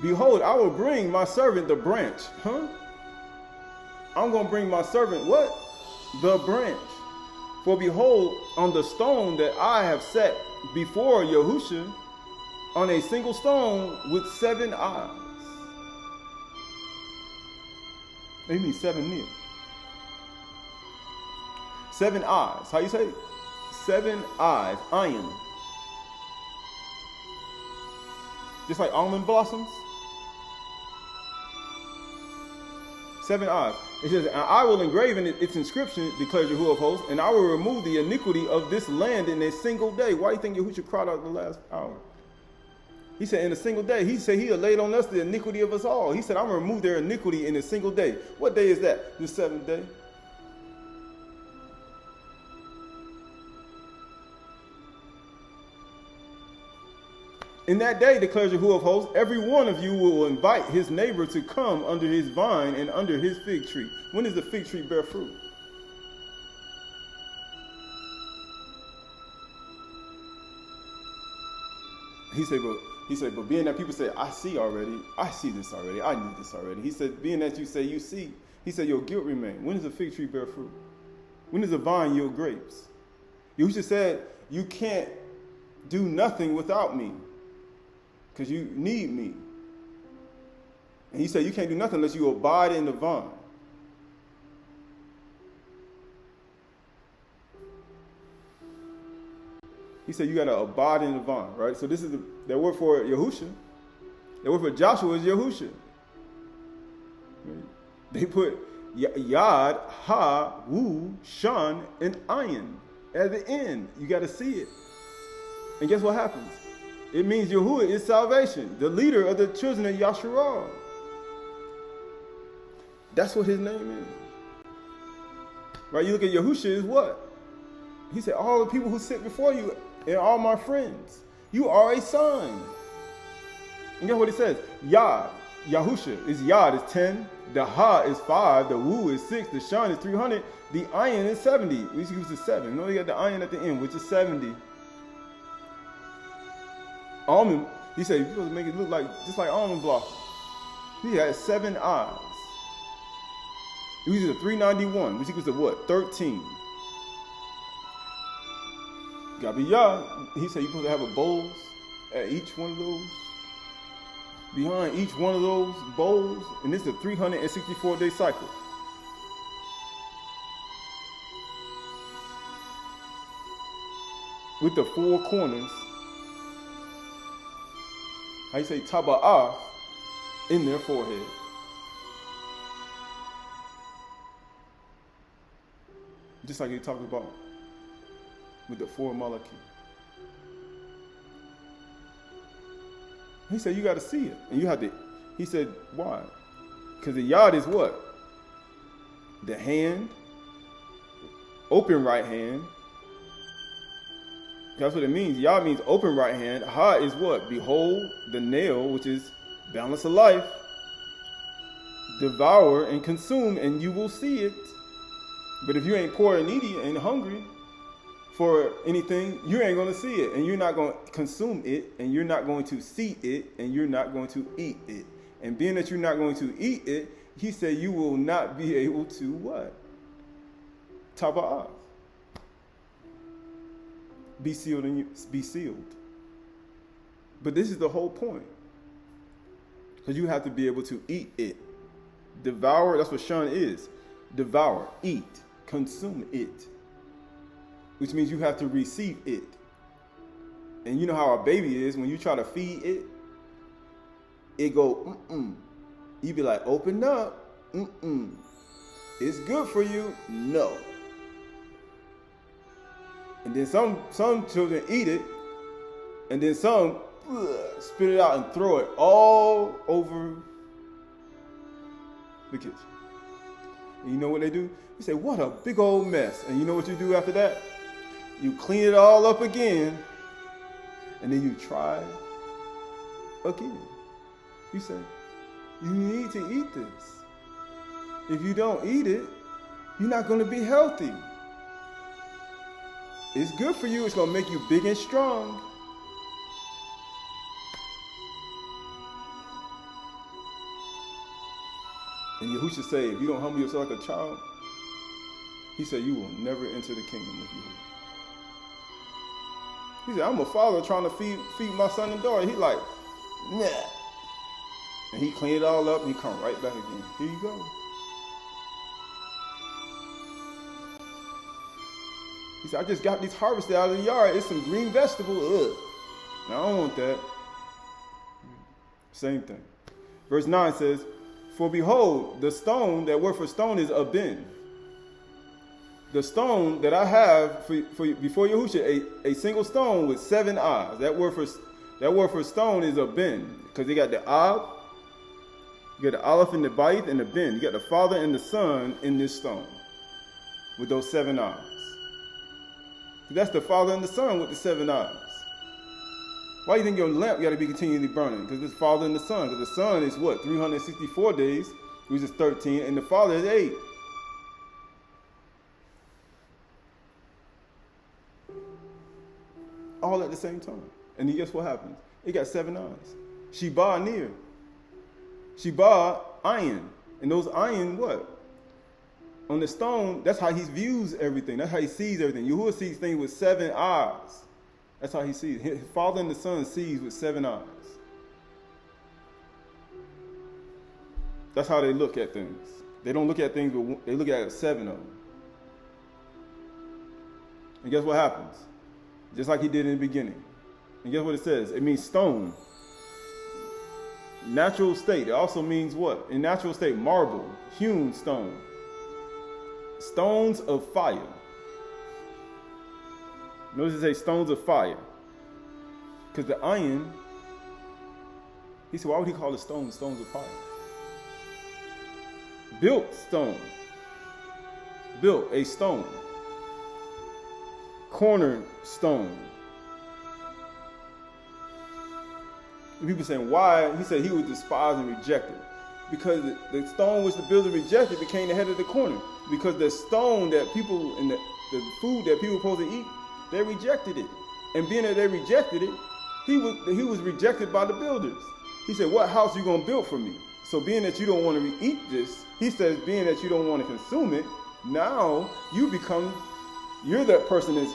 Behold, I will bring my servant the branch. I'm going to bring my servant what? The branch. For behold, on the stone that I have set before Yahushua, on a single stone with 7 eyes. They mean 7 near. 7 eyes. How you say it? 7 eyes. Iron. Just like almond blossoms. 7 eyes. It says, and I will engrave in its inscription, declares Yahuah of hosts, and I will remove the iniquity of this land in a single day. Why do you think Yahushua cried out the last hour? He said in a single day. He said he had laid on us the iniquity of us all. He said, I'm going to remove their iniquity in a single day. What day is that? The 7th day. In that day, declares Yahuah of hosts, every one of you will invite his neighbor to come under his vine and under his fig tree. When does the fig tree bear fruit? He said, but being that people say, I see this already, I knew this already. He said, being that you say you see, he said, your guilt remain. When does a fig tree bear fruit? When does a vine yield grapes? Yahushua said, you can't do nothing without me, because you need me. And he said, you can't do nothing unless you abide in the vine. He said, you got to abide in the vine, right? So this is that word for Yahushua. The word for Joshua is Yahushua. They put Yad, Ha, Wu, Shan, and Ayin at the end. You got to see it. And guess what happens? It means Yahuah is salvation, the leader of the children of Yasharal. That's what his name is. Right? You look at Yahushua is what? He said, all the people who sit before you and all my friends, you are a sign. And guess what it says? Yad, Yahushua is Yad is 10, the Ha is 5, the Wu is 6, the Shan is 300, the Ayin is 70. We used to use the 7. No, you got the Ayin at the end, which is 70. Almond, he said, you're supposed to make it look like just like almond blossom. He had 7 eyes. He uses a 391, which equals to what? 13. Gotta be Yah. He said you're supposed to have a bowls at each one of those. Behind each one of those bowls, and this is a 364-day cycle. With the 4 corners. How you say taba'ah in their forehead. Just like he talked about with the 4 malachim. He said you got to see it. And you have to, he said, why? Because the yad is what? The hand, open right hand. That's what it means. Yah means open right hand. Ha is what? Behold the nail, which is balance of life. Devour and consume, and you will see it. But if you ain't poor and needy and hungry for anything, you ain't going to see it. And you're not going to consume it. And you're not going to see it. And you're not going to eat it. And being that you're not going to eat it, he said you will not be able to what? Taba'ah. Be sealed and be sealed. But this is the whole point. Because you have to be able to eat it. Devour, that's what Shun is. Devour, eat, consume it. Which means you have to receive it. And you know how a baby is, when you try to feed it, it go, You be like, open up, It's good for you, no. And then some children eat it, and then some spit it out and throw it all over the kitchen. And you know what they do? You say, what a big old mess. And you know what you do after that? You clean it all up again, and then you try again. You say, you need to eat this. If you don't eat it, you're not going to be healthy. It's good for you. It's going to make you big and strong. And Yahushua say, if you don't humble yourself like a child, he said, you will never enter the kingdom of Yahuwah. He said, I'm a father trying to feed my son and daughter. He like, nah. And he cleaned it all up and he come right back again. Here you go. He said, I just got these harvested out of the yard. It's some green vegetable. Ugh. Now, I don't want that. Same thing. Verse 9 says, for behold, the stone, that word for stone is abin. The stone that I have for before Yahushua, a single stone with 7 eyes. That word for stone is abin. Because you got the Ab, you got the Aleph and the Bayith and the bin. You got the Father and the Son in this stone with those 7 eyes. That's the Father and the Son with the 7 eyes. Why do you think your lamp got to be continually burning? Because it's Father and the Son. Because the Son is what? 364 days, which is 13, and the Father is 8. All at the same time. And then guess what happens? It got 7 eyes. Sheba near. Sheba iron. And those iron what? On the stone, that's how he views everything. That's how he sees everything. Yahuwah sees things with 7 eyes. That's how he sees. His Father and the Son sees with 7 eyes. That's how they look at things. They don't look at things, but they look at 7 of them. And guess what happens? Just like he did in the beginning. And guess what it says? It means stone. Natural state. It also means what? In natural state, marble, hewn stone. Stones of fire. Notice it says stones of fire. Because the iron, he said, why would he call the stones of fire? Built stone. Built a stone. Cornerstone. And people saying, why? He said he was despised and rejected. Because the stone which the builder rejected became the head of the corner. Because the stone that people, and the food that people were supposed to eat, they rejected it. And being that they rejected it, he was rejected by the builders. He said, what house are you going to build for me? So being that you don't want to eat this, he says, being that you don't want to consume it, now you're that person that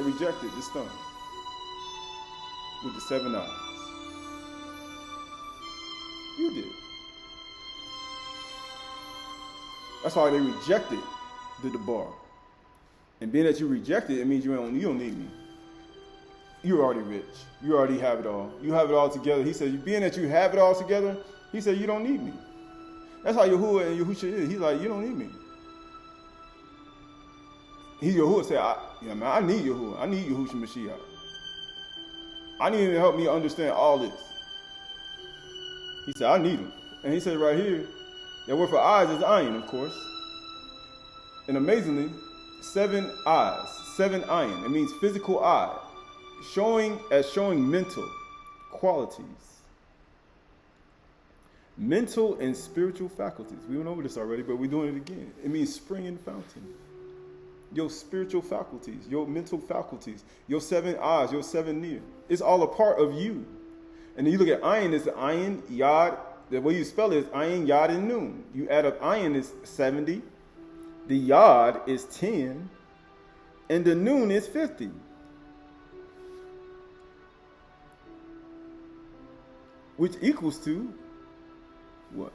rejected the stone with the 7 eyes. You did. That's why they rejected the Debar. And being that you reject it, it means you don't need me. You're already rich. You already have it all. You have it all together. He said, being that you have it all together, he said, you don't need me. That's how Yahuwah and Yahushua is. He's like, you don't need me. Yahuwah said, I need Yahuwah. I need Yahushua Mashiach. I need him to help me understand all this. He said, I need him. And he said right here, that word for eyes is iron, of course. And amazingly, 7 eyes, 7 iron. It means physical eye, showing mental qualities. Mental and spiritual faculties. We went over this already, but we're doing it again. It means spring and fountain. Your spiritual faculties, your mental faculties, your 7 eyes, your 7 near. It's all a part of you. And then you look at iron, it's the iron, yod. The way you spell it is ayin, yod, and nun. You add up ayin is 70. The yod is 10. And the nun is 50. Which equals to what?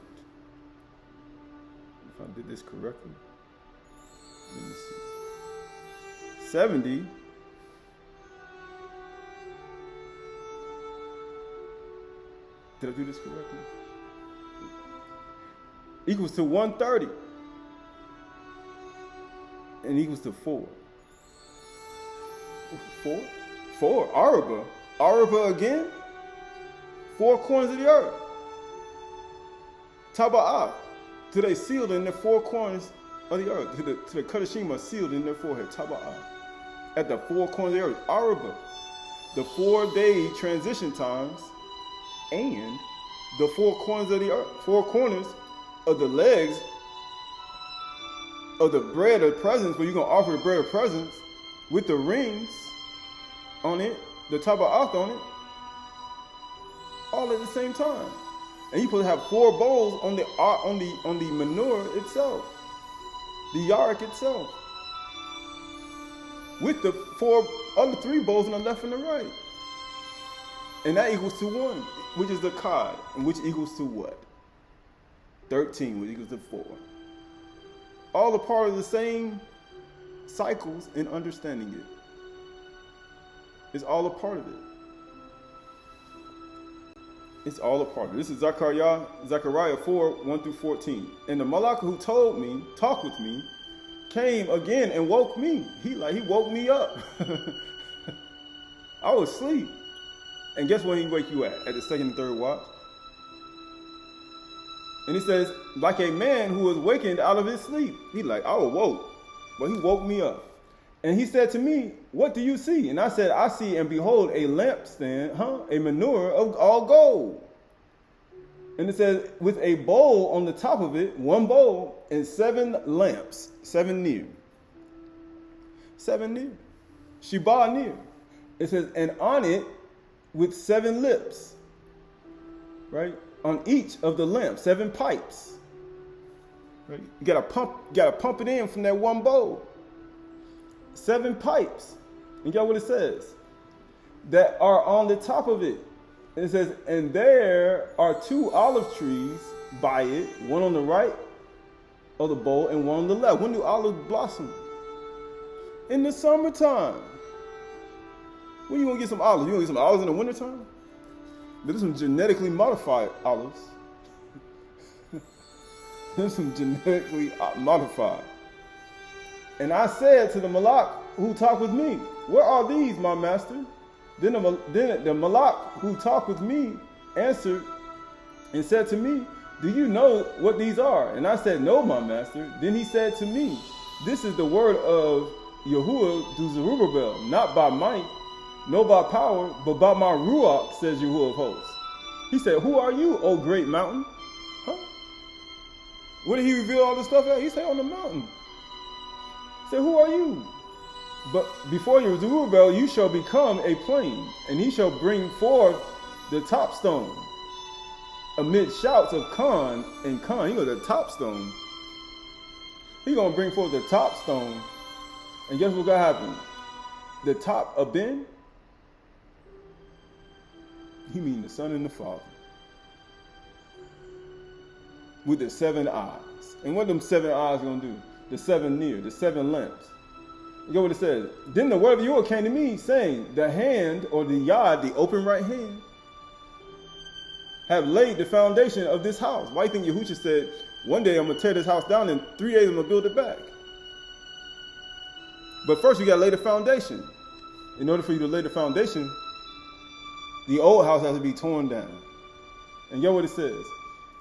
If I did this correctly. Let me see. 70. Did I do this correctly? Equals to 130. And equals to 4. Four. Araba again. 4 corners of the earth. Taba'ah. To they sealed in the 4 corners of the earth. To the Kadashim are sealed in their forehead. Taba'ah. At the 4 corners of the earth. Araba. The 4-day transition times. And the 4 corners of the earth. 4 corners of the legs of the bread of presence, where you're going to offer the bread of presence with the rings on it, the taba'ath on it, all at the same time. And you're supposed to have 4 bowls on the menorah itself, the Yarak itself, with the 4 other 3 bowls on the left and the right. And that equals to 1, which is the Qad, and which equals to what? 13, which equals to 4. All a part of the same cycles in understanding it. It's all a part of it. It's all a part of it. This is Zechariah 4, 1 through 14. And the Malak who talked with me, came again and woke me. He woke me up. I was asleep. And guess when he wake you at? At the 2nd and 3rd watch. And he says, like a man who was wakened out of his sleep. He like, I awoke, but he woke me up. And he said to me, what do you see? And I said, I see and behold a lampstand, a menorah of all gold. And it says, with a bowl on the top of it, 1 bowl, and 7 lamps, 7 near. 7 near. Sheba near. It says, and on it, with 7 lips, right? On each of the lamps, 7 pipes. Right? You gotta pump it in from that 1 bowl. 7 pipes. And get what it says? That are on the top of it. And it says, and there are 2 olive trees by it, one on the right of the bowl and one on the left. When do olives blossom? In the summertime. When you gonna get some olives? You gonna get some olives in the wintertime? There's some genetically modified olives. There's some genetically modified. And I said to the Malak who talked with me, where are these, my master? Then the Malak who talked with me answered and said to me, do you know what these are? And I said, no, my master. Then he said to me, this is the word of Yahuah to Zerubbabel, not by might, no by power, but by my Ruach, says Yahuah of hosts. He said, who are you, O great mountain? Where did he reveal all this stuff at? He said, on the mountain. He said, who are you? But before you, Zerubbabel, you shall become a plain, and he shall bring forth the top stone. Amid shouts of Khan and Khan, the top stone. He's going to bring forth the top stone. And guess what's going to happen? The top of Ben, he means the Son and the Father. With the 7 eyes. And what them 7 eyes going to do? The 7 near, the 7 lamps. You know what it says? Then the word of Yahuah came to me, saying, the hand, or the yad, the open right hand, have laid the foundation of this house. Why do you think Yahushua said, one day I'm going to tear this house down, and 3 days I'm going to build it back? But first you got to lay the foundation. In order for you to lay the foundation, the old house has to be torn down. And you know what it says?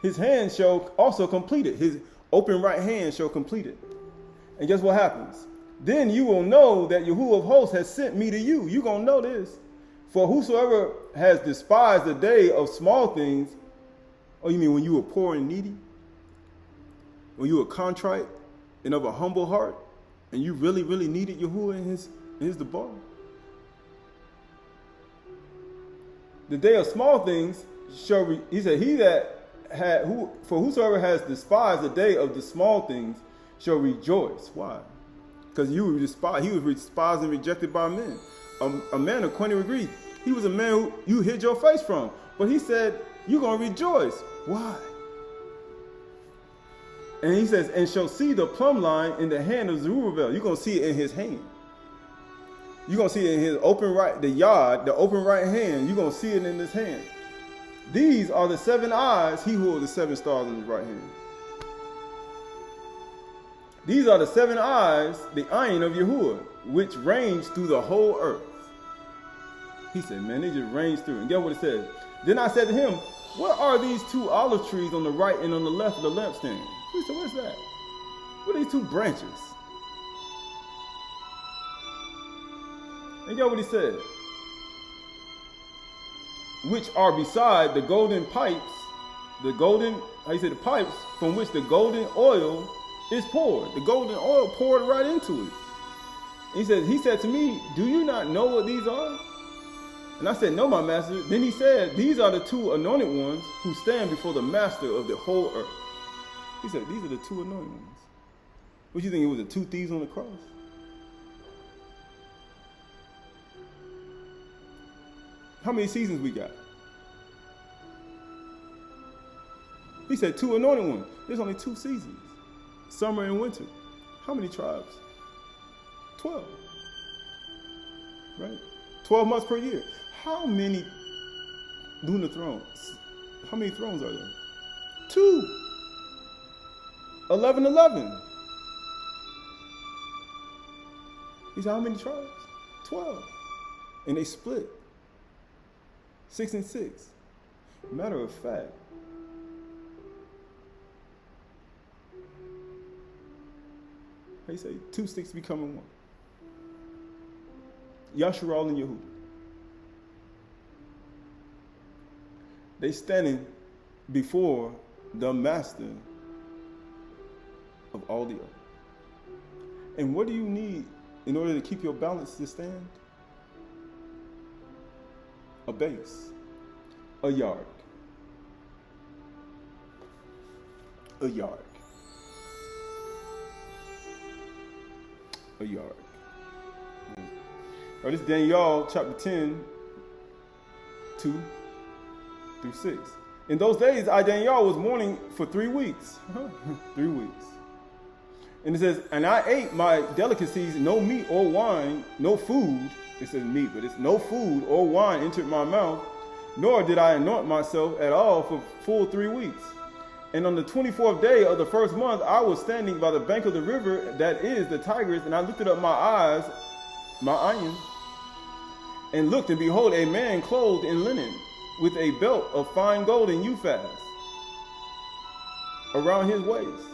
His hand shall also complete it. His open right hand shall complete it. And guess what happens? Then you will know that Yahuah of hosts has sent me to you. You're going to know this. For whosoever has despised the day of small things, oh, you mean when you were poor and needy? When you were contrite and of a humble heart, and you really, really needed Yahuah in his debar? The day of small things shall, he said, he that had, for whosoever has despised the day of the small things shall rejoice. Why? Because he was despised and rejected by men. A man acquainted with grief. He was a man who you hid your face from. But he said, you're going to rejoice. Why? And he says, and shall see the plumb line in the hand of Zerubbabel. You're going to see it in his hand. You're going to see it in his open right, the yod, the open right hand. You're going to see it in his hand. These are the 7 eyes, he who holds the 7 stars in his right hand. These are the 7 eyes, the ayin of Yahuah, which range through the whole earth. He said, man, they just range through. And guess what it says? Then I said to him, what are these 2 olive trees on the right and on the left of the lampstand? He said, what's that? What are these 2 branches? And guess what he said? Which are beside the golden pipes, the pipes from which the golden oil is poured. The golden oil poured right into it. He said to me, do you not know what these are? And I said, no, my master. Then he said, these are the 2 anointed ones who stand before the master of the whole earth. He said, these are the 2 anointed ones. What do you think, it was the 2 thieves on the cross? How many seasons we got? He said 2 anointed ones. There's only 2 seasons, summer and winter. How many tribes? 12. Right? 12 months per year. How many lunar thrones? How many thrones are there? 2. 11. He said, how many tribes? 12. And they split. 6 and 6. Matter of fact, how you say 2 sticks becoming 1. Yasharal and Yahuah. They standing before the master of all the earth. And what do you need in order to keep your balance to stand? A base, a Yarak, a Yarak, a Yarak. This is Daniel chapter 10, 2 through 6. In those days, Daniel was mourning for 3 weeks. 3 weeks. And it says, and I ate my delicacies, no meat or wine, no food. It says meat, but it's no food or wine entered my mouth, nor did I anoint myself at all for full 3 weeks. And on the 24th day of the first month, I was standing by the bank of the river, that is the Tigris, and I lifted up my eyes, my ayin, and looked, and behold, a man clothed in linen, with a belt of fine gold and Uphaz around his waist.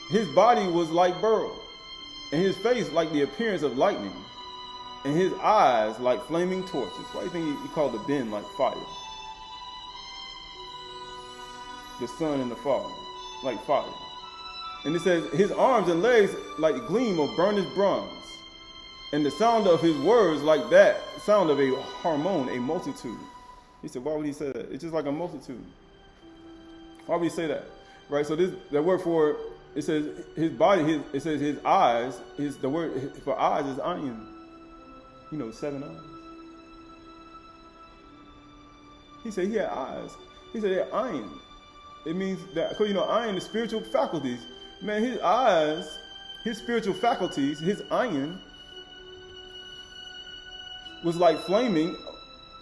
His body was like beryl, and his face like the appearance of lightning, and his eyes like flaming torches. Why do you think he called the bin like fire? The sun and the fire, like fire. And it says, his arms and legs like the gleam of burnished bronze, and the sound of his words like that sound of a harmon, a multitude. He said, why would he say that? It's just like a multitude. Why would he say that? Right, so that word for it says his body, it says his eyes, the word for eyes is ayin. 7 eyes. He said he had eyes. He said he had ayin. It means that, because ayin is spiritual faculties. Man, his eyes, his spiritual faculties, his ayin was like flaming,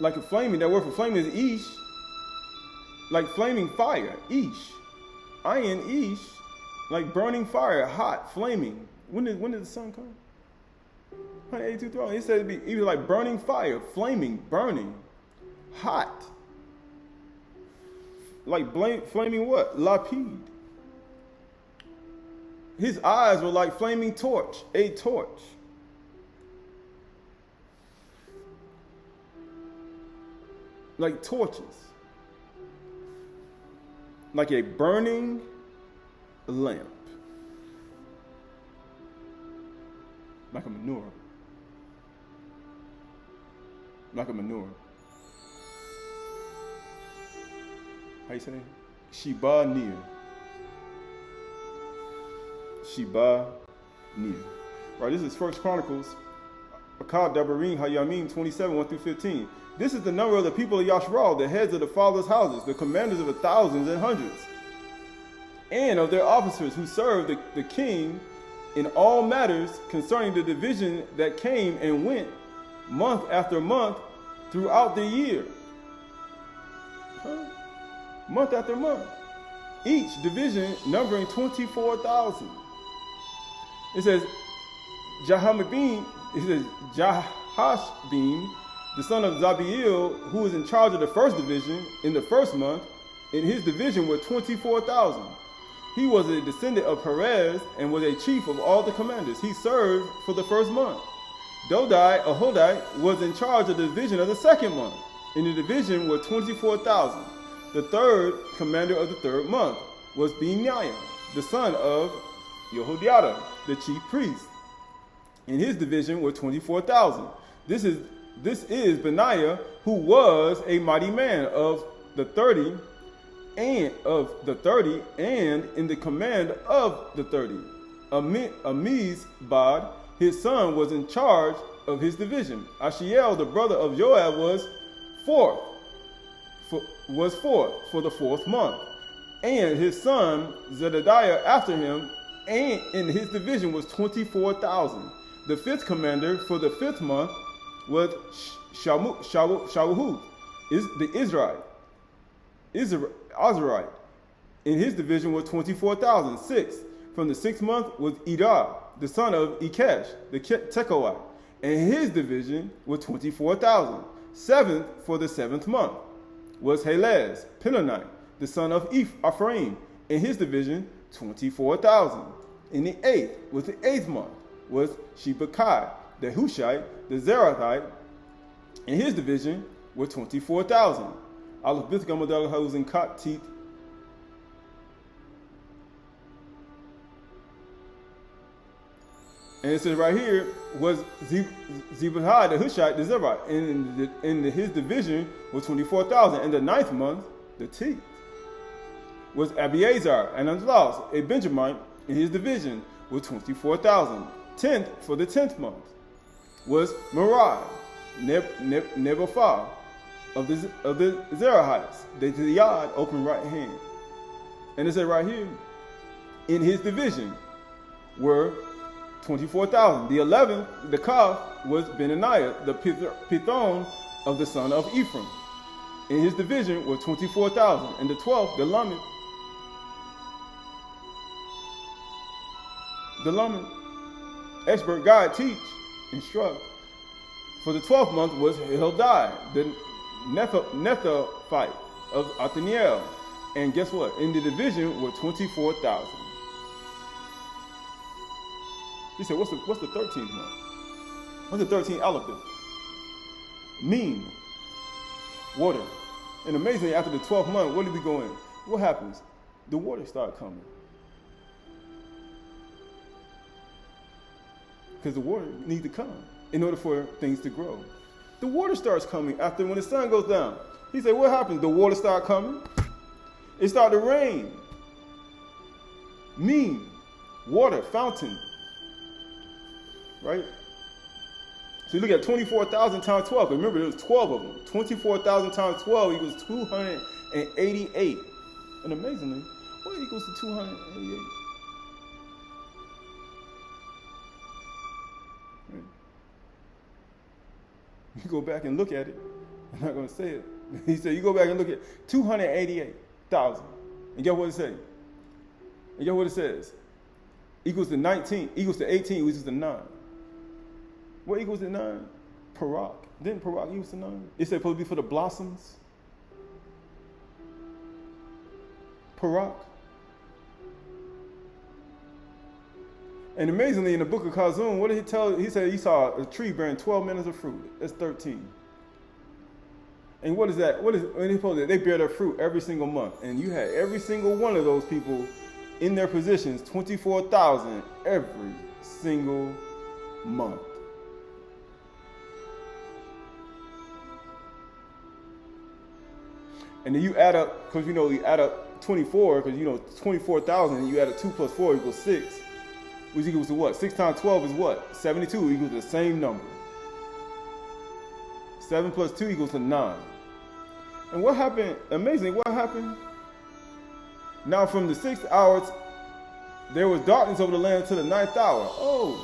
like a flaming. That word for flaming is ish, like flaming fire, ish. Ayin, ish, like burning fire, hot, flaming. When did the sun come? 182 thrones. He said it was like burning fire, flaming, burning, hot. Like flaming what? Lapid. His eyes were like flaming torch, a torch. Like torches. Like a burning lamp. Like a menorah. Like a menorah. How you say it? Sheba near. Sheba near. Right, this is 1 Chronicles, Akkad Dabarim Hayamim 27, 1 through 15. This is the number of the people of Yashral, the heads of the fathers' houses, the commanders of the thousands and hundreds, and of their officers who served the king in all matters concerning the division that came and went month after month throughout the year. Month after month. Each division numbering 24,000. It says, Jahamabim, it says, Jahashbim, the son of Zabiel, who was in charge of the first division in the first month, in his division were 24,000. He was a descendant of Perez and was a chief of all the commanders. He served for the first month. Dodai, a Hodite, was in charge of the division of the second month. In the division were 24,000. The third commander of the third month was Benaiah, the son of Yehoiada, the chief priest. In his division were 24,000. This is Benaiah, who was a mighty man of the 30 and in the command of the 30. Amizbad, his son, was in charge of his division. Ashiel, the brother of Joab, was fourth for the fourth month, and his son Zedediah after him, and in his division was 24,000. The fifth commander for the fifth month was Shawahu, the Azarite. In his division was 24,000. Sixth, from the sixth month was Adar, the son of Ikesh, the Tekoite, and his division was 24,000. Seventh, for the seventh month, was Helez, Penonite, the son of Ephraim, and his division 24,000. In the eighth, was the eighth month, was Shebekai, the Hushite, the Zerathite, and his division were 24,000. Aleph Bith Gamadal Hausen Kat Teeth. And it says right here was Zebahai, the Hushite, the Zerite, and his division was 24,000. And the ninth month, the teeth, was Abiezer and Angelos, a Benjamite, in his division was 24,000. Tenth, for the 10th month, was Merai, Nebophah, of the Zerahites, the Yad, open right hand. And it said right here, in his division were 24,000. The 11th, the Kaf, was Benaniah, the Pithon of the son of Ephraim. In his division were 24,000. And the 12th, the Lamed, expert guide, teach, instruct. For the 12th month was Hildai, the Nethophite of Othniel. And guess what? In the division were 24,000. He said, what's the 13th month? What's the 13th Aleph? Mean. Water. And amazingly, after the 12th month, what did we go in? What happens? The water started coming. Because the water needs to come in order for things to grow. The water starts coming after when the sun goes down. He said, what happens? The water started coming. It started to rain. Mean. Water. Fountain. Right? So you look at 24,000 times 12. Remember, there was 12 of them. 24,000 times 12 equals 288. And amazingly, what equals to 288? You go back and look at it. I'm not going to say it. He said, you go back and look at 288,000. And guess what it says? And guess what it says? Equals to 19, equals to 18, which is to 9. What equals to 9? Parach. Didn't Parach equals to 9? It said supposed to be for the blossoms. Parach. And amazingly, in the book of Kazum, what did he tell? He said he saw a tree bearing 12 manners of fruit. That's 13. And what is that? What is when he told that they bear their fruit every single month, and you had every single one of those people in their positions, 24,000 every single month. And then you add up, because you add up 24, because 24,000, and you add up 2 plus 4 equals 6. Which equals to what? 6 times 12 is what? 72 equals the same number. 7 plus 2 equals to 9. And what happened? Amazing, what happened? Now from the 6th hour, there was darkness over the land to the 9th hour. Oh.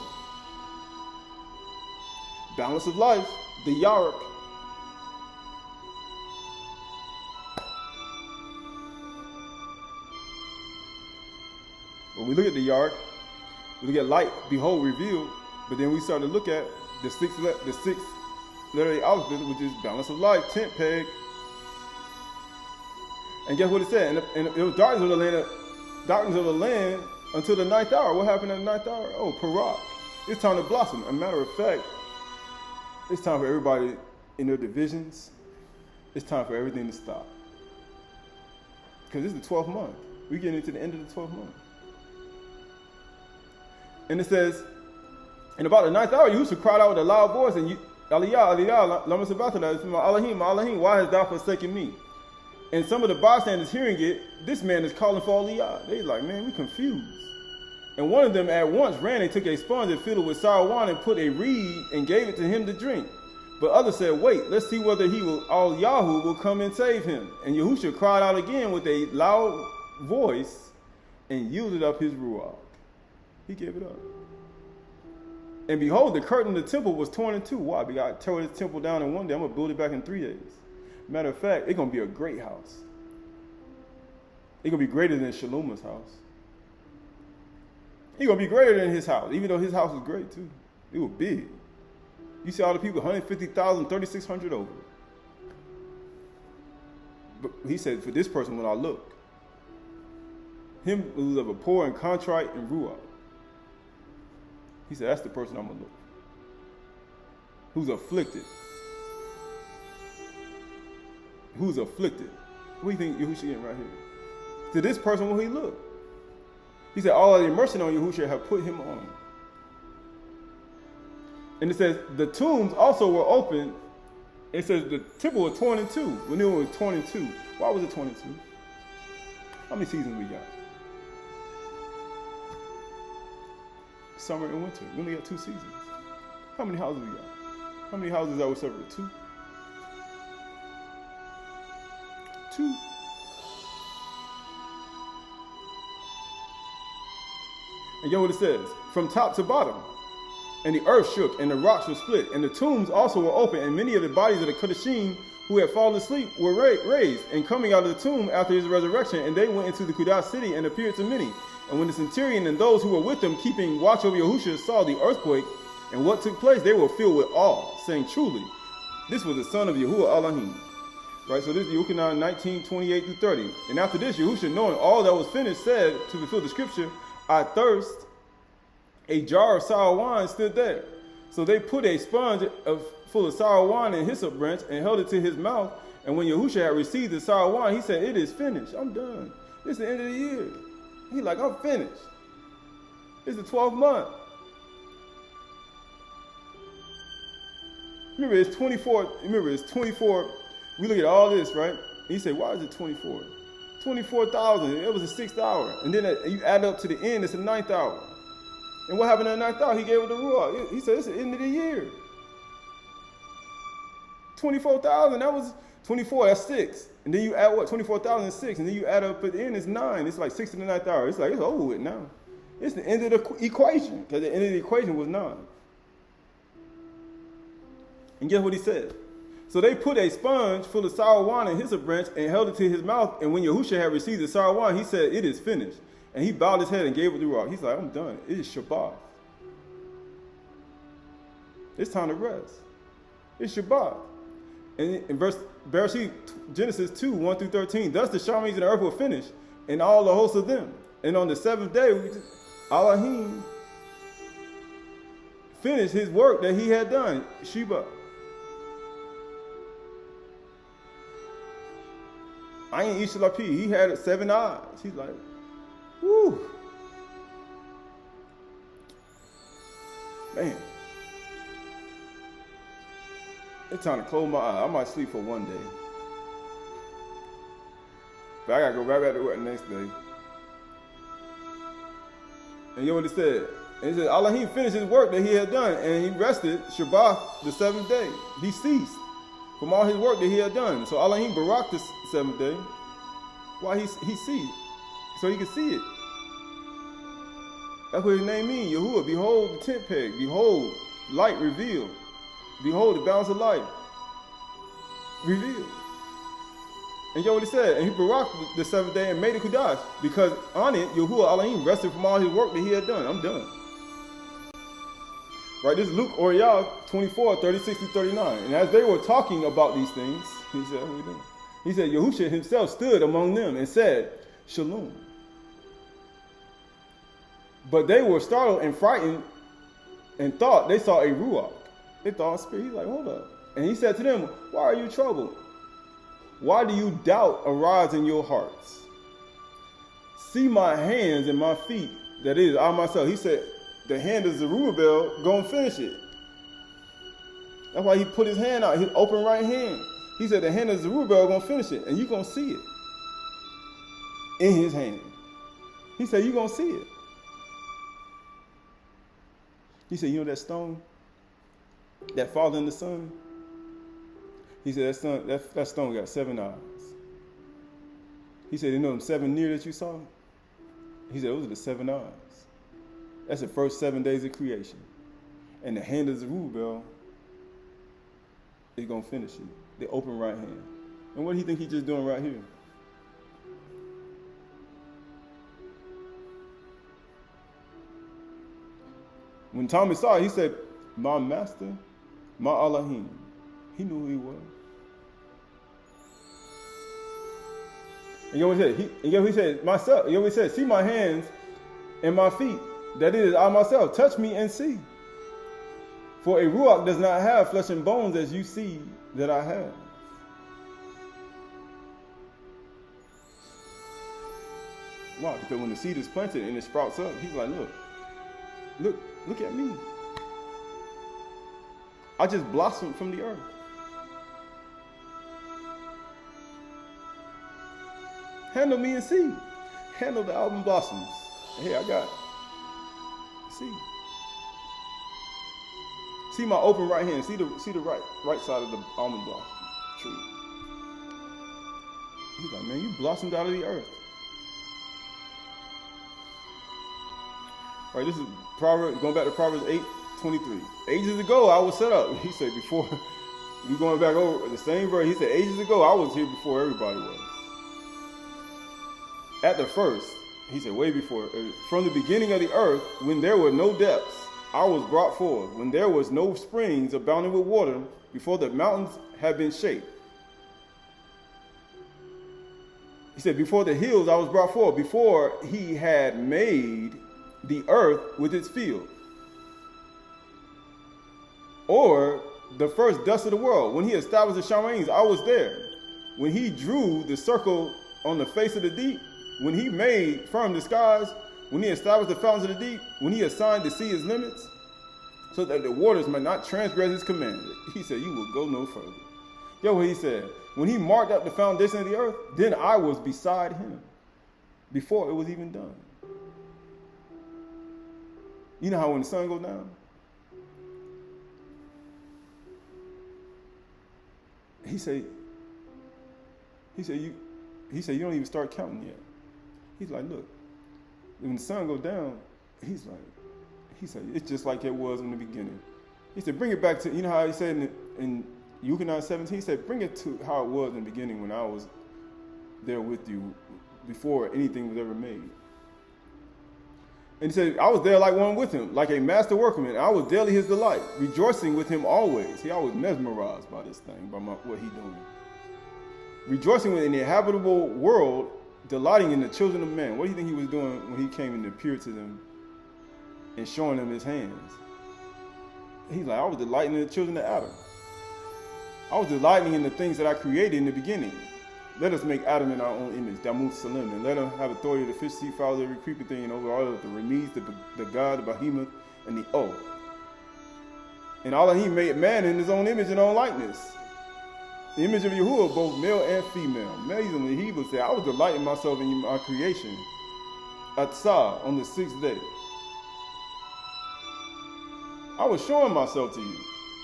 Balance of life, the Yarak. When we look at the Yarak, We look at light, behold, revealed. But then we start to look at the sixth letter of the alphabet, which is balance of light, tent peg. And guess what it said? And it was darkness of the land until the 9th hour. What happened at the 9th hour? Oh, Parach. It's time to blossom. As a matter of fact, it's time for everybody in their divisions. It's time for everything to stop. Because this is the 12th month. We're getting into the end of the 12th month. And it says, and about the 9th hour, Yahushua cried out with a loud voice, and Aliyah, Aliyah, lama sabatana, Elohim, Elohim, why hast thou forsaken me? And some of the bystanders hearing it, this man is calling for Aliyah. They like, man, we confused. And one of them at once ran and took a sponge and filled it with sour wine and put a reed and gave it to him to drink. But others said, wait, let's see whether Yahuah will come and save him. And Yahushua cried out again with a loud voice and yielded up his ruach. He gave it up. And behold, the curtain of the temple was torn in two. Why? Because I tore this temple down in one day. I'm going to build it back in 3 days. Matter of fact, it's going to be a great house. It's going to be greater than Shalom's house. It's going to be greater than his house, even though his house was great too. It was big. You see all the people, 150,000, 3,600 over. But he said, for this person, when I look, him who's of a poor and contrite and ruach. He said, that's the person I'm going to look. Who's afflicted. Who's afflicted. What do you think Yahushua getting right here? To this person will he look. He said, all of the immersion on Yahushua have put him on. And it says, the tombs also were open. It says the temple was torn in two. When it was torn in two. Why was it torn in two? How many seasons we got? Summer and winter. We only got 2 seasons. How many houses we got? How many houses are we separate? 2? 2. And you know what it says? From top to bottom. And the earth shook, and the rocks were split, and the tombs also were open, and many of the bodies of the Kodashim who had fallen asleep were raised, and coming out of the tomb after his resurrection, and they went into the Kudah city and appeared to many. And when the centurion and those who were with him, keeping watch over Yahushua, saw the earthquake and what took place, they were filled with awe, saying, truly, this was the son of Yahuah Elohim. Right, so this is Yahushua 19, 28 through 30. And after this, Yahushua, knowing all that was finished, said, to fulfill the scripture, I thirst. A jar of sour wine stood there. So they put a sponge full of sour wine in hyssop branch and held it to his mouth. And when Yahushua had received the sour wine, he said, it is finished. I'm done. It's the end of the year. He's like, I'm finished. It's the 12th month. Remember, it's 24. Remember, it's 24. We look at all this, right? And you say, why is it 24? 24,000. It was the 6th hour. And then you add up to the end, it's the 9th hour. And what happened in the 9th hour? He gave it the ruach. He said, it's the end of the year. 24,000, that was 24, that's 6. And then you add what? 24,006. And then you add up at the end, it's 9. It's like 6 to the 9th hour. It's like, it's over with now. It's the end of the equation. Because the end of the equation was 9. And guess what he said? So they put a sponge full of sour wine in hyssop branch and held it to his mouth. And when Yahushua had received the sour wine, he said, it is finished. And he bowed his head and gave it the ruach. He's like, I'm done. It is Shabath. It's time to rest. It's Shabbat. And in Bereshit, Genesis 2, 1 through 13, thus the Shamies and the earth were finished, and all the hosts of them. And on the 7th day, Elohim finished his work that he had done. Sheba. Ayin Ishalapi, he had 7 eyes. He's like, whoo. Man. It's time to close my eye. I might sleep for one day. But I gotta go right back to work the next day. And you know what it said? And it said, Elohim finished his work that he had done, and he rested Shabath the 7th day. He ceased from all his work that he had done. So Elohim barak the 7th day. Why he ceased? So he could see it. That's what his name means. Yahuah, behold the tent peg. Behold, light revealed. Behold, the balance of light revealed. And you know what he said? And he baraked the 7th day and made it Kudash, because on it, Yahuah Elohim rested from all his work that he had done. I'm done. Right, this is Luke or Yarak 24, 36 to 39. And as they were talking about these things, he said, what are we doing? He said, Yahushua himself stood among them and said, Shalom. But they were startled and frightened and thought they saw a Ruach. They thought a spirit. He's like, hold up. And he said to them, why are you troubled? Why do you doubt arise in your hearts? See my hands and my feet, that is, I myself. He said, the hand of Zerubbabel, go and finish it. That's why he put his hand out, his open right hand. He said, the hand of Zerubbabel, going to finish it, and you're going to see it in his hand. He said, you're going to see it. He said, you know that stone? That Father and the Son? He said, that stone got 7 eyes. He said, you know them 7 near that you saw? He said, those are the 7 eyes. That's the first 7 days of creation. And the hand of Zerubbabel is going to finish it. The open right hand. And what do you think he's just doing right here? When Thomas saw it, he said, my master, my Elohim. He knew who he was. And you know what he said? He said, myself. You know what he said? See my hands and my feet. That is, I myself. Touch me and see. For a Ruach does not have flesh and bones as you see that I have. Why? Because when the seed is planted and it sprouts up, he's like, look at me. I just blossomed from the earth. Handle me and see. Handle the almond blossoms. Hey, I got it. See. See my open right hand. See the right side of the almond blossom tree. He's like, man, you blossomed out of the earth. All right, this is Proverbs, going back to Proverbs 8:23. Ages ago, I was set up. He said before, we going back over the same verse. He said, ages ago, I was here before everybody was. At the first, he said, way before, from the beginning of the earth, when there were no depths, I was brought forth. When there was no springs abounding with water, before the mountains had been shaped. He said, before the hills, I was brought forth. Before he had made the earth with its field, or the first dust of the world. When he established the Shamayim, I was there. When he drew the circle on the face of the deep, when he made firm the skies, when he established the fountains of the deep, when he assigned the sea his limits, so that the waters might not transgress his command. He said, you will go no further. Yahuah, he said, when he marked up the foundation of the earth, then I was beside him, before it was even done. You know how when the sun goes down? He said, you don't even start counting yet. He's like, look, when the sun goes down, he said, it's just like it was in the beginning. He said, bring it back to, you know how he said in Yahuah 17, he said, bring it to how it was in the beginning when I was there with you before anything was ever made. And he said, I was there like one with him, like a master workman. I was daily his delight, rejoicing with him always. I was mesmerized by this thing, by what he doing. Rejoicing in the habitable world, delighting in the children of men. What do you think he was doing when he came and appeared to them and showing them his hands? He's like, I was delighting in the children of Adar. I was delighting in the things that I created in the beginning. Let us make Adam in our own image, Damuth Salim, and let him have authority to fish, sea, fowls, every creeping thing, and over all of the Remiz, the God, the Behemoth, and the O. And Elohim made man in his own image and own likeness. The image of Yahuah, both male and female. Amazingly, he would say, I was delighting myself in my creation. Atzah, on the 6th day. I was showing myself to you.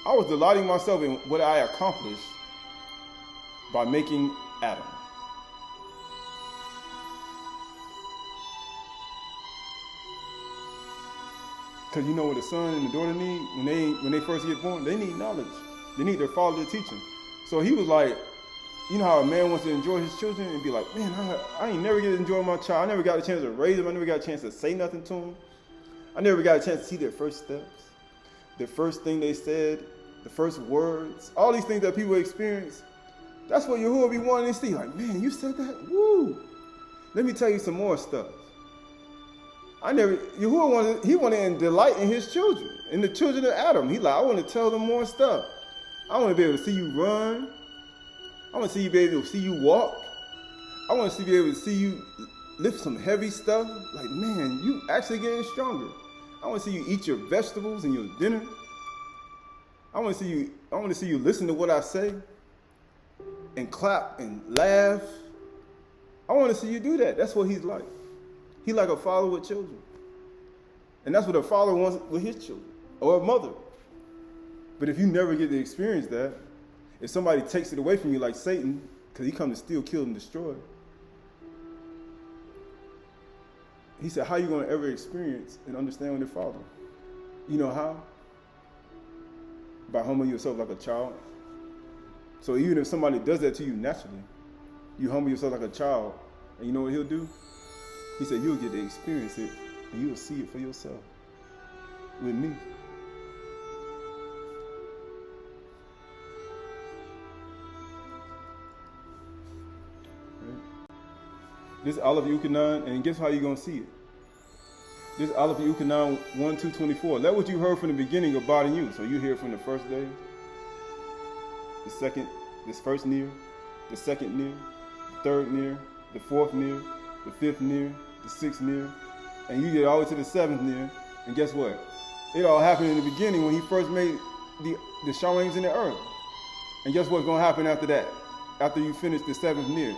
I was delighting myself in what I accomplished by making Adam. Because you know what the son and the daughter need when they first get born? They need knowledge. They need their father to teach them. So he was like, you know how a man wants to enjoy his children and be like, man, I ain't never get to enjoy my child. I never got a chance to raise them. I never got a chance to say nothing to them. I never got a chance to see their first steps. the first thing they said, the first words, all these things that people experience, that's what Yahuah be wanting to see. Like, man, you said that? Woo! Let me tell you some more stuff. Yahuah wanted to delight in his children, in the children of Adam. He like, I want to tell them more stuff. I want to be able to see you run. I want to be able to see you walk. I want to be able to see you lift some heavy stuff. Like, man, you actually getting stronger. I want to see you eat your vegetables and your dinner. I want to see you listen to what I say and clap and laugh. I want to see you do that. That's what he's like. He's like a father with children. And that's what a father wants with his children, or a mother. But if you never get to experience that, if somebody takes it away from you like Satan, because he comes to steal, kill, and destroy, he said, how are you going to ever experience and understand your father? You know how? By humbling yourself like a child. So even if somebody does that to you naturally, you humble yourself like a child, and you know what he'll do? He said, you'll get to experience it, and you'll see it for yourself with me. This is Aleph Yukanan, and guess how you're going to see it? This is Aleph Yukanan 1:2-24. Let what you heard from the beginning abide in you. So you hear it from the first day, this first near, the second near, the third near, the fourth near, the fifth near, the sixth near, and you get all the way to the seventh near, and guess what? It all happened in the beginning when he first made the shawings in the earth. And guess what's going to happen after that? After you finish the seventh near?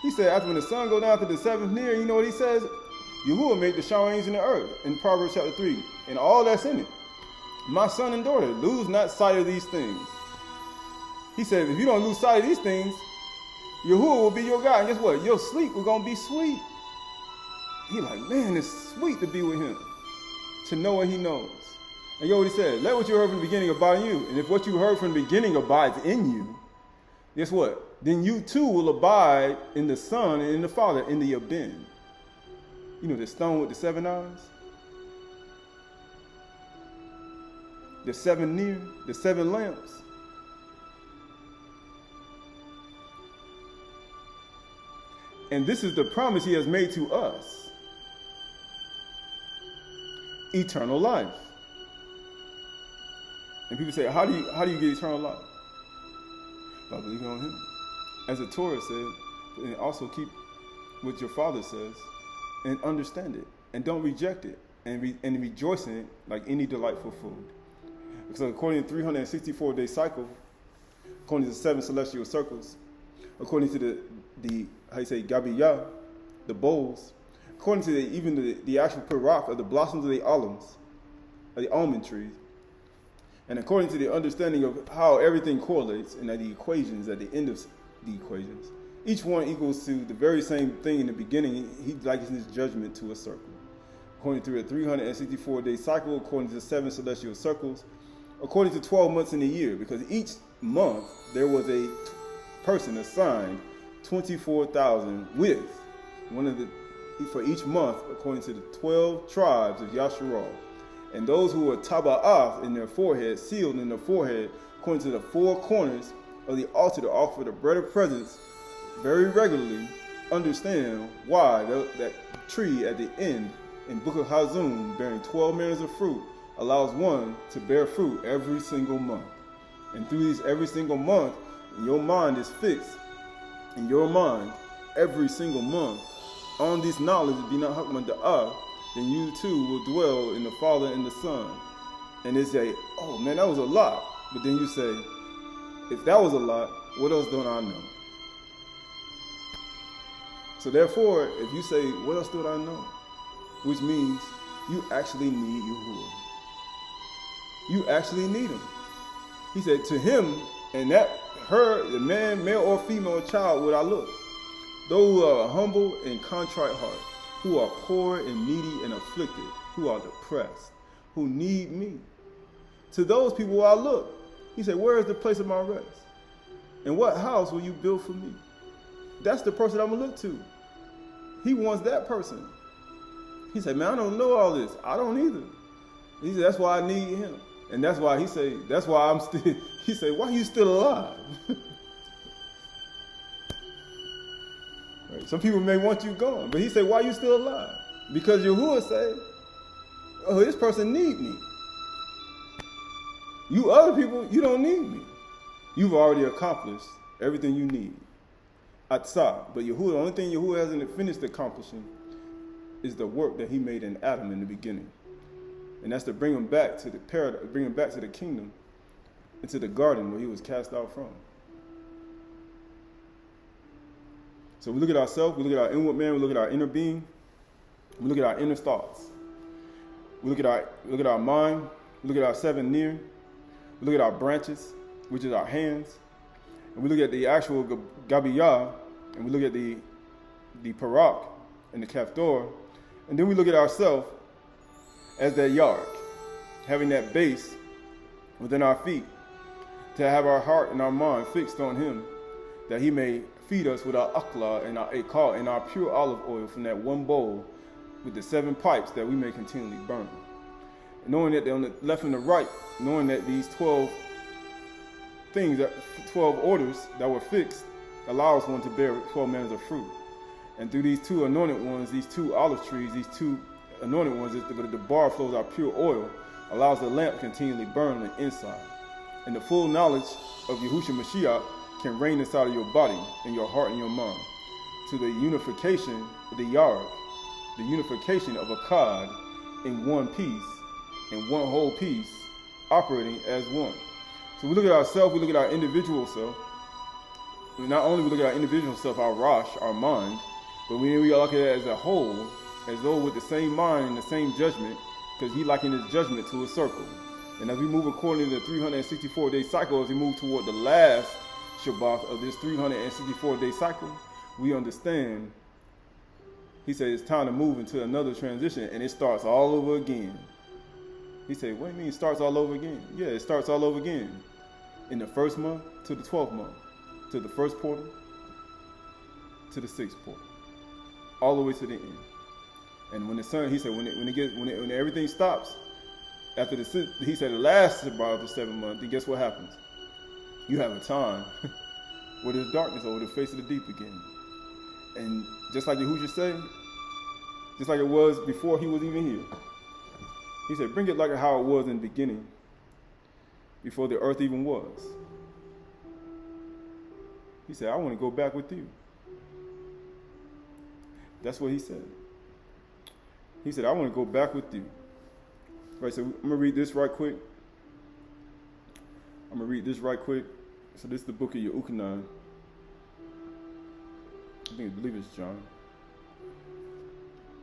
He said, after when the sun go down to the seventh near, you know what he says? Yahuah made the shawings in the earth in Proverbs chapter 3, and all that's in it. My son and daughter, lose not sight of these things. He said, if you don't lose sight of these things, Yahuah will be your God. And guess what? Your sleep is going to be sweet. He like, man, it's sweet to be with him, to know what he knows. And you know what he said? Let what you heard from the beginning abide in you. And if what you heard from the beginning abides in you, guess what? Then you too will abide in the Son and in the Father, in the Abin. You know, the stone with the 7 eyes? The 7 near, the 7 lamps. And this is the promise he has made to us. Eternal life. And people say, how do you get eternal life? By believing on him. As the Torah said, and also keep what your Father says, and understand it, and don't reject it, and rejoice in it like any delightful food. So according to the 364-day cycle, according to the 7 celestial circles, according to the Gabiyah, the bowls, according to the actual Parach of the blossoms of the almonds, of the almond trees, and according to the understanding of how everything correlates and the equations at the end of the equations, each one equals to the very same thing in the beginning. He likens his judgment to a circle. According to the 364-day cycle, according to the 7 celestial circles, according to 12 months in a year, because each month there was a person assigned 24,000 with for each month, according to the 12 tribes of Yasharal. And those who were taba'af in their forehead, sealed in their forehead, according to the 4 corners of the altar to offer the bread of presence very regularly, understand why that tree at the end in Book of Hazum, bearing 12 manners of fruit, allows one to bear fruit every single month. And through these every single month, your mind is fixed in your mind every single month on this knowledge of Bina Hakman Da'ah, then you too will dwell in the Father and the Son. And they say, oh man, that was a lot. But then you say, if that was a lot, what else don't I know? So therefore, if you say, what else don't I know? Which means you actually need Yahuah. You actually need him. He said, to him, and that her, the man, male or female child, would I look. Those who are humble and contrite heart, who are poor and needy and afflicted, who are depressed, who need me. To those people will I look. He said, where is the place of my rest? And what house will you build for me? That's the person I'm going to look to. He wants that person. He said, man, I don't know all this. I don't either. He said, that's why I need him. And that's why that's why I'm still, he say, why are you still alive? Right. Some people may want you gone, but he said, why are you still alive? Because Yahuah say, oh, this person need me. You other people, you don't need me. You've already accomplished everything you need. Atzah. But Yahuah, the only thing Yahuah hasn't finished accomplishing is the work that he made in Adam in the beginning. And that's to bring him back to the paradise, bring him back to the kingdom, into the garden where he was cast out from. So we look at ourselves, we look at our inward man, we look at our inner being, we look at our inner thoughts. We look at our mind, we look at our seven near, we look at our branches, which is our hands, and we look at the actual Gabiyah, and we look at the Parach and the Kaftor, and then we look at ourselves as that Yarak, having that base within our feet, to have our heart and our mind fixed on him, that he may feed us with our akla and our ekal and our pure olive oil from that one bowl with the 7 pipes that we may continually burn. Knowing that on the left and the right, knowing that these 12 things, 12 orders that were fixed, allows one to bear 12 manners of fruit. And through these 2 anointed ones, these 2 olive trees, these 2 anointed ones, the bar flows out pure oil, allows the lamp continually burn on the inside. And the full knowledge of Yahushua Mashiach can reign inside of your body and your heart and your mind, to the unification of the Yarak, the unification of Akkad in one piece, in one whole piece, operating as one. So we look at ourselves, we look at our individual self. Not only we look at our individual self, our Rosh, our mind, but we look at it as a whole, as though with the same mind and the same judgment, because he likened his judgment to a circle. And as we move according to the 364-day cycle, as we move toward the last Shabath of this 364-day cycle, we understand, he said, it's time to move into another transition, and it starts all over again. He said, what do you mean it starts all over again? Yeah, it starts all over again. In the 1st month to the 12th month, to the 1st portal, to the 6th portal, all the way to the end. And when the sun, he said, when everything stops, after he said the last Shabath of the 7th month, then guess what happens? You have a time where there's darkness over the face of the deep again. And just like Yahushua said, just like it was before he was even here, he said, bring it like how it was in the beginning, before the earth even was. He said, I want to go back with you. That's what he said. He said, I want to go back with you. Right, so I'm going to read this right quick. So this is the book of Yahuah. I believe it's John.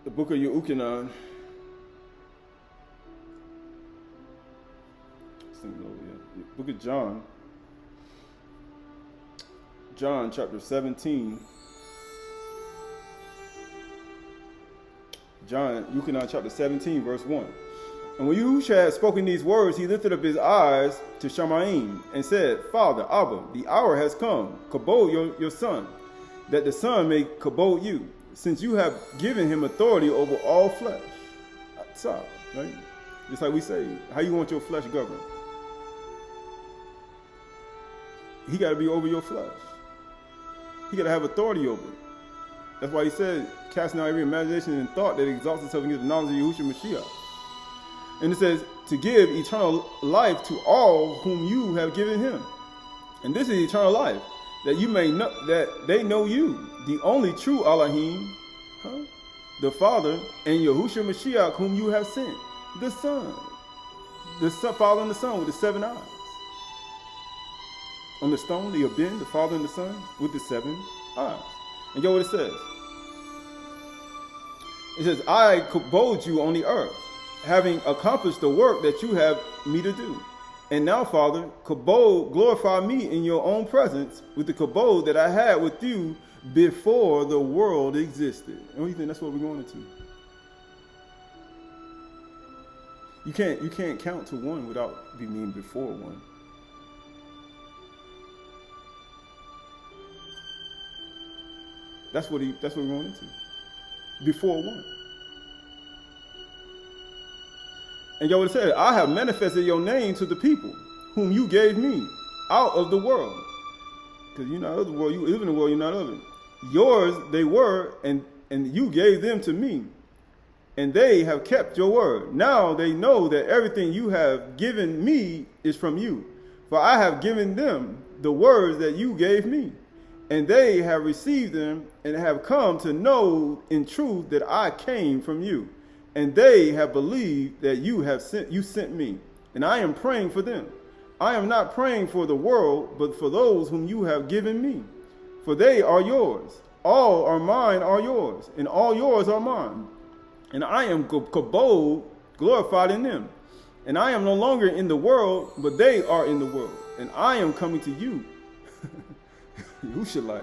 The book of Yahuah. Book of John. John chapter 17. Yahuah chapter 17, verse 1. And when Yahushua had spoken these words, he lifted up his eyes to Shanym and said, Father, Abba, the hour has come. Kabod your son, that the son may kabod you, since you have given him authority over all flesh. Atzah, right? Just like we say, how you want your flesh governed? He got to be over your flesh. He got to have authority over it. That's why he said, casting out every imagination and thought that exalts itself against the knowledge of Yahushua Mashiach. And it says, to give eternal life to all whom you have given him. And this is eternal life, that you may know, that they know you, the only true Elohim, the Father, and Yahushua Mashiach, whom you have sent, the Son. The Father and the Son with the 7 eyes. On the stone, the Abin, the Father and the Son, with the 7 eyes. And get what it says. It says, I kabod you on the earth, having accomplished the work that you have me to do. And now, Father, kabod, glorify me in your own presence with the kabod that I had with you before the world existed. And you think that's what we're going into? You can't count to 1 without being before 1. That's what we're going into. Before 1. And Yahuah said, I have manifested your name to the people whom you gave me out of the world. Because you're not of the world, you live in the world, you're not of it. Yours they were, and you gave them to me. And they have kept your word. Now they know that everything you have given me is from you. For I have given them the words that you gave me. And they have received them and have come to know in truth that I came from you. And they have believed that you sent me. And I am praying for them. I am not praying for the world, but for those whom you have given me. For they are yours. All are mine are yours, and all yours are mine. And I am kabod, glorified in them. And I am no longer in the world, but they are in the world. And I am coming to you. Yahushua,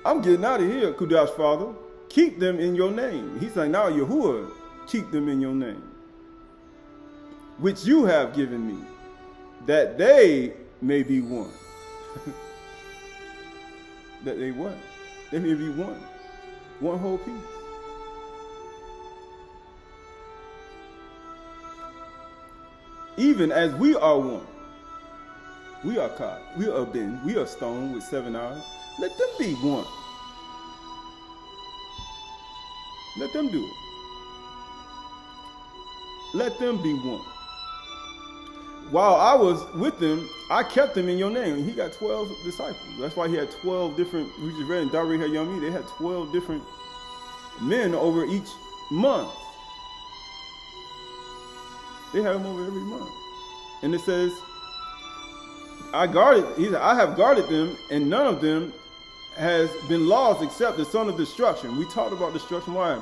I'm getting out of here, Kudash Father. Keep them in your name. He's like, now Yahuah, keep them in your name, which you have given me, that they may be one. That they what? They may be one. One whole piece. Even as we are one. We are caught. We are Ben. We are stone with 7 eyes. Let them be one. Let them do it. Let them be one. While I was with them, I kept them in your name. He got 12 disciples. That's why he had 12 different, we just read in Darri Hayami, they had 12 different men over each month. They had them over every month. And it says, I have guarded them, and none of them has been lost except the son of destruction. We talked about destruction. Why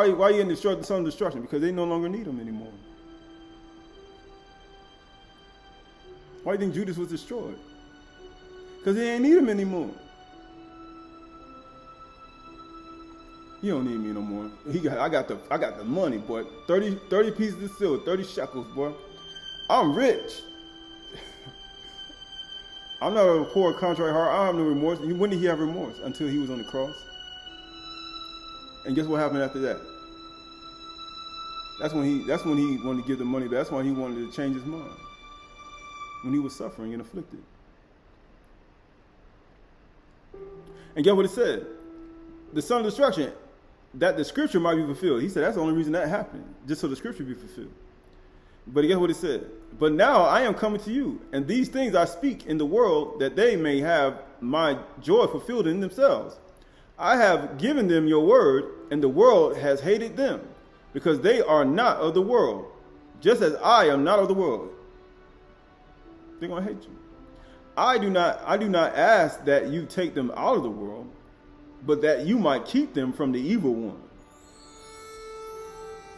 you didn't destroy the son of destruction? Because they no longer need him anymore. Why do you think Judas was destroyed? Because he ain't need him anymore. You don't need me no more. I got the money, boy. 30 pieces of silver, 30 shekels, boy. I'm rich. I'm not a poor, contrite heart. I have no remorse. When did he have remorse? Until he was on the cross. And guess what happened after that? That's when he wanted to give the money back. That's why he wanted to change his mind. When he was suffering and afflicted. And guess what it said? The son of destruction, that the scripture might be fulfilled. He said that's the only reason that happened, just so the scripture be fulfilled. But guess what it said? But now I am coming to you, and these things I speak in the world, that they may have my joy fulfilled in themselves. I have given them your word, and the world has hated them, because they are not of the world, just as I am not of the world. They're going to hate you. I do not ask that you take them out of the world, but that you might keep them from the evil one.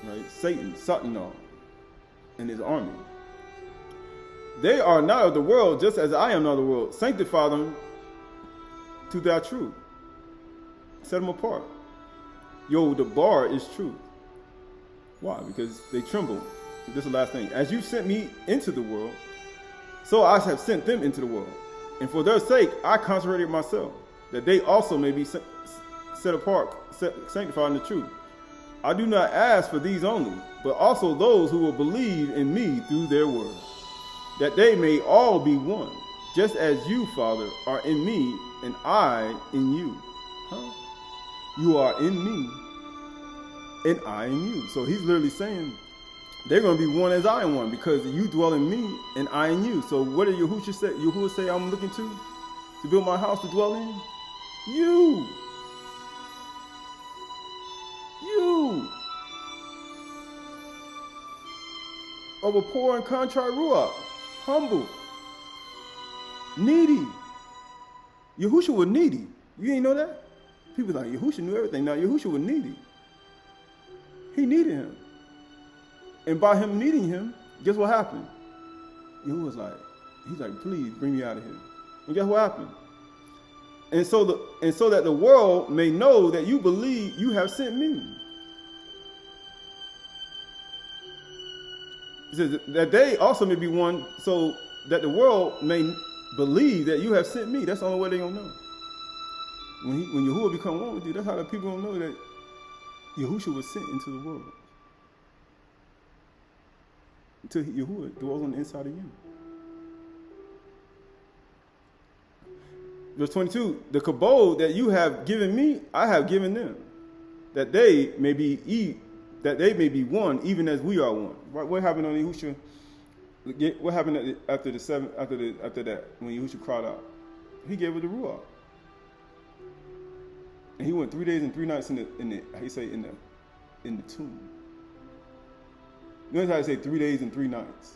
Right? Satan, Satan, and his army. They are not of the world, just as I am not of the world. Sanctify them to thy truth. Set them apart. The bar is truth. Why? Because they tremble. This is the last thing. As you sent me into the world, so I have sent them into the world. And for their sake, I consecrated myself, that they also may be set apart, sanctified in the truth. I do not ask for these only, but also those who will believe in me through their word, that they may all be one, just as you, Father, are in me, and I in you. You are in me, and I in you. So he's literally saying, they're going to be one as I am one, because you dwell in me and I in you. So what did Yahuwah say I'm looking to build my house to dwell in? You. Of a poor and contrite ruach, humble, needy. Yahushua was needy. You ain't know that? People like, Yahushua knew everything. Now, Yahushua was needy. He needed him. And by him needing him, guess what happened? He's like, please bring me out of here. And guess what happened? And so that the world may know that you believe you have sent me. It says that they also may be one, so that the world may believe that you have sent me. That's the only way they're going to know. When Yahuwah become one with you, that's how the people going to know that Yahushua was sent into the world. until Yahuah dwells on the inside of you. Verse 22, the kabod that you have given me, I have given them, that they may be one, even as we are one. What happened on Yahushua? What happened after that when Yahushua cried out? He gave it the ruach, and he went 3 days and 3 nights in the tomb. Notice how I say 3 days and 3 nights.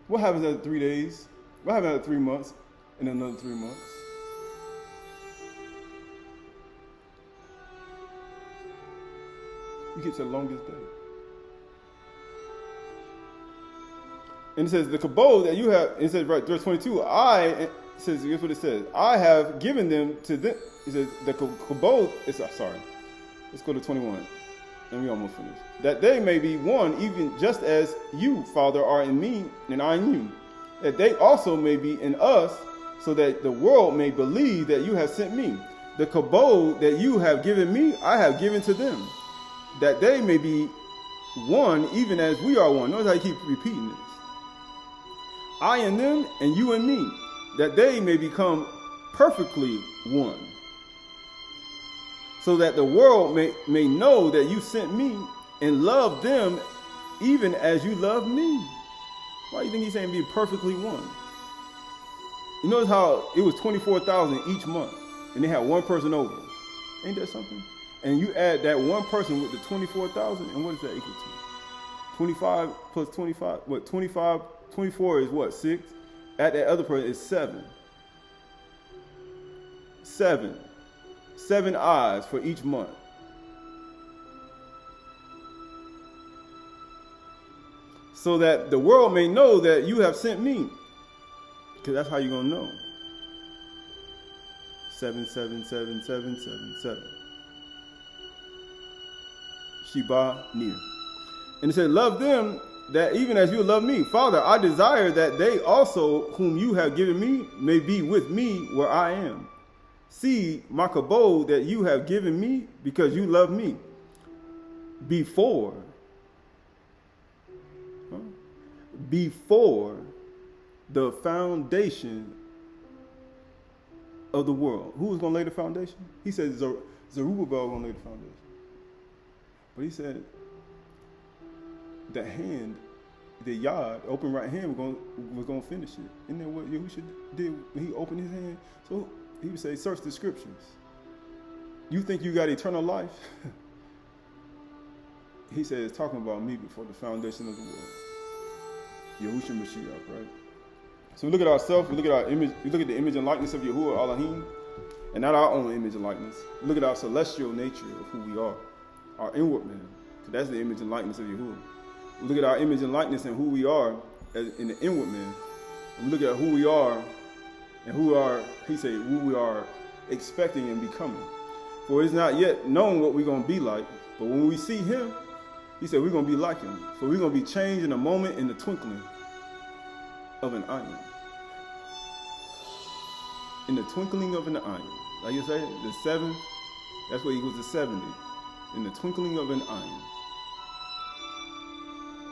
What happens after 3 days? What happens after 3 months and another 3 months? You get to the longest day. And it says, the kabod that you have, it says, right, verse 22, it says, here's what it says, I have given them to them. It says, the kabod, let's go to 21, and we almost finished. That they may be one, even just as you, Father, are in me, and I in you. That they also may be in us, so that the world may believe that you have sent me. The kabod that you have given me, I have given to them. That they may be one, even as we are one. Notice how I keep repeating this. I in them, and you in me. That they may become perfectly one. So that the world may know that you sent me and love them even as you love me. Why do you think he's saying be perfectly one? You notice how it was 24,000 each month, and they had one person over. Ain't that something? And you add that one person with the 24,000, and what is that equal to? 25 plus 25, what, 25, 24 is what, 6? Add that other person is 7. 7 eyes for each month. So that the world may know that you have sent me. Because that's how you're going to know. 7, 7, 7, 7, 7, 7. Sheba near. And it said, love them that even as you love me. Father, I desire that they also whom you have given me may be with me where I am. See my kabod that you have given me because you love me before the foundation of the world. Who was going to lay the foundation? He said Zerubbabel was going to lay the foundation. But he said the hand, the yod, open right hand, was going to finish it. Isn't that what Yahushua did when he opened his hand? So he would say, search the scriptures. You think you got eternal life? He said, it's talking about me before the foundation of the world. Yahushua Mashiach, right? So we look at ourselves, we look at our image, we look at the image and likeness of Yahuah Elohim, and not our own image and likeness. We look at our celestial nature of who we are, our inward man, because that's the image and likeness of Yahuah. We look at our image and likeness and who we are in the inward man. And we look at who we are and he said, who we are expecting and becoming. For it's not yet known what we're going to be like, but when we see him, he said we're going to be like him. For we're going to be changed in a moment, in the twinkling of an eye. In the twinkling of an eye. Like you say, the 7, that's what equals to 70. In the twinkling of an eye.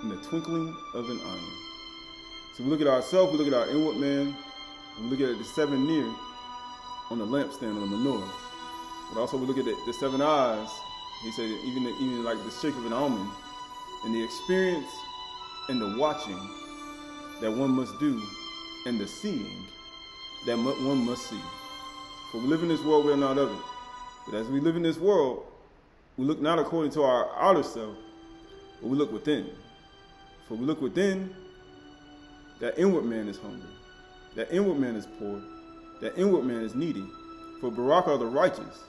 In the twinkling of an eye. So we look at ourselves, we look at our inward man, we look at the 7 near on the lampstand, on the menorah. But also we look at the 7 eyes. He said even like the shake of an almond, and the experience and the watching that one must do, and the seeing that one must see. For we live in this world, we are not of it. But as we live in this world, we look not according to our outer self, but we look within. For we look within, that inward man is hungry, that inward man is poor, that inward man is needy. For Parach are the righteous,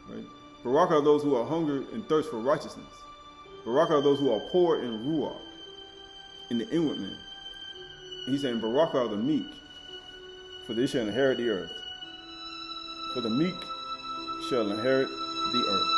right? Parach are those who are hunger and thirst for righteousness. Parach are those who are poor in ruach, in the inward man. And he's saying, Parach are the meek, for they shall inherit the earth. For the meek shall inherit the earth.